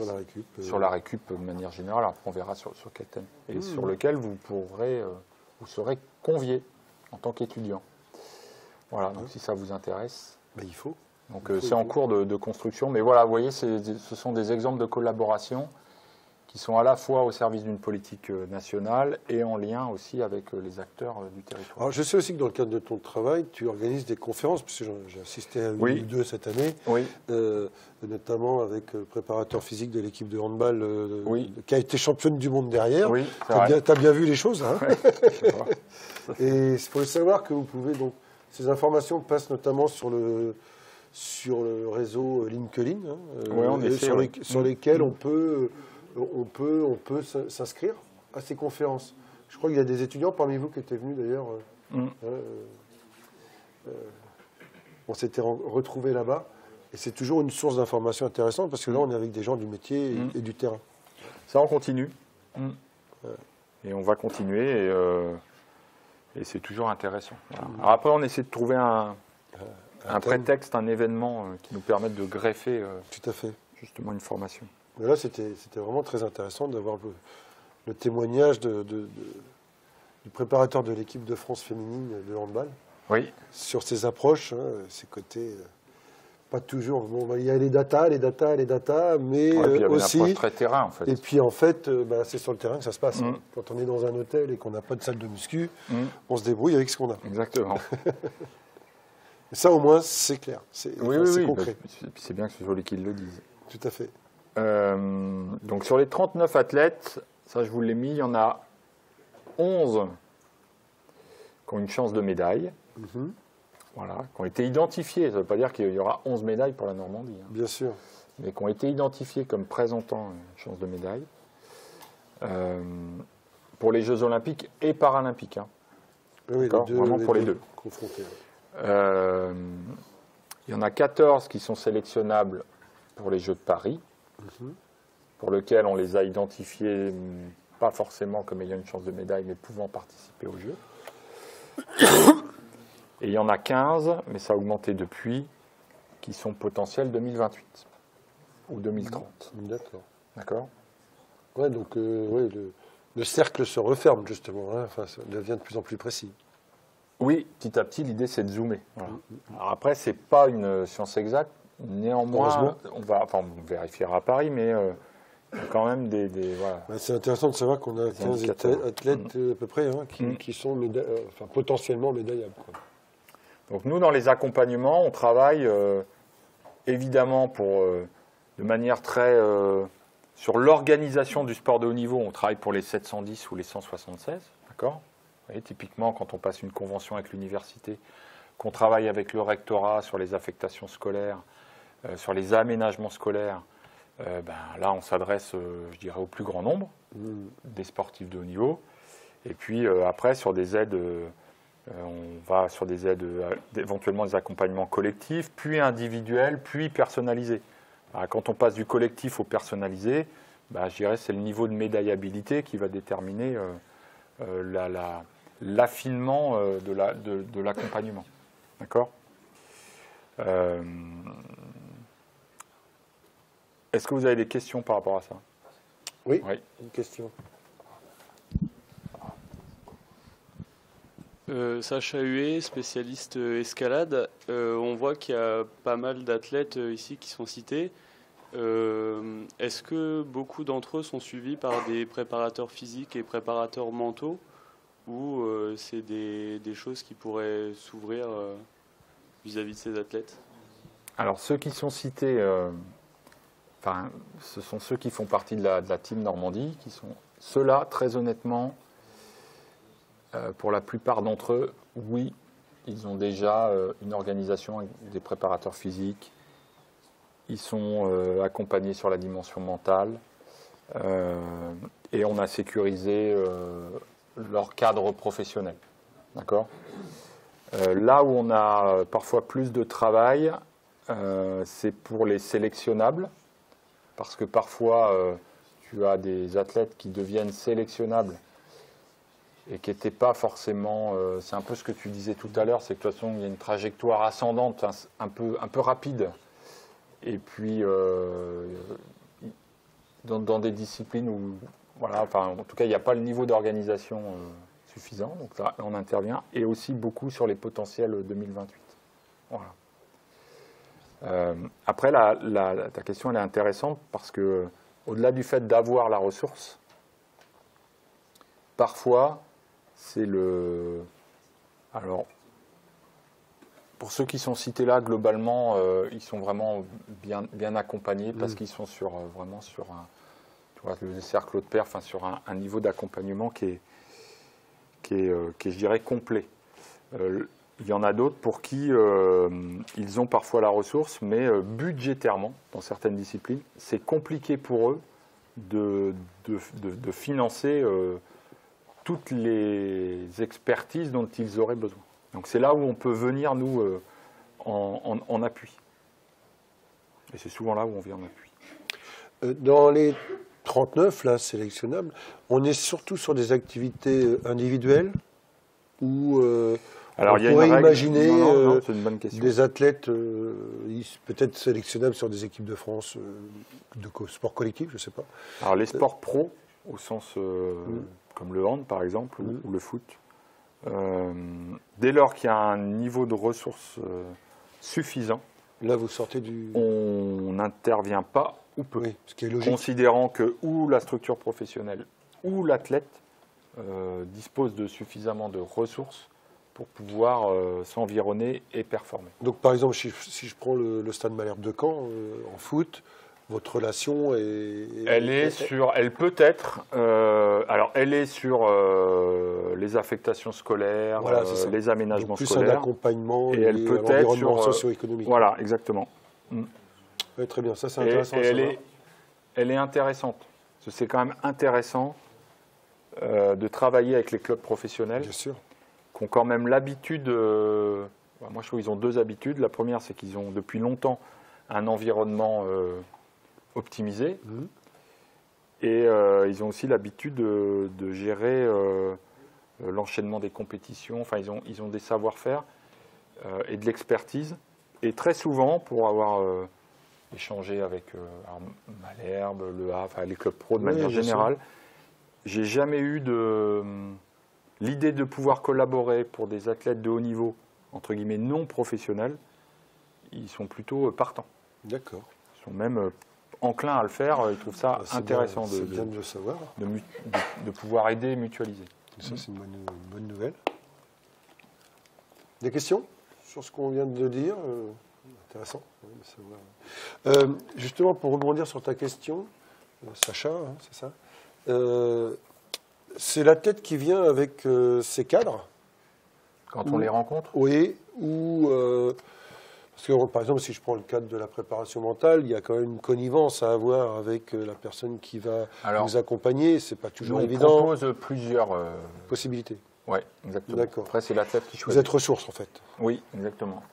la récup. sur la récup de manière générale. Après, on verra sur quel thème. Et sur lequel vous serez convié en tant qu'étudiant. Voilà, donc si ça vous intéresse. Ben, il faut. Donc c'est en cours de construction. Mais voilà, vous voyez, ce sont des exemples de collaboration qui sont à la fois au service d'une politique nationale et en lien aussi avec les acteurs du territoire. Alors, je sais aussi que dans le cadre de ton travail, tu organises des conférences, parce que j'ai assisté à une ou deux cette année, Oui. notamment avec le préparateur physique de l'équipe de handball Oui. qui a été championne du monde derrière. Oui, Tu as bien vu les choses, hein. Et il faut savoir que vous pouvez donc ces informations passent notamment sur le réseau LinkedIn, hein, Oui, on essaie, sur lesquels on peut s'inscrire à ces conférences. Je crois qu'il y a des étudiants parmi vous qui étaient venus d'ailleurs. On s'était retrouvés là-bas. Et c'est toujours une source d'information intéressante parce que là, on est avec des gens du métier et du terrain. Ça, on continue. Et on va continuer. Et c'est toujours intéressant. Voilà. Alors après, on essaie de trouver un prétexte, un événement qui nous permette de greffer Tout à fait. justement une formation. Mais là, c'était vraiment très intéressant d'avoir le témoignage du préparateur de l'équipe de France féminine de handball sur ses approches, ses côtés. Pas toujours. Bon, il y a les data, mais Et puis, il y avait aussi. une approche très terrain, en fait. Et puis en fait, c'est sur le terrain que ça se passe. Quand on est dans un hôtel et qu'on n'a pas de salle de muscu, on se débrouille avec ce qu'on a. Exactement. Et ça, au moins, c'est clair. C'est concret. C'est bien que ce soit les qui le disent. Tout à fait. Donc sur les 39 athlètes, ça je vous l'ai mis, il y en a 11 qui ont une chance de médaille. Voilà, qui ont été identifiés. Ça ne veut pas dire qu'il y aura 11 médailles pour la Normandie. Hein. Bien sûr. Mais qui ont été identifiés comme présentant une chance de médaille. Pour les Jeux Olympiques et Paralympiques. Hein. Oui, vraiment pour les deux. Confrontés. Il y en a 14 qui sont sélectionnables pour les Jeux de Paris, pour lesquels on les a identifiés, pas forcément comme ayant une chance de médaille, mais pouvant participer aux Jeux. Et il y en a 15, mais ça a augmenté depuis, qui sont potentiels 2028 ou 2030. D'accord. Ouais, donc le cercle se referme justement, hein. Enfin, ça devient de plus en plus précis. Oui, petit à petit, l'idée c'est de zoomer. Voilà. Alors après, c'est pas une science exacte, néanmoins, on vérifiera à Paris, mais il y a quand même des voilà. C'est intéressant de savoir qu'on a 15 athlètes à peu près qui sont potentiellement médaillables. Quoi. Donc nous, dans les accompagnements, on travaille évidemment de manière très sur l'organisation du sport de haut niveau. On travaille pour les 710 ou les 176, d'accord ? Vous voyez, typiquement, quand on passe une convention avec l'université, qu'on travaille avec le rectorat sur les affectations scolaires, sur les aménagements scolaires, là, on s'adresse, je dirais, au plus grand nombre des sportifs de haut niveau. Et puis après, sur des aides, on va sur des aides, éventuellement des accompagnements collectifs, puis individuels, puis personnalisés. Quand on passe du collectif au personnalisé, je dirais c'est le niveau de médaillabilité qui va déterminer l'affinement de l'accompagnement. D'accord ? Est-ce que vous avez des questions par rapport à ça ? Oui, une question. Sacha Huet, spécialiste escalade. On voit qu'il y a pas mal d'athlètes ici qui sont cités. Est-ce que beaucoup d'entre eux sont suivis par des préparateurs physiques et préparateurs mentaux ou c'est des choses qui pourraient s'ouvrir vis-à-vis de ces athlètes? Alors, ceux qui sont cités, ce sont ceux qui font partie de la team Normandie, qui sont ceux-là, très honnêtement, pour la plupart d'entre eux, oui, ils ont déjà une organisation avec des préparateurs physiques, ils sont accompagnés sur la dimension mentale, et on a sécurisé leur cadre professionnel. D'accord ? Là où on a parfois plus de travail, c'est pour les sélectionnables, parce que parfois tu as des athlètes qui deviennent sélectionnables et qui n'étaient pas forcément... c'est un peu ce que tu disais tout à l'heure, c'est que de toute façon il y a une trajectoire ascendante un peu rapide. Et puis dans des disciplines où, voilà, enfin, en tout cas il n'y a pas le niveau d'organisation suffisant, donc là on intervient, et aussi beaucoup sur les potentiels 2028. Voilà. Après, ta question elle est intéressante parce que, au-delà du fait d'avoir la ressource, parfois, c'est le... Alors, pour ceux qui sont cités là, globalement, ils sont vraiment bien accompagnés parce qu'ils sont vraiment sur le cercle de pair, enfin, sur un niveau d'accompagnement qui est, je dirais, complet. Il y en a d'autres pour qui ils ont parfois la ressource, mais budgétairement, dans certaines disciplines, c'est compliqué pour eux de financer toutes les expertises dont ils auraient besoin. Donc c'est là où on peut venir, nous, en appui. Et c'est souvent là où on vient en appui. Dans les 39, là, sélectionnables, on est surtout sur des activités individuelles ou... Alors, on pourrait imaginer c'est une bonne question. Des athlètes peut-être sélectionnables sur des équipes de France de sport collectif, je ne sais pas. Alors les sports pro, au sens comme le hand par exemple, ou le foot, dès lors qu'il y a un niveau de ressources suffisant, là vous sortez du... On n'intervient pas ou peu, ce qui est logique. Considérant que ou la structure professionnelle ou l'athlète dispose de suffisamment de ressources pour pouvoir s'environner et performer. Donc par exemple, si je prends le Stade Malherbe de Caen en foot, votre relation est... Elle peut être... alors elle est sur les affectations scolaires, voilà, les aménagements plus scolaires. Un accompagnement et elle peut être sur socio-économique. Voilà, exactement. Oui, très bien, ça c'est intéressant. Elle est intéressante. C'est quand même intéressant de travailler avec les clubs professionnels. Bien sûr. Qui ont quand même l'habitude, moi je trouve qu'ils ont deux habitudes. La première, c'est qu'ils ont depuis longtemps un environnement optimisé. Et ils ont aussi l'habitude de gérer l'enchaînement des compétitions. Enfin, ils ont des savoir-faire et de l'expertise. Et très souvent, pour avoir échangé avec Malherbe, Le Havre, les clubs pro de manière générale, j'ai jamais eu l'idée de pouvoir collaborer pour des athlètes de haut niveau, entre guillemets non professionnels. Ils sont plutôt partants. D'accord. Ils sont même enclins à le faire. Ils trouvent ça intéressant bien de le savoir. De pouvoir aider et mutualiser. Ça, c'est une bonne nouvelle. Des questions sur ce qu'on vient de dire? Intéressant de savoir. Justement, pour rebondir sur ta question, Sacha, hein, c'est ça, c'est la tête qui vient avec ces cadres? Quand on les rencontre? Oui, ou... parce que, par exemple, si je prends le cadre de la préparation mentale, il y a quand même une connivence à avoir avec la personne qui va vous accompagner. C'est pas toujours évident. On propose plusieurs possibilités. Oui, exactement. D'accord. Après, c'est l'athlète qui choisit. Vous êtes ressource, en fait. Oui, exactement.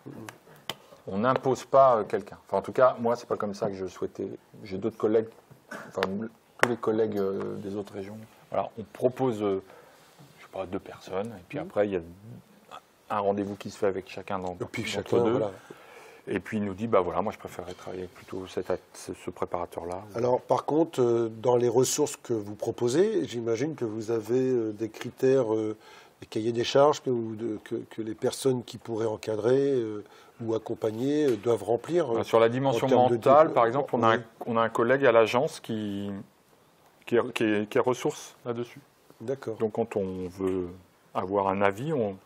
On n'impose pas quelqu'un. Enfin, en tout cas, moi, c'est pas comme ça que je souhaitais. J'ai d'autres collègues, enfin, tous les collègues des autres régions. Voilà, on propose, je sais pas, 2 personnes, et puis après, il y a un rendez-vous qui se fait avec chacun d'entre deux. Voilà. Et puis il nous dit, bah voilà, moi je préférerais travailler avec plutôt ce préparateur-là. Alors par contre, dans les ressources que vous proposez, j'imagine que vous avez des critères, des cahiers des charges que les personnes qui pourraient encadrer ou accompagner doivent remplir. Sur la dimension mentale, par exemple, on a un collègue à l'agence qui est ressource là-dessus. D'accord. Donc quand on veut avoir un avis, on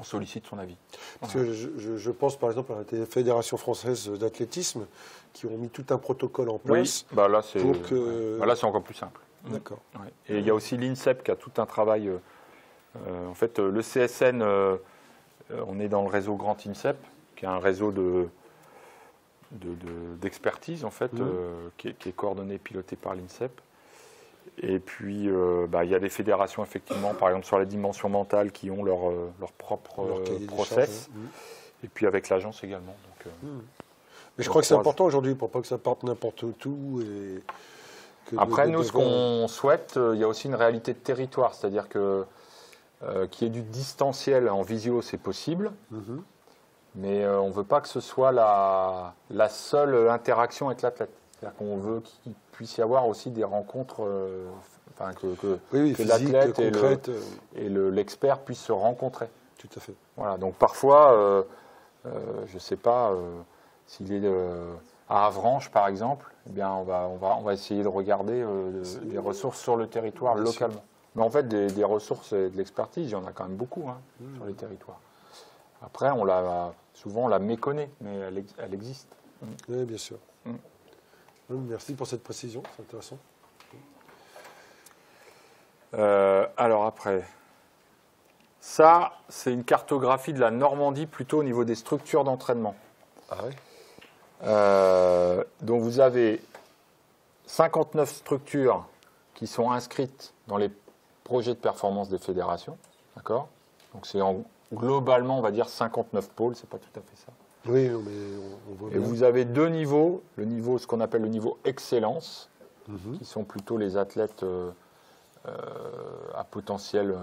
sollicite son avis. Parce que je pense par exemple à la Fédération française d'athlétisme qui ont mis tout un protocole en place. Oui, là c'est pour que... là c'est encore plus simple. D'accord. Ouais. Et il y a aussi l'INSEP qui a tout un travail. En fait, le CSN, on est dans le réseau Grand INSEP, qui est un réseau d'expertise en fait, qui est coordonné et piloté par l'INSEP. Et puis, il y a des fédérations, effectivement, par exemple sur la dimension mentale, qui ont leur propre process. Et puis avec l'agence également. Donc, mais je crois que c'est important aujourd'hui pour pas que ça parte n'importe où. Après, nous, ce qu'on souhaite, il y a aussi une réalité de territoire. C'est-à-dire que qu'il y ait du distanciel en visio, c'est possible. Mais on ne veut pas que ce soit la seule interaction avec l'athlète. C'est-à-dire qu'on veut qu'il puisse y avoir aussi des rencontres, que l'athlète et l'expert puissent se rencontrer. Tout à fait. Voilà, donc parfois, je ne sais pas s'il est à Avranches, par exemple, eh bien on va essayer de regarder des ressources sur le territoire localement. Mais en fait, des ressources et de l'expertise, il y en a quand même beaucoup sur les territoires. Après, souvent on la méconnaît, mais elle existe. Oui, bien sûr. Merci pour cette précision, c'est intéressant. Alors après, ça, c'est une cartographie de la Normandie plutôt au niveau des structures d'entraînement. Ah oui. Donc vous avez 59 structures qui sont inscrites dans les projets de performance des fédérations. D'accord ? Donc c'est globalement, on va dire 59 pôles, c'est pas tout à fait ça. Oui, mais on voit bien. Et vous avez deux niveaux, ce qu'on appelle le niveau excellence, qui sont plutôt les athlètes à potentiel,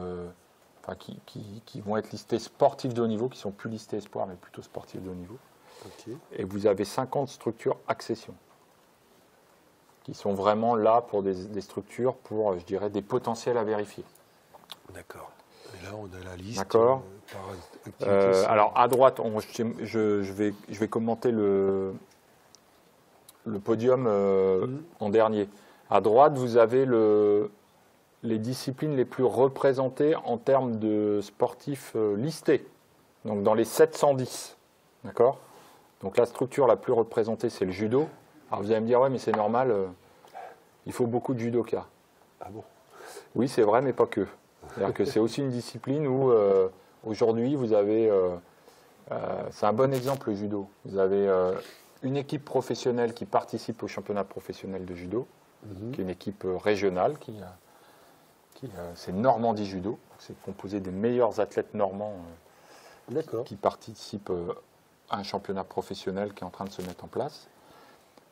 qui vont être listés sportifs de haut niveau, qui ne sont plus listés espoirs, mais plutôt sportifs de haut niveau. Okay. Et vous avez 50 structures accession, qui sont vraiment là pour des structures pour, je dirais, des potentiels à vérifier. D'accord. Et là, on a la liste. D'accord. Par activité. Alors, à droite, je vais commenter le podium en dernier. À droite, vous avez les disciplines les plus représentées en termes de sportifs listés. Donc, dans les 710. D'accord ? Donc, la structure la plus représentée, c'est le judo. Alors, vous allez me dire, ouais, mais c'est normal, il faut beaucoup de judokas. Ah bon ? Oui, c'est vrai, mais pas que. C'est-à-dire que c'est aussi une discipline où, aujourd'hui, vous avez... c'est un bon exemple, le judo. Vous avez une équipe professionnelle qui participe au championnat professionnel de judo, qui est une équipe régionale, c'est Normandie Judo. C'est composé des meilleurs athlètes normands qui participent à un championnat professionnel qui est en train de se mettre en place.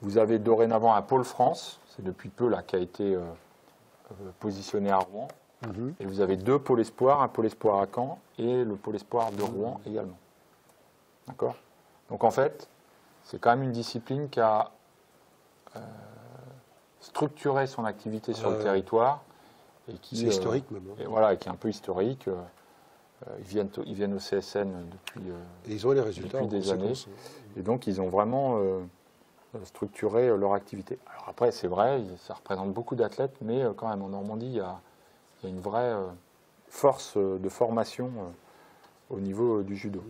Vous avez dorénavant un pôle France, c'est depuis peu là qui a été positionné à Rouen. Et vous avez deux pôles espoirs, un pôle espoir à Caen et le pôle espoir de Rouen également. D'accord ? Donc en fait, c'est quand même une discipline qui a structuré son activité sur le territoire. Et qui, c'est historique même. Et voilà, et qui est un peu historique. Ils viennent au CSN depuis, et ils ont les résultats depuis des années. Et donc ils ont vraiment structuré leur activité. Alors après, c'est vrai, ça représente beaucoup d'athlètes, mais quand même en Normandie, il y a une vraie force de formation au niveau du judo.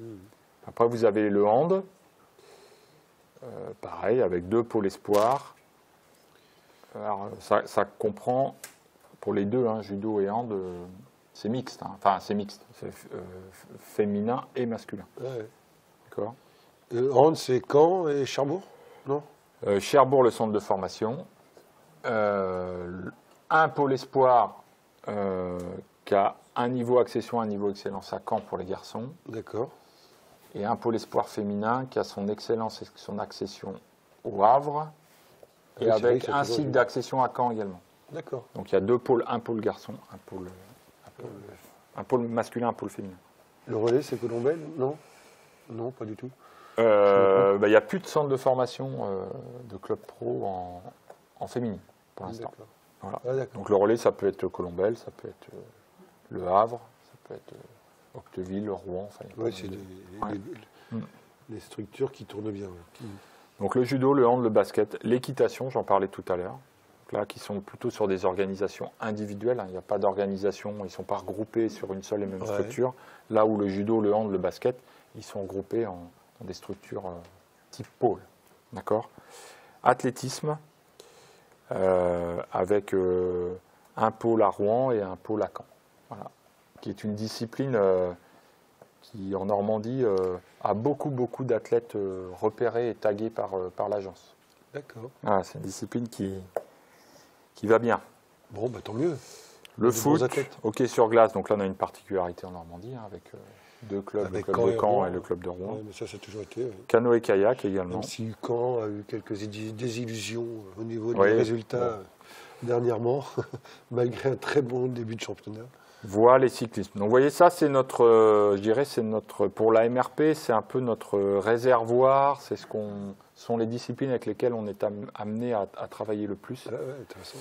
Après, vous avez le hand, pareil, avec deux pôles espoirs. Alors, ça comprend, pour les deux, judo et hand, c'est mixte. Enfin, c'est mixte, c'est féminin et masculin. Ouais. D'accord. Hand, c'est Caen et Cherbourg, non ? Cherbourg, le centre de formation. Un pôle espoir qui a un niveau accession, un niveau excellence à Caen pour les garçons. D'accord. Et un pôle espoir féminin qui a son excellence et son accession au Havre, et avec un cycle d'accession à Caen également. D'accord. Donc il y a deux pôles, un pôle garçon, un pôle masculin, un pôle féminin. Le relais, c'est Colombelle ? Non ? Non, pas du tout. Il n'y a plus de centre de formation de club pro en féminin pour l'instant. Voilà. Ah, donc le relais, ça peut être Colombelle, ça peut être Le Havre, ça peut être Octeville, Rouen. Enfin, c'est les structures qui tournent bien. Donc le judo, le hand, le basket, l'équitation, j'en parlais tout à l'heure. Donc là, qui sont plutôt sur des organisations individuelles. Il n'y a pas d'organisation, ils ne sont pas regroupés sur une seule et même structure. Là où le judo, le hand, le basket, ils sont regroupés dans des structures type pôle. D'accord ? Athlétisme, avec un pôle à Rouen et un pôle à Caen. Voilà. Qui est une discipline qui, en Normandie, a beaucoup d'athlètes repérés et tagués par l'agence. D'accord. Ah, c'est une discipline qui va bien. Bon, bah, tant mieux. Le Des foot, bons athlètes. hockey sur glace. Donc là, on a une particularité en Normandie avec deux clubs, Avec le club de Caen Rouen. et le club de Rouen. Ouais, mais ça a toujours été. Canoë-kayak également. Même si Caen a eu quelques désillusions au niveau des Oui, résultats bon. Dernièrement, malgré un très bon début de championnat. Voile et cyclisme. Donc vous voyez, ça c'est notre, je dirais, c'est notre, pour la MRP, c'est un peu notre réservoir, c'est sont les disciplines avec lesquelles on est amené à travailler le plus. Ah, ouais, intéressant.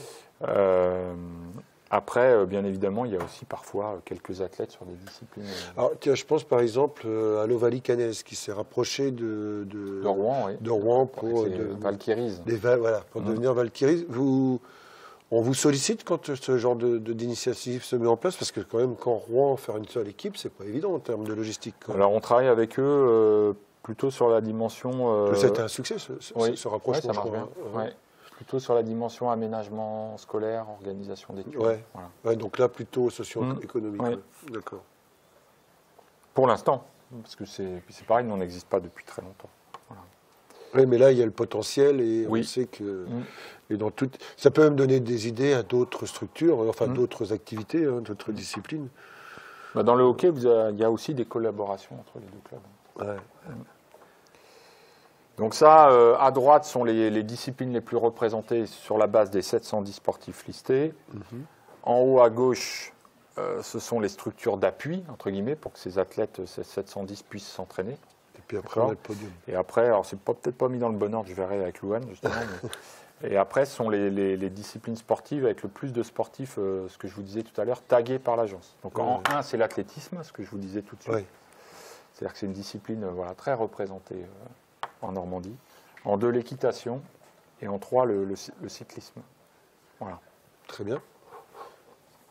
Après, bien évidemment, il y a aussi parfois quelques athlètes sur des disciplines. Alors, tiens, je pense par exemple à l'Ovalie Canès qui s'est rapproché de Rouen, oui. de Rouen pour, Avec les Valkyries. Voilà, pour devenir Valkyrie. On vous sollicite quand ce genre d'initiative se met en place, parce que quand même, quand Rouen faire une seule équipe, c'est pas évident en termes de logistique. Alors on travaille avec eux plutôt sur la dimension. C'était un succès oui, ce rapprochement. ouais, ça marche bien. Ouais. Plutôt sur la dimension aménagement scolaire, organisation d'études. Ouais. Voilà. Ouais, donc là plutôt socio-économique. Oui. Ouais. D'accord. Pour l'instant, parce que c'est pareil, nous on n'existe pas depuis très longtemps. Oui, mais là, il y a le potentiel et Oui. on sait que et dans ça peut même donner des idées à d'autres structures, enfin d'autres activités, d'autres disciplines. Bah, dans le hockey, il y a aussi des collaborations entre les deux clubs. Ouais. Donc ça, à droite, sont les disciplines les plus représentées sur la base des 710 sportifs listés. En haut à gauche, ce sont les structures d'appui, entre guillemets, pour que ces athlètes, ces 710, puissent s'entraîner. Et puis après, on a le podium. Et après, alors c'est peut-être pas mis dans le bon ordre, je verrai avec Louane justement. Et après, ce sont les disciplines sportives avec le plus de sportifs, ce que je vous disais tout à l'heure, tagués par l'agence. Donc en 1, c'est l'athlétisme, ce que je vous disais tout de suite. Ouais. C'est-à-dire que c'est une discipline très représentée en Normandie. En 2, l'équitation. Et en 3, le cyclisme. Voilà. Très bien.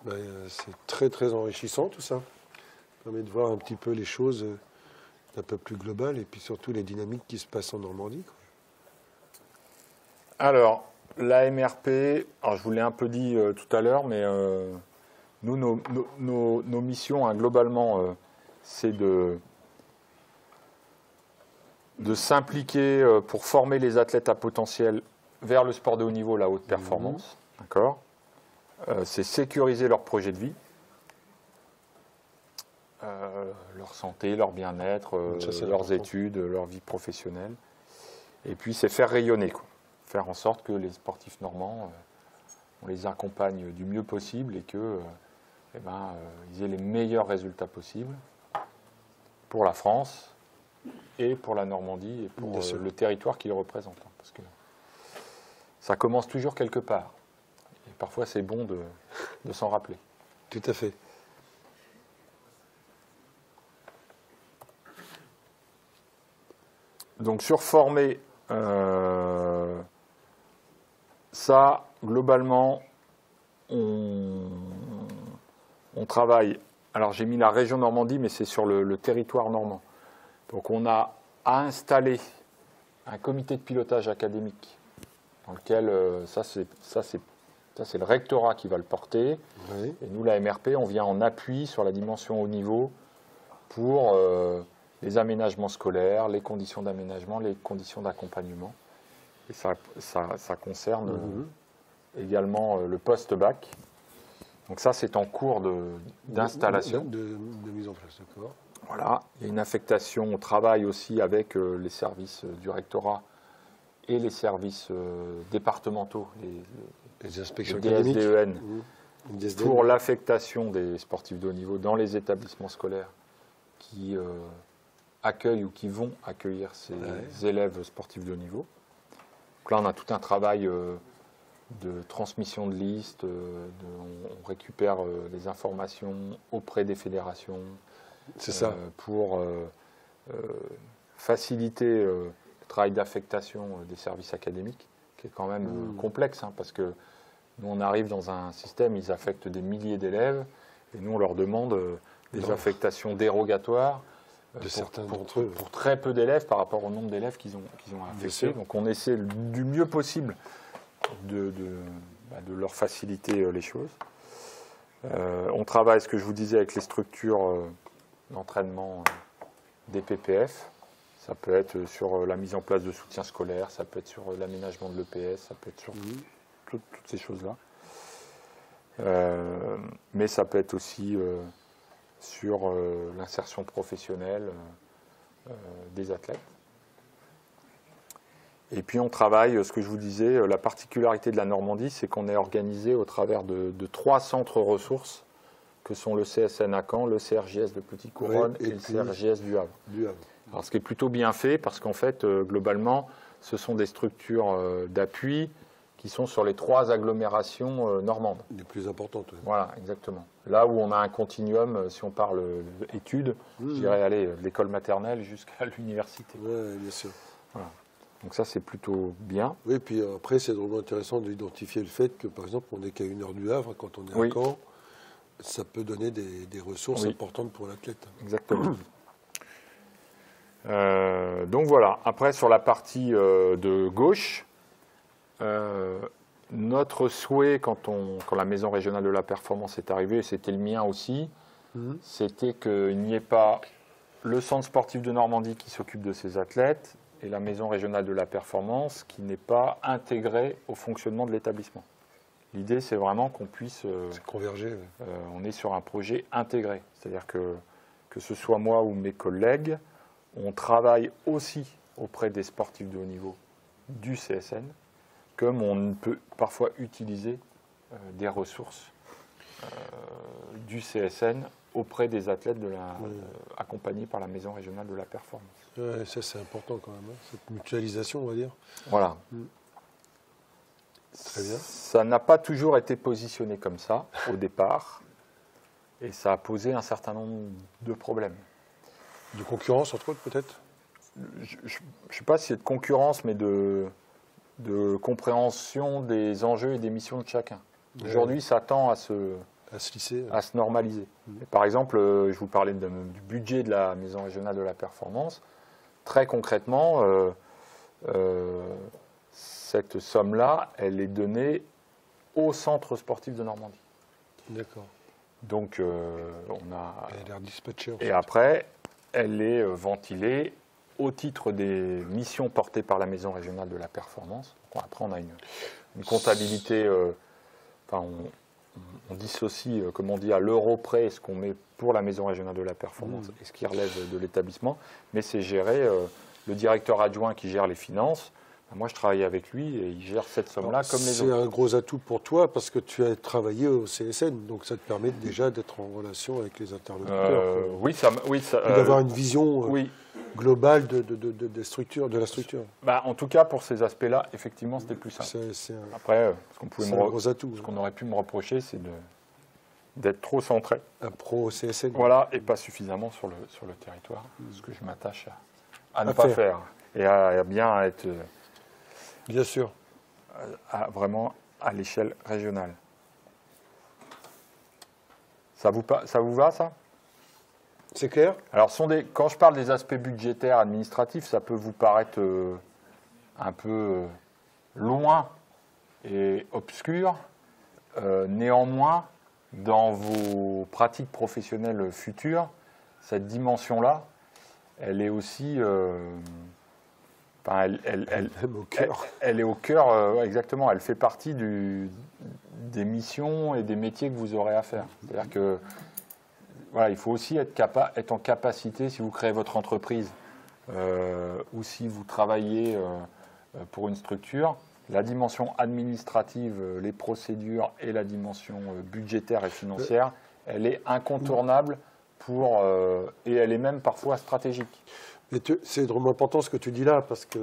Ben, c'est très très enrichissant tout ça. Ça permet de voir un petit peu les choses un peu plus globales et puis surtout les dynamiques qui se passent en Normandie, quoi. Alors, la MRP, alors je vous l'ai un peu dit tout à l'heure, mais nous, nos missions, globalement, c'est de s'impliquer pour former les athlètes à potentiel vers le sport de haut niveau, la haute performance. D'accord. C'est sécuriser leur projet de vie, leur santé, leur bien-être, leurs études, leur vie professionnelle. Et puis, c'est faire rayonner, quoi. Faire en sorte que les sportifs normands, on les accompagne du mieux possible et que, ils aient les meilleurs résultats possibles pour la France et pour la Normandie et pour le territoire qu'ils représentent. Parce que ça commence toujours quelque part. Et parfois, c'est bon de s'en rappeler. Tout à fait. Donc, sur former, ça, globalement, on travaille. Alors, j'ai mis la région Normandie, mais c'est sur le territoire normand. Donc, on a à installer un comité de pilotage académique dans lequel, ça c'est le rectorat qui va le porter. Oui. Et nous, la MRP, on vient en appui sur la dimension haut niveau pour les aménagements scolaires, les conditions d'aménagement, les conditions d'accompagnement. Et ça concerne également le post-bac. Donc ça, c'est en cours d'installation. De mise en place, d'accord. Voilà. Il y a une affectation, on travaille aussi avec les services du rectorat et les services départementaux, Les inspections les académiques. DSDEN, DSDN. pour l'affectation des sportifs de haut niveau dans les établissements scolaires qui accueillent ou qui vont accueillir ces élèves sportifs de haut niveau. Donc là, on a tout un travail de transmission de listes, on récupère les informations auprès des fédérations. C'est ça. Pour faciliter le travail d'affectation des services académiques, qui est quand même complexe, parce que Nous, on arrive dans un système, ils affectent des milliers d'élèves, et nous, on leur demande des affectations dérogatoires pour très peu d'élèves par rapport au nombre d'élèves qu'ils ont affectés. Donc, on essaie du mieux possible de leur faciliter les choses. On travaille, ce que je vous disais, avec les structures d'entraînement des PPF. Ça peut être sur la mise en place de soutien scolaire, ça peut être sur l'aménagement de l'EPS, ça peut être sur toutes ces choses-là. Mais ça peut être aussi sur l'insertion professionnelle des athlètes. Et puis on travaille, ce que je vous disais, la particularité de la Normandie, c'est qu'on est organisé au travers de 3 centres ressources, que sont le CSN à Caen, le CRJS de Petite-Couronne et le CRJS du Havre. Alors, ce qui est plutôt bien fait, parce qu'en fait, globalement, ce sont des structures d'appui qui sont sur les 3 agglomérations normandes. Les plus importantes. Oui. Voilà, exactement. Là où on a un continuum, si on parle études, je dirais aller de l'école maternelle jusqu'à l'université. Oui, bien sûr. Voilà. Donc ça, c'est plutôt bien. Oui, puis après, c'est vraiment intéressant d'identifier le fait que, par exemple, on n'est qu'à 1 heure du Havre, quand on est à Caen, ça peut donner des ressources importantes pour l'athlète. Exactement. Donc voilà, après sur la partie de gauche, notre souhait quand la Maison régionale de la performance est arrivée, c'était le mien aussi, c'était qu'il n'y ait pas le centre sportif de Normandie qui s'occupe de ses athlètes et la Maison régionale de la performance qui n'est pas intégrée au fonctionnement de l'établissement. L'idée, c'est vraiment qu'on puisse converger. On est sur un projet intégré, c'est-à-dire que ce soit moi ou mes collègues, on travaille aussi auprès des sportifs de haut niveau du CSN, comme on peut parfois utiliser des ressources du CSN auprès des athlètes accompagnés par la Maison régionale de la performance. Ouais, ça, c'est important quand même, cette mutualisation, on va dire. Voilà. Très bien. Ça n'a pas toujours été positionné comme ça au départ, et ça a posé un certain nombre de problèmes. De concurrence, entre autres, peut-être? Je ne sais pas si c'est de concurrence, mais de compréhension des enjeux et des missions de chacun. Aujourd'hui, ça tend à se lisser, à se normaliser. Et par exemple, je vous parlais du budget de la Maison régionale de la performance. Très concrètement, cette somme-là, elle est donnée au centre sportif de Normandie. D'accord. Donc, on a... Elle a l'air dispatchée. Et après, elle est ventilée au titre des missions portées par la Maison régionale de la performance. Donc, après, on a une comptabilité... on dissocie, comme on dit, à l'euro près ce qu'on met pour la Maison régionale de la performance et ce qui relève de l'établissement. Mais c'est géré, le directeur adjoint qui gère les finances. Moi, je travaille avec lui et il gère cette somme-là comme les autres. C'est un gros atout pour toi parce que tu as travaillé au CSN, donc ça te permet déjà d'être en relation avec les interlocuteurs. D'avoir une vision globale de la structure. En tout cas, pour ces aspects-là, effectivement, c'était plus simple. Après, ce qu'on aurait pu me reprocher, c'est d'être trop centré. Un pro au CSN. Voilà, et pas suffisamment sur le territoire, ce que je m'attache à ne pas faire. Et à bien être... Bien sûr. Vraiment à l'échelle régionale. Ça vous va, ça? C'est clair? Alors, quand je parle des aspects budgétaires, administratifs, ça peut vous paraître un peu loin et obscur. Néanmoins, dans vos pratiques professionnelles futures, cette dimension-là, elle est aussi... Elle est au cœur, exactement. Elle fait partie des missions et des métiers que vous aurez à faire. C'est-à-dire que voilà, il faut aussi être en capacité, si vous créez votre entreprise ou si vous travaillez pour une structure, la dimension administrative, les procédures et la dimension budgétaire et financière, elle est incontournable et elle est même parfois stratégique. C'est vraiment important ce que tu dis là, parce que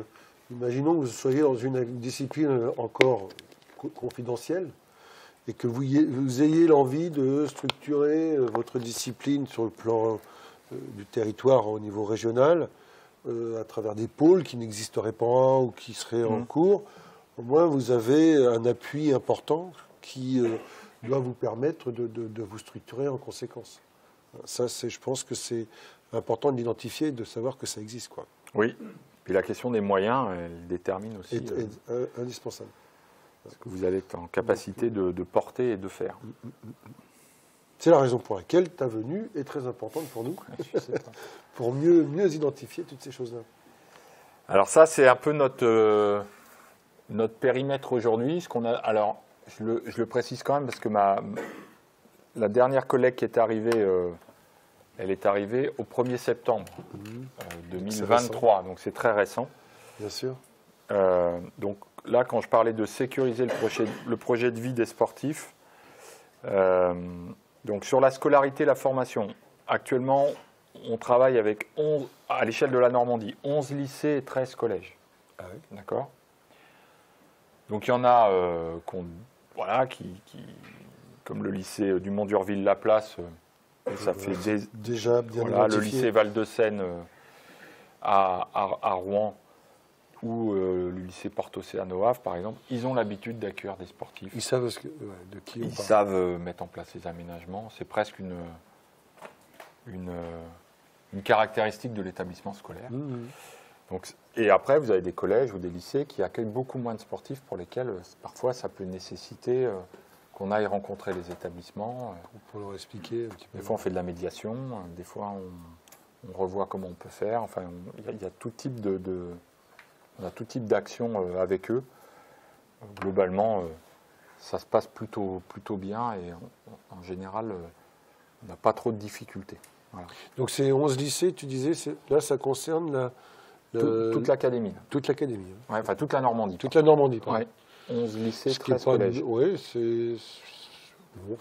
imaginons que vous soyez dans une discipline encore confidentielle et que vous ayez l'envie de structurer votre discipline sur le plan du territoire au niveau régional, à travers des pôles qui n'existeraient pas ou qui seraient en cours. Au moins, vous avez un appui important qui doit vous permettre de vous structurer en conséquence. Ça, je pense que c'est important d'identifier et de savoir que ça existe, quoi. Oui. Puis la question des moyens, elle détermine aussi Est indispensable. ce que vous allez être en capacité de porter et de faire. C'est la raison pour laquelle ta venue est très importante pour nous, pour mieux identifier toutes ces choses-là. Alors ça, c'est un peu notre périmètre aujourd'hui. Alors, je le précise quand même parce que la dernière collègue qui est arrivée, elle est arrivée au 1er septembre 2023, donc c'est très récent. Bien sûr. Donc là, quand je parlais de sécuriser le projet de vie des sportifs, donc sur la scolarité, la formation, actuellement, on travaille avec à l'échelle de la Normandie, 11 lycées et 13 collèges. Ah oui. D'accord. Donc il y en a comme le lycée du Mont-d'Urville-la-Place, ça fait déjà bien le lycée Val-de-Seine à Rouen ou le lycée Porte-Océane au Havre, par exemple, ils ont l'habitude d'accueillir des sportifs. Ils savent de qui on parle. Ils savent mettre en place les aménagements. C'est presque une caractéristique de l'établissement scolaire. Donc, et après, vous avez des collèges ou des lycées qui accueillent beaucoup moins de sportifs pour lesquels, parfois, ça peut nécessiter qu'on aille rencontrer les établissements. Pour leur expliquer un petit peu. Des fois, on fait de la médiation. Des fois, on revoit comment on peut faire. Enfin, il y a tout type on a tout type d'action avec eux. Globalement, ça se passe plutôt bien et en général, on n'a pas trop de difficultés. Voilà. Donc ces 11 lycées, tu disais, là ça concerne toute l'académie. Toute l'académie. Hein. Ouais, enfin toute la Normandie. Toute la Normandie, pardon. Ouais. 11 lycées, 13 pas collèges. Oui, c'est... Bon.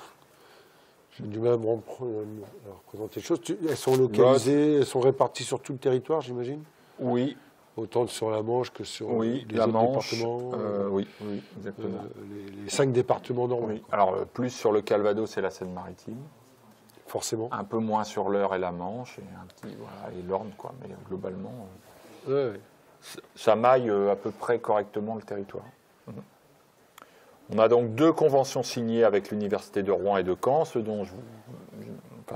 J'ai du mal à me représenter les choses. Elles sont localisées, elles sont réparties sur tout le territoire, j'imagine ? Oui. Autant sur la Manche que sur les la autres Manche, départements. oui, exactement. Les 5 départements normands. Oui. Alors, plus sur le Calvados et la Seine-Maritime. Forcément. Un peu moins sur l'Eure et la Manche, et l'Orne, quoi. Mais globalement, ça maille à peu près correctement le territoire. On a donc 2 conventions signées avec l'Université de Rouen et de Caen, ce dont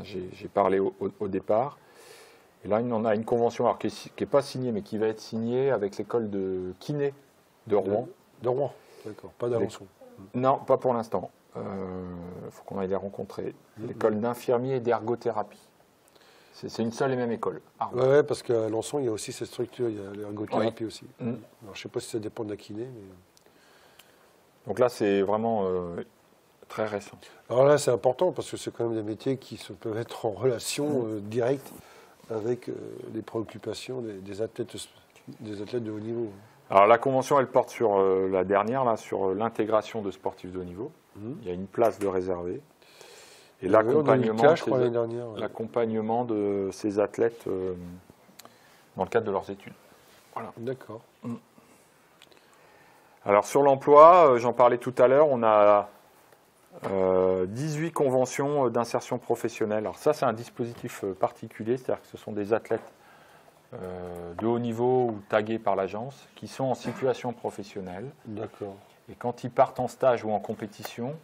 j'ai parlé au départ. Et là, on a une convention qui n'est pas signée, mais qui va être signée avec l'école de kiné de Rouen. De Rouen, d'accord, pas d'Alençon. Non, pas pour l'instant. Il faut qu'on aille les rencontrer. L'école d'infirmier et d'ergothérapie. C'est une seule et même école. Oui, parce qu'à Alençon, il y a aussi cette structure, il y a l'ergothérapie aussi. Alors, je ne sais pas si ça dépend de la kiné, mais... Donc là, c'est vraiment très récent. Alors là, c'est important, parce que c'est quand même des métiers qui peuvent être en relation directe avec les préoccupations des athlètes de haut niveau. Alors la convention, elle porte sur la dernière, là, sur l'intégration de sportifs de haut niveau. Il y a une place de réservée. Et l'accompagnement de ces athlètes dans le cadre de leurs études. Voilà. D'accord. Alors sur l'emploi, j'en parlais tout à l'heure, on a 18 conventions d'insertion professionnelle. Alors ça, c'est un dispositif particulier, c'est-à-dire que ce sont des athlètes de haut niveau ou tagués par l'agence qui sont en situation professionnelle. D'accord. Et quand ils partent en stage ou en compétition,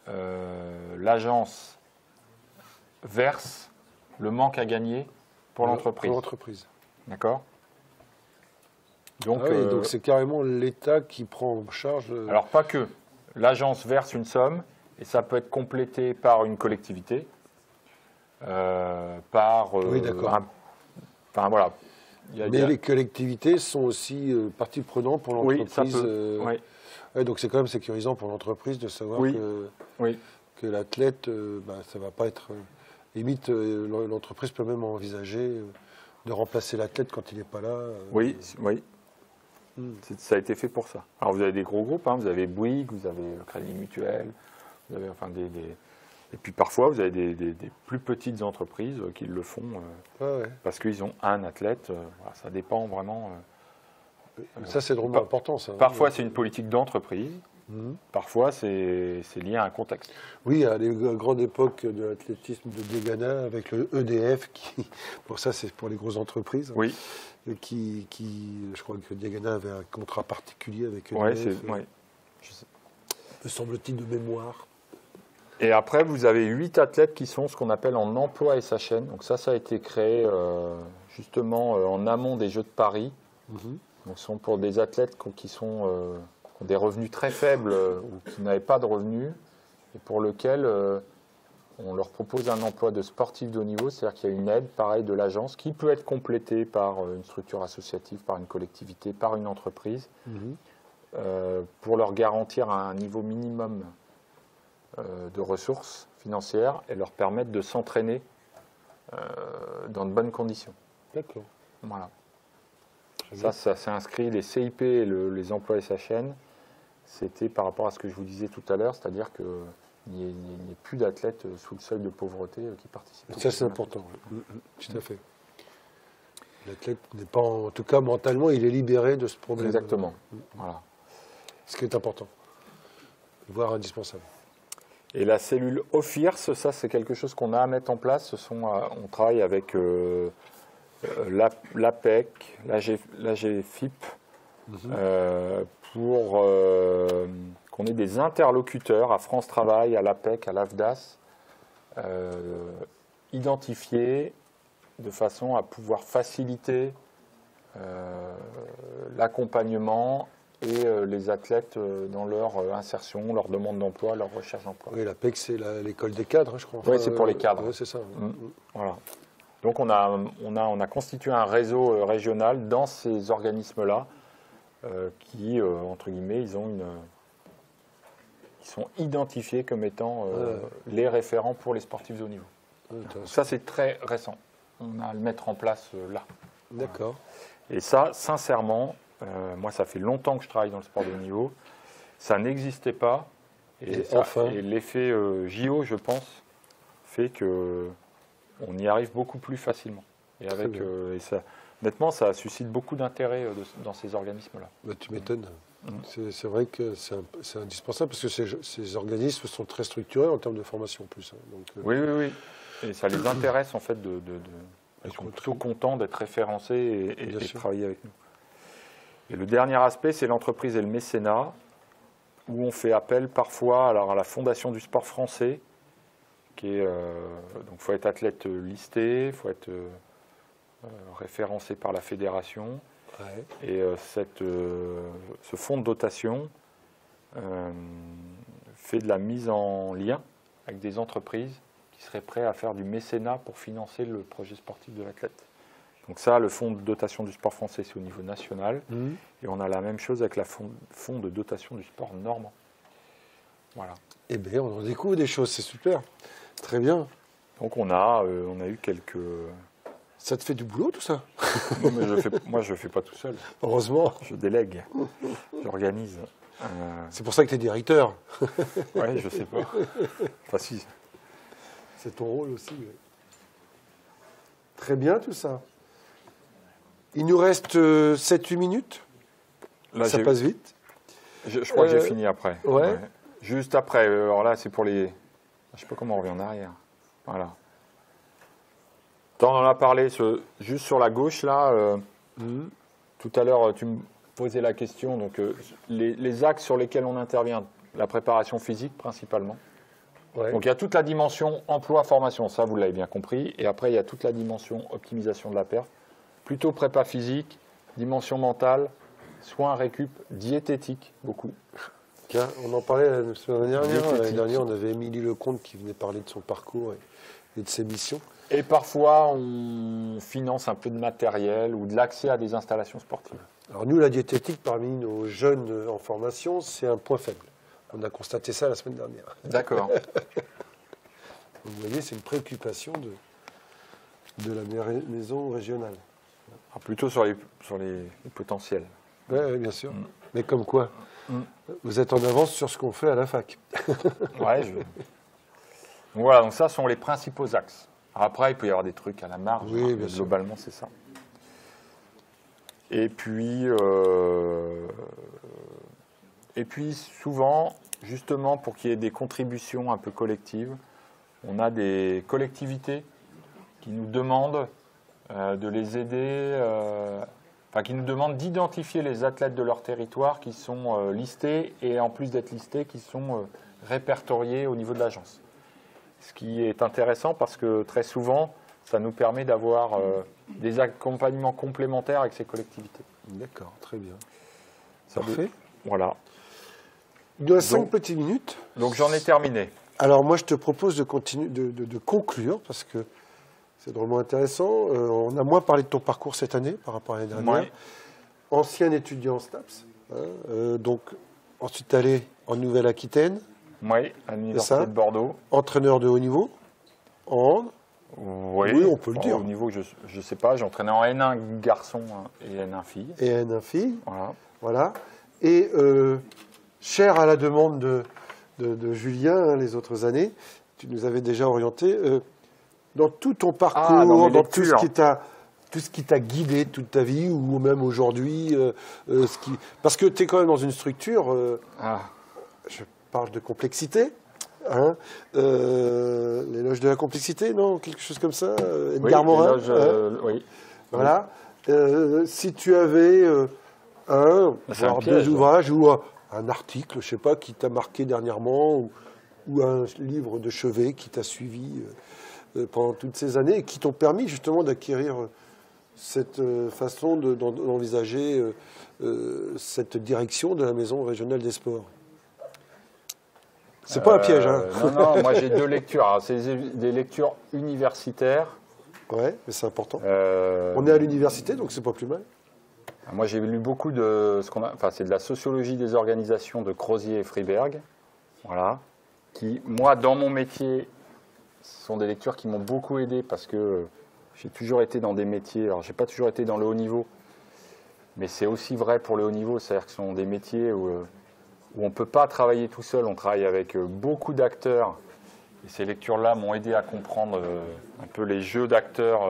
l'agence verse le manque à gagner pour l'entreprise. Pour l'entreprise. D'accord ? Donc, donc c'est carrément l'État qui prend en charge... Alors pas que. L'agence verse une somme et ça peut être complété par une collectivité, oui, d'accord. Enfin voilà. Mais les collectivités sont aussi partie prenante pour l'entreprise. Oui, ça peut. Ouais, donc c'est quand même sécurisant pour l'entreprise de savoir que l'athlète, ça ne va pas être... limite, l'entreprise peut même envisager de remplacer l'athlète quand il n'est pas là. Oui. Ça a été fait pour ça. Alors vous avez des gros groupes, vous avez Bouygues, vous avez le Crédit Mutuel, vous avez et puis parfois vous avez des plus petites entreprises qui le font parce qu'ils ont un athlète. Ça dépend vraiment. Ça c'est vraiment important. Ça. Parfois c'est une politique d'entreprise, parfois c'est lié à un contexte. Oui, à les grandes époques de l'athlétisme de Diegana avec le EDF, pour ça c'est pour les grosses entreprises. Oui. Je crois que Diegana avait un contrat particulier avec EDF. me semble-t-il, de mémoire. Et après, vous avez 8 athlètes qui sont ce qu'on appelle en emploi SHN. Donc ça a été créé justement en amont des Jeux de Paris. Donc ce sont pour des athlètes qui ont des revenus très faibles ou qui n'avaient pas de revenus et pour lesquels on leur propose un emploi de sportif de haut niveau, c'est-à-dire qu'il y a une aide, pareil, de l'agence qui peut être complétée par une structure associative, par une collectivité, par une entreprise, pour leur garantir un niveau minimum de ressources financières et leur permettre de s'entraîner dans de bonnes conditions. D'accord. Voilà. Ça s'est inscrit, les CIP et les emplois SHN, c'était par rapport à ce que je vous disais tout à l'heure, c'est-à-dire qu'il n'y ait plus d'athlètes sous le seuil de pauvreté qui participent. Ça, c'est important. Tout à fait. L'athlète n'est pas, en tout cas mentalement, il est libéré de ce problème. Exactement. Voilà. Ce qui est important, voire indispensable. Et la cellule OFIRS, ça c'est quelque chose qu'on a à mettre en place. On travaille avec l'APEC, l'AGFIP, pour qu'on ait des interlocuteurs à France Travail, à l'APEC, à l'AFDAS, identifiés de façon à pouvoir faciliter l'accompagnement et les athlètes dans leur insertion, leur demande d'emploi, leur recherche d'emploi. Oui, l'APEC, c'est l'école des cadres, je crois. Oui, c'est pour les cadres. Oui, c'est ça. Voilà. Donc on a constitué un réseau régional dans ces organismes-là qui, entre guillemets, ils sont identifiés comme étant les référents pour les sportifs de haut niveau. Ça, c'est très récent. On a à le mettre en place là. D'accord. Et ça, sincèrement, moi, ça fait longtemps que je travaille dans le sport de haut niveau. Ça n'existait pas. Et l'effet JO, je pense, fait qu'on y arrive beaucoup plus facilement. Et honnêtement, ça suscite beaucoup d'intérêt dans ces organismes-là. Bah, tu m'étonnes. C'est vrai que c'est indispensable parce que ces organismes sont très structurés en termes de formation en plus. Donc, oui. Et ça les intéresse en fait ils sont plutôt contents d'être référencés et de travailler avec nous. Et le dernier aspect, c'est l'entreprise et le mécénat, où on fait appel parfois à la Fondation du sport français, qui est donc faut être athlète listé, il faut être référencé par la fédération. Ouais. Et ce fonds de dotation fait de la mise en lien avec des entreprises qui seraient prêtes à faire du mécénat pour financer le projet sportif de l'athlète. Donc ça, le fonds de dotation du sport français, c'est au niveau national. Et on a la même chose avec le fonds de dotation du sport normand. Voilà. Eh bien, on en découvre des choses, c'est super. Très bien. Donc on a eu quelques... Ça te fait du boulot, tout ça? Non, mais moi, je ne fais pas tout seul. Heureusement. Je délègue, j'organise. C'est pour ça que tu es directeur. Oui, je ne sais pas. Enfin, si. C'est ton rôle aussi. Oui. Très bien, tout ça. Il nous reste 7-8 minutes. Là, ça passe vite. Je crois que j'ai fini après. Ouais. Juste après. Alors là, c'est pour les... Je ne sais pas comment on revient en arrière. Voilà. On en a parlé juste sur la gauche, là. Tout à l'heure, tu me posais la question. Donc, les axes sur lesquels on intervient, la préparation physique principalement. Ouais. Donc, il y a toute la dimension emploi-formation. Ça, vous l'avez bien compris. Et après, il y a toute la dimension optimisation de la perf. Plutôt prépa physique, dimension mentale, soins, récup, diététique, beaucoup. Tiens, on en parlait la semaine dernière. L'année dernière, on avait Émilie Lecomte qui venait parler de son parcours et de ses missions. Et parfois, on finance un peu de matériel ou de l'accès à des installations sportives. Alors nous, la diététique, parmi nos jeunes en formation, c'est un point faible. On a constaté ça la semaine dernière. D'accord. Vous voyez, c'est une préoccupation de la maison régionale. Alors plutôt sur les potentiels. Oui, bien sûr. Mais comme quoi, vous êtes en avance sur ce qu'on fait à la fac. Voilà, donc ça sont les principaux axes. Après, il peut y avoir des trucs à la marge. Oui, bien sûr. Globalement, c'est ça. Et puis souvent, justement, pour qu'il y ait des contributions un peu collectives, on a des collectivités qui nous demandent de les aider qui nous demandent d'identifier les athlètes de leur territoire qui sont listés et en plus d'être listés, qui sont répertoriés au niveau de l'agence. Ce qui est intéressant parce que très souvent, ça nous permet d'avoir des accompagnements complémentaires avec ces collectivités. D'accord, très bien. Parfait. Voilà. Il nous reste 5 petites minutes. Donc j'en ai terminé. Alors moi, je te propose de continuer, de conclure parce que c'est drôlement intéressant. On a moins parlé de ton parcours cette année par rapport à l'année dernière. Ouais. Ancien étudiant en STAPS, donc ensuite allé en Nouvelle-Aquitaine. Oui, à l'Université de Bordeaux. Entraîneur de haut niveau en hand. Oui, on peut le dire. Au niveau, je ne sais pas, j'ai entraîné en N1 garçon et N1 fille. Et N1 fille. Voilà. Et cher à la demande de Julien, les autres années, tu nous avais déjà orienté dans tout ton parcours, dans tout ce qui t'a guidé toute ta vie, ou même aujourd'hui. Parce que tu es quand même dans une structure, je parle de complexité, l'éloge de la complexité, non? Quelque chose comme ça, Edgar Morin. Oui. Voilà. Si tu avais voire 2 ouvrages ou un article, je ne sais pas, qui t'a marqué dernièrement, ou un livre de chevet qui t'a suivi pendant toutes ces années et qui t'ont permis justement d'acquérir cette façon d'envisager cette direction de la Maison régionale des sports. C'est pas un piège, hein? Non, moi j'ai 2 lectures. Alors, c'est des lectures universitaires. Ouais, mais c'est important. On est à l'université, donc c'est pas plus mal. Moi j'ai lu beaucoup de c'est de la sociologie des organisations de Crozier et Friedberg. Voilà. Qui, moi, dans mon métier, sont des lectures qui m'ont beaucoup aidé parce que j'ai toujours été dans des métiers. Alors, j'ai pas toujours été dans le haut niveau, mais c'est aussi vrai pour le haut niveau. C'est-à-dire que ce sont des métiers où on ne peut pas travailler tout seul. On travaille avec beaucoup d'acteurs. Et ces lectures-là m'ont aidé à comprendre un peu les jeux d'acteurs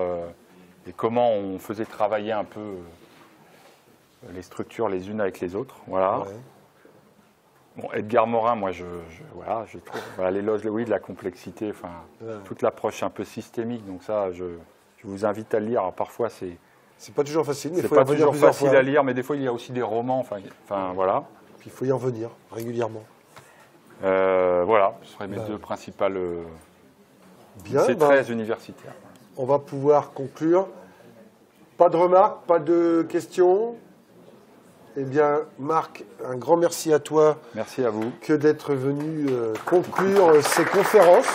et comment on faisait travailler un peu les structures les unes avec les autres. Voilà. Ouais. Bon, Edgar Morin, moi, je trouve l'éloge de la complexité, toute l'approche un peu systémique. Donc ça, je vous invite à le lire. Alors, parfois, c'est pas toujours facile. C'est pas toujours facile à lire, mais des fois, il y a aussi des romans. Voilà. Puis il faut y en venir régulièrement. Voilà, ce seraient mes 2 principales. C'est très universitaire. On va pouvoir conclure. Pas de remarques, pas de questions. Eh bien, Marc, un grand merci à toi. Merci à vous. Que d'être venu conclure ces conférences.